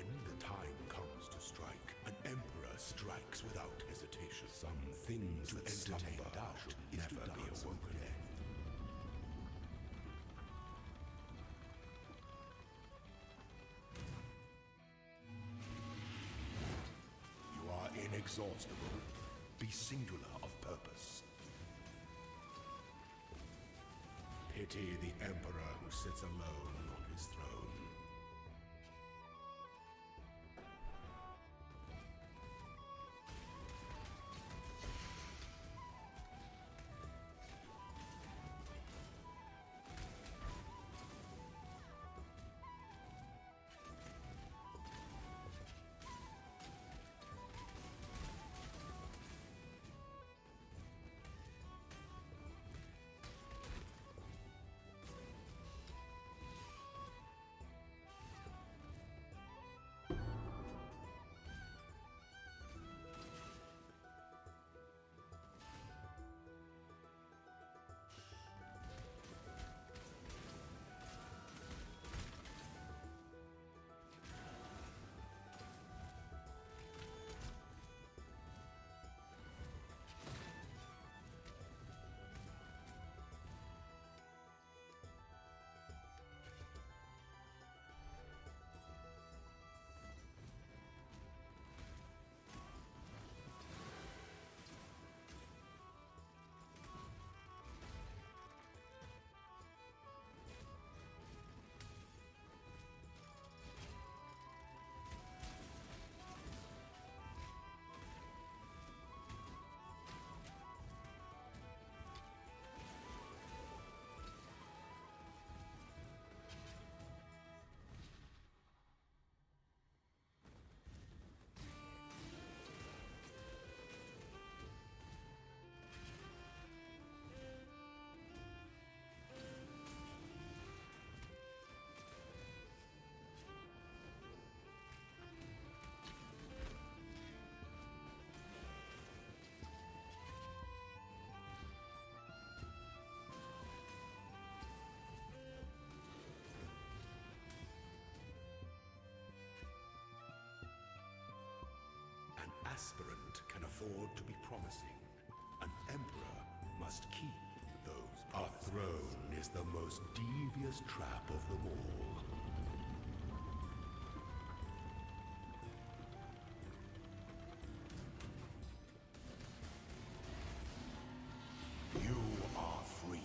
When the time comes to strike, an emperor strikes without hesitation. Some things to entertain doubt should never be awoken. You are inexhaustible. Be singular of purpose. Pity the emperor who sits alone on his throne. An aspirant can afford to be promising. An emperor must keep those promises. A throne is the most devious trap of them all. You are free.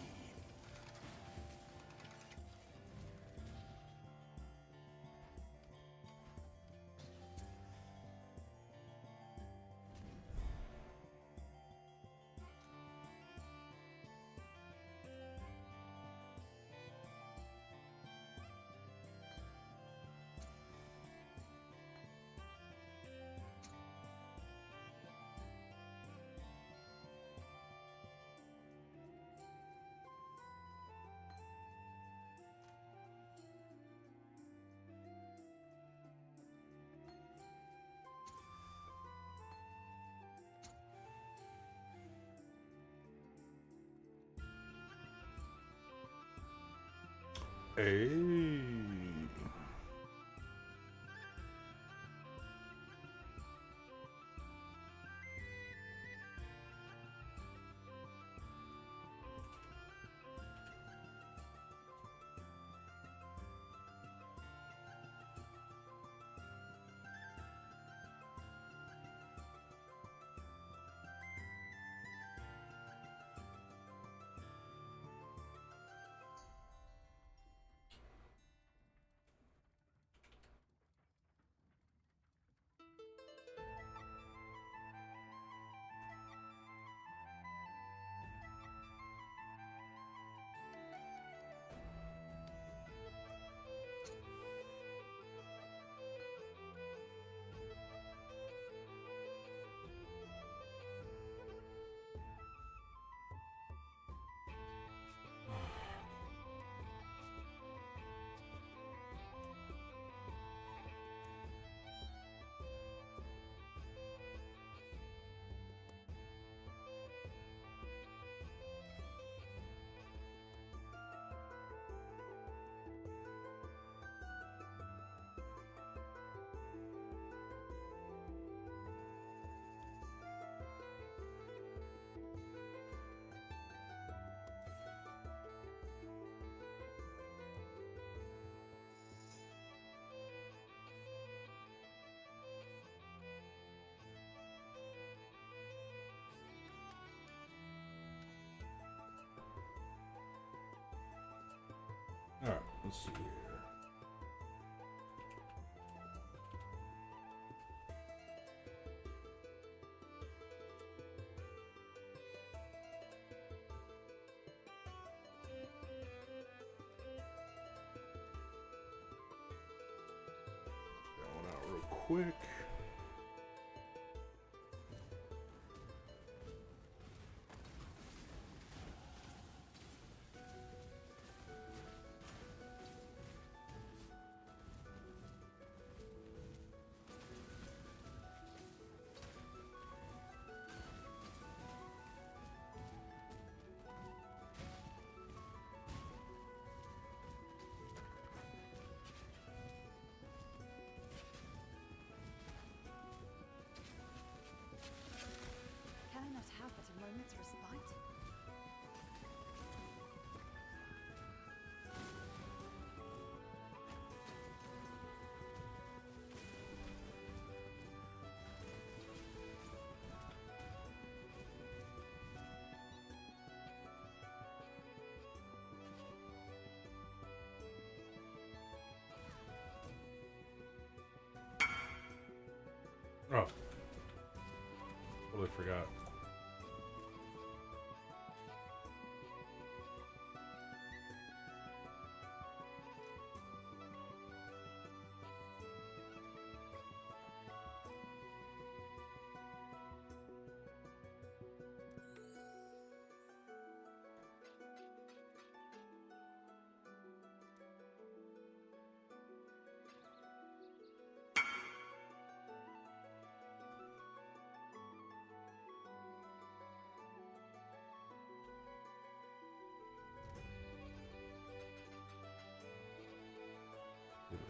Hey. Let's see here. That one out real quick. Can I not have but a moment's respite? Oh. Totally forgot.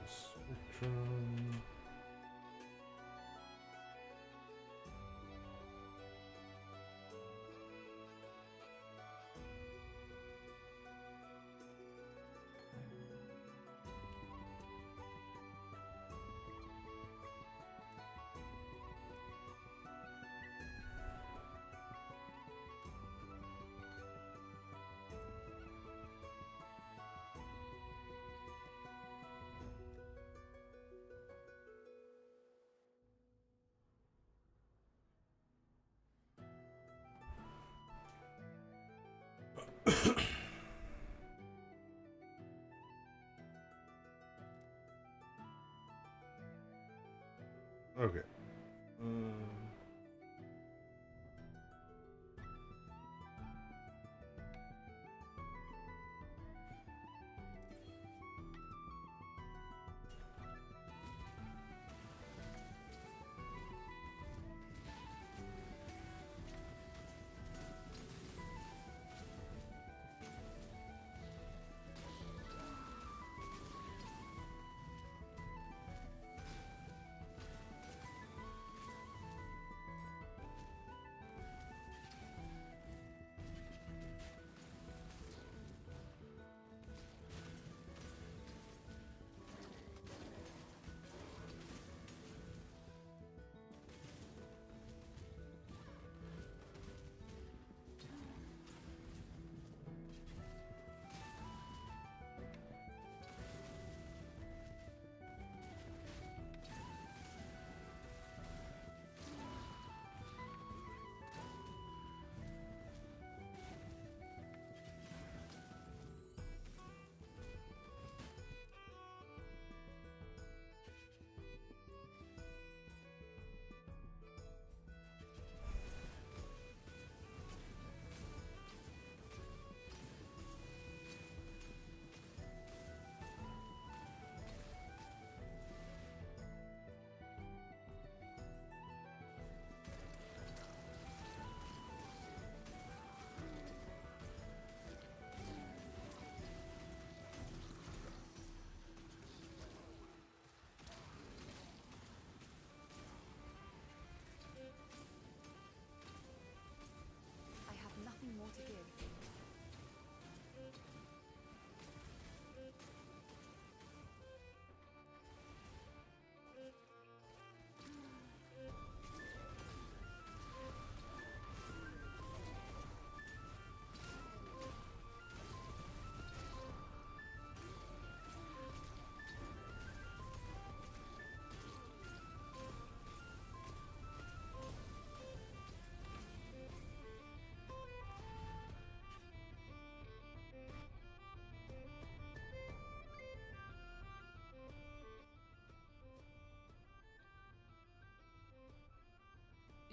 Spectrum. Okay.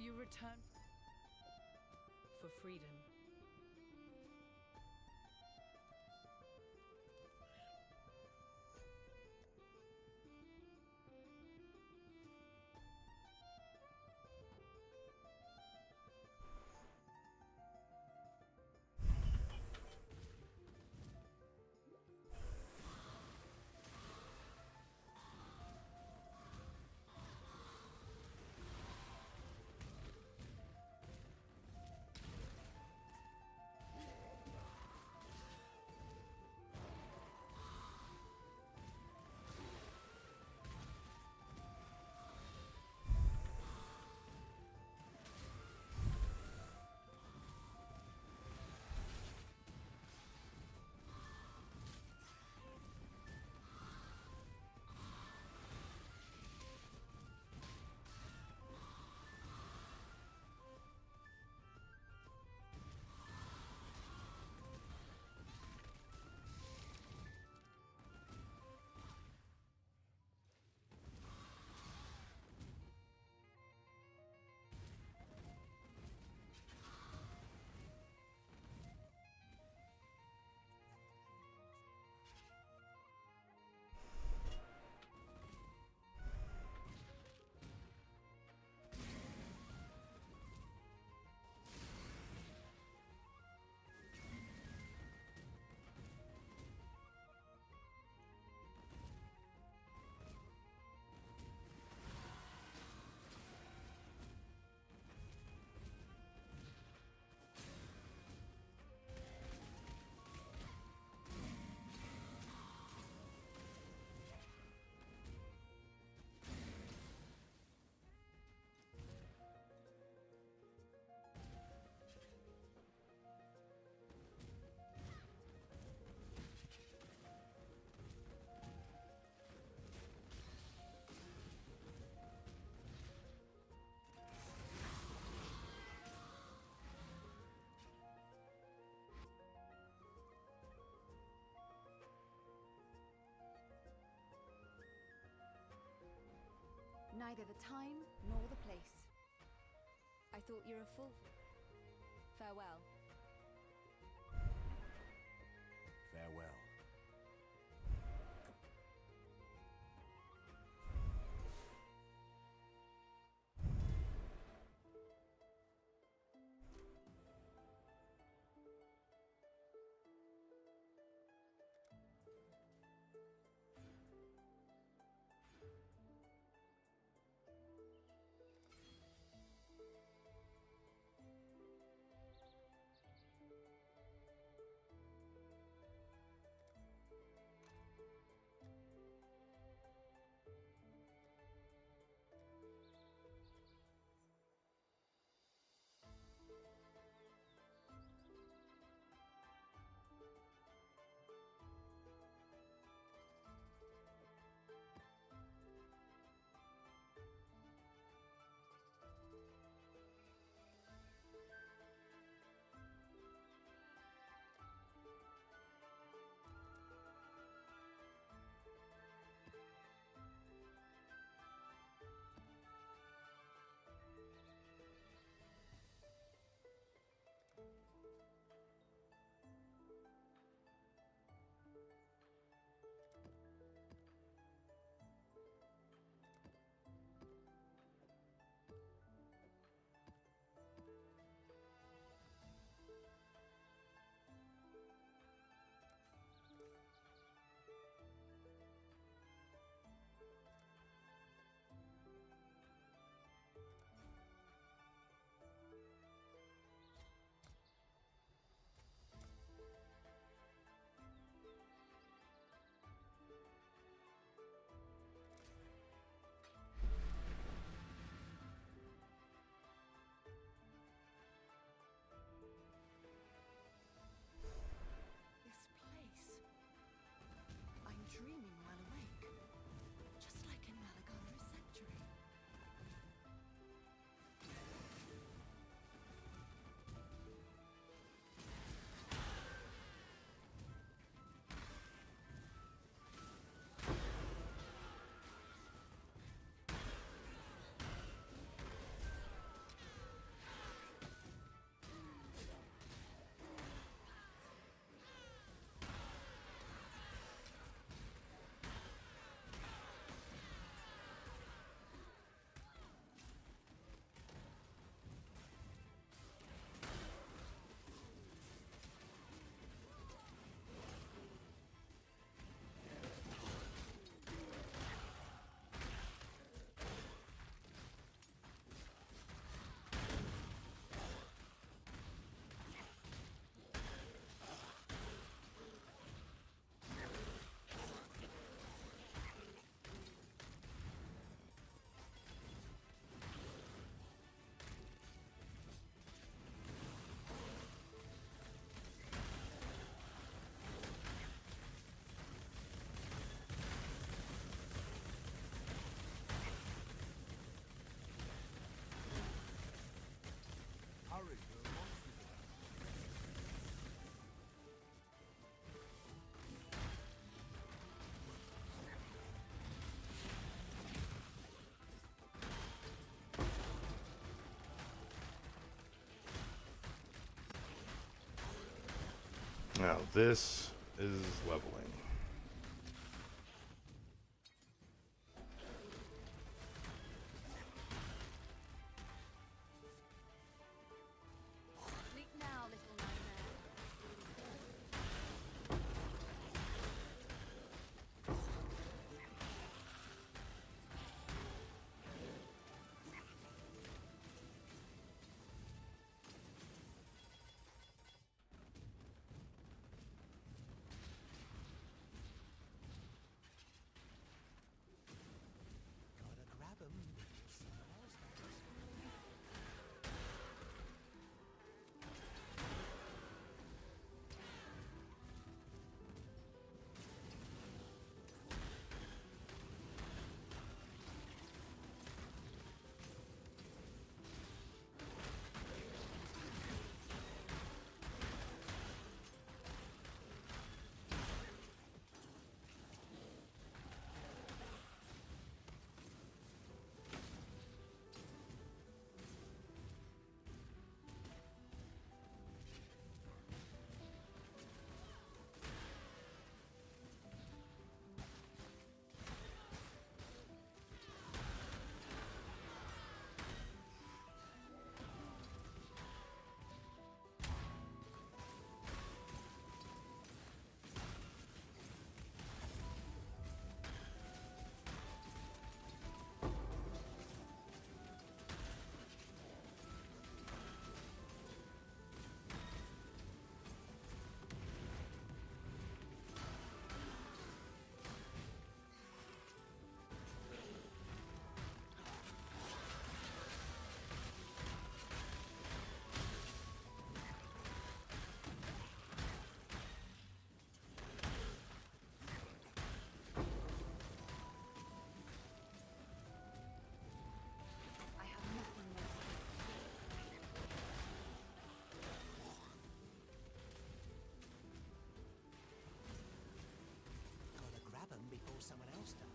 you return for freedom? Neither the time nor the place. I thought you were a fool. Farewell. Farewell. Now this is leveling. Sleep now, little nightmare. Gotta grab 'em. Someone else has. I have nothing more to Gotta grab 'em before someone else does.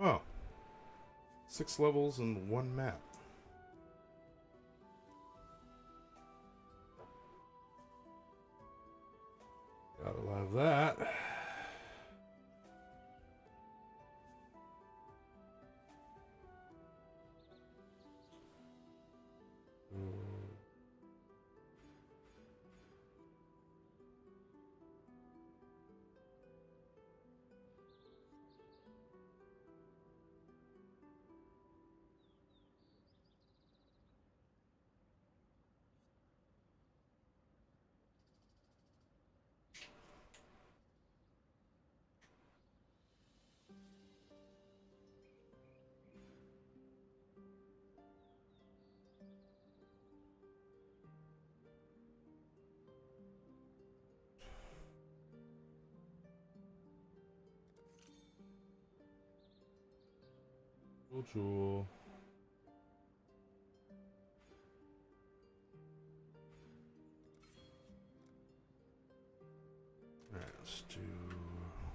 Oh. 6 levels and 1 map. Gotta love that. Jewel. Alright, let's do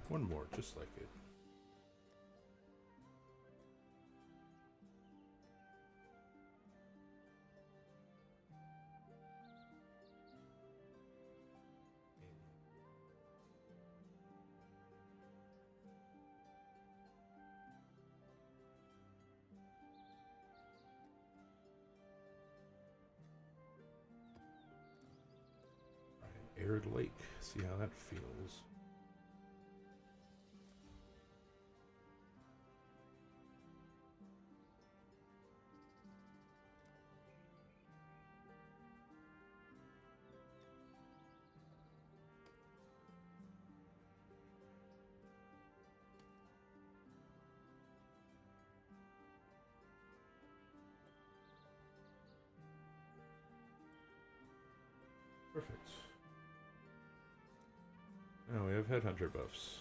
one more, just like it. Arid Lake, see how that feels. Perfect. Now we have headhunter buffs.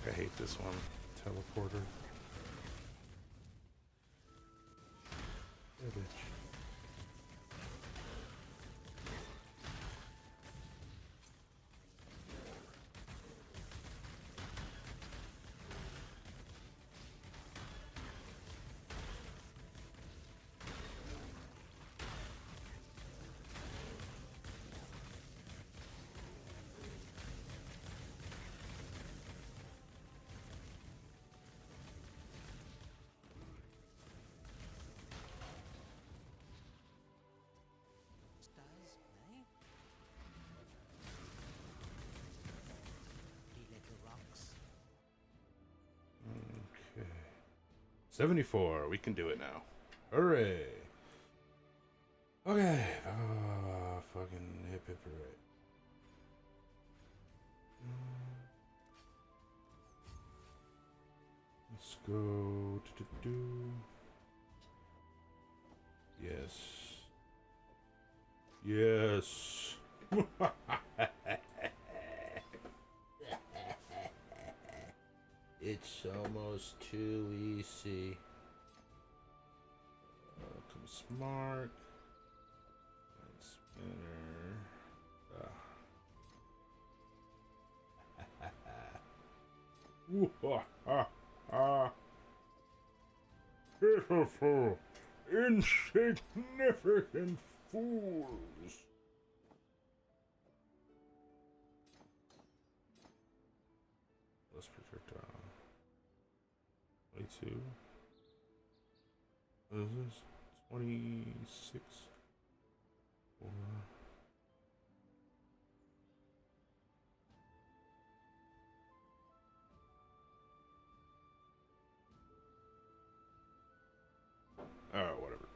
I hate this one. Teleporter. Yeah, bitch. Okay. 74. We can do it now. Hooray. Okay. Fucking hip hip hooray. Let's go. Yes. Yes. It's almost too easy. Welcome, smart. And spinner. Pitiful, insignificant fools. Let's projectile. 22. What is this? 26. 4. Whatever.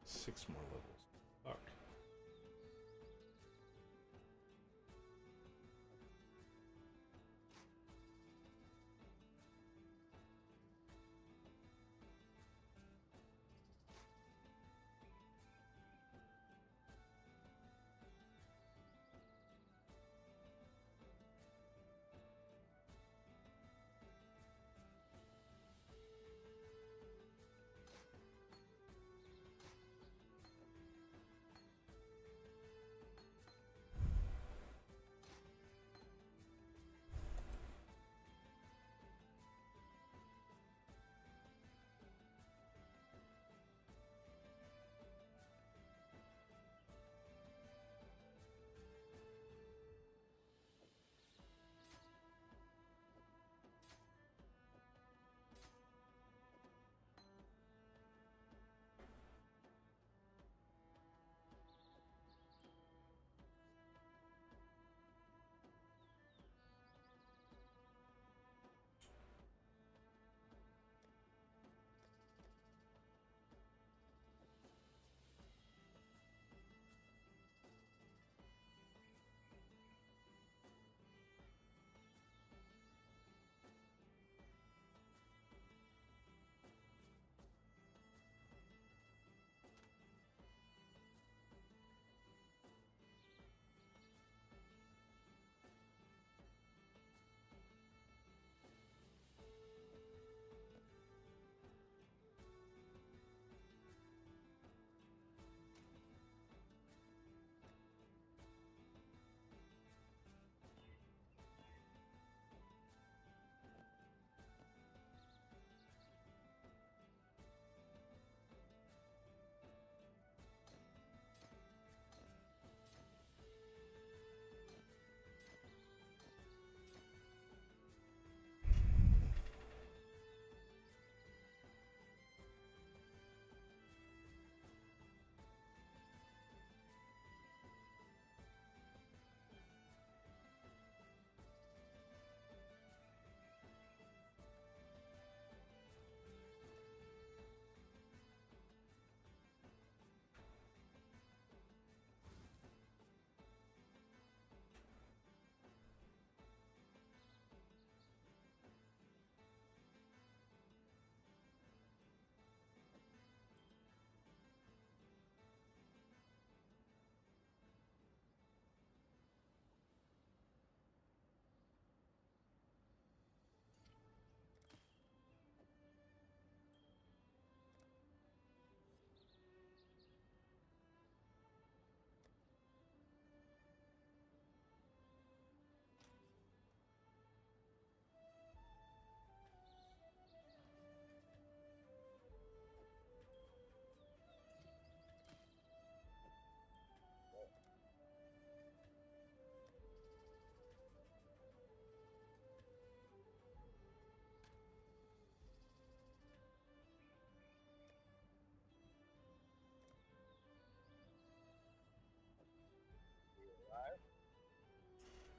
Six more levels. Fuck.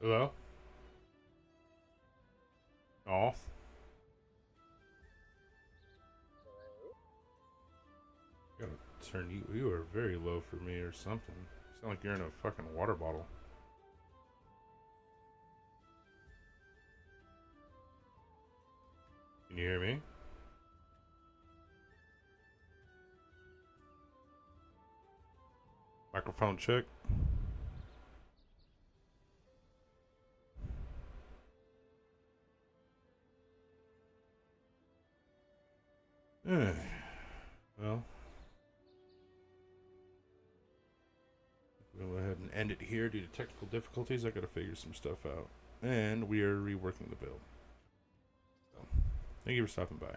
Hello? Oh. Gotta turn you. You are very low for me or something. Sound like you're in a fucking water bottle. Can you hear me? Microphone check. Well, we'll go ahead and end it here due to technical difficulties. I gotta figure some stuff out. And we are reworking the build. So, thank you for stopping by.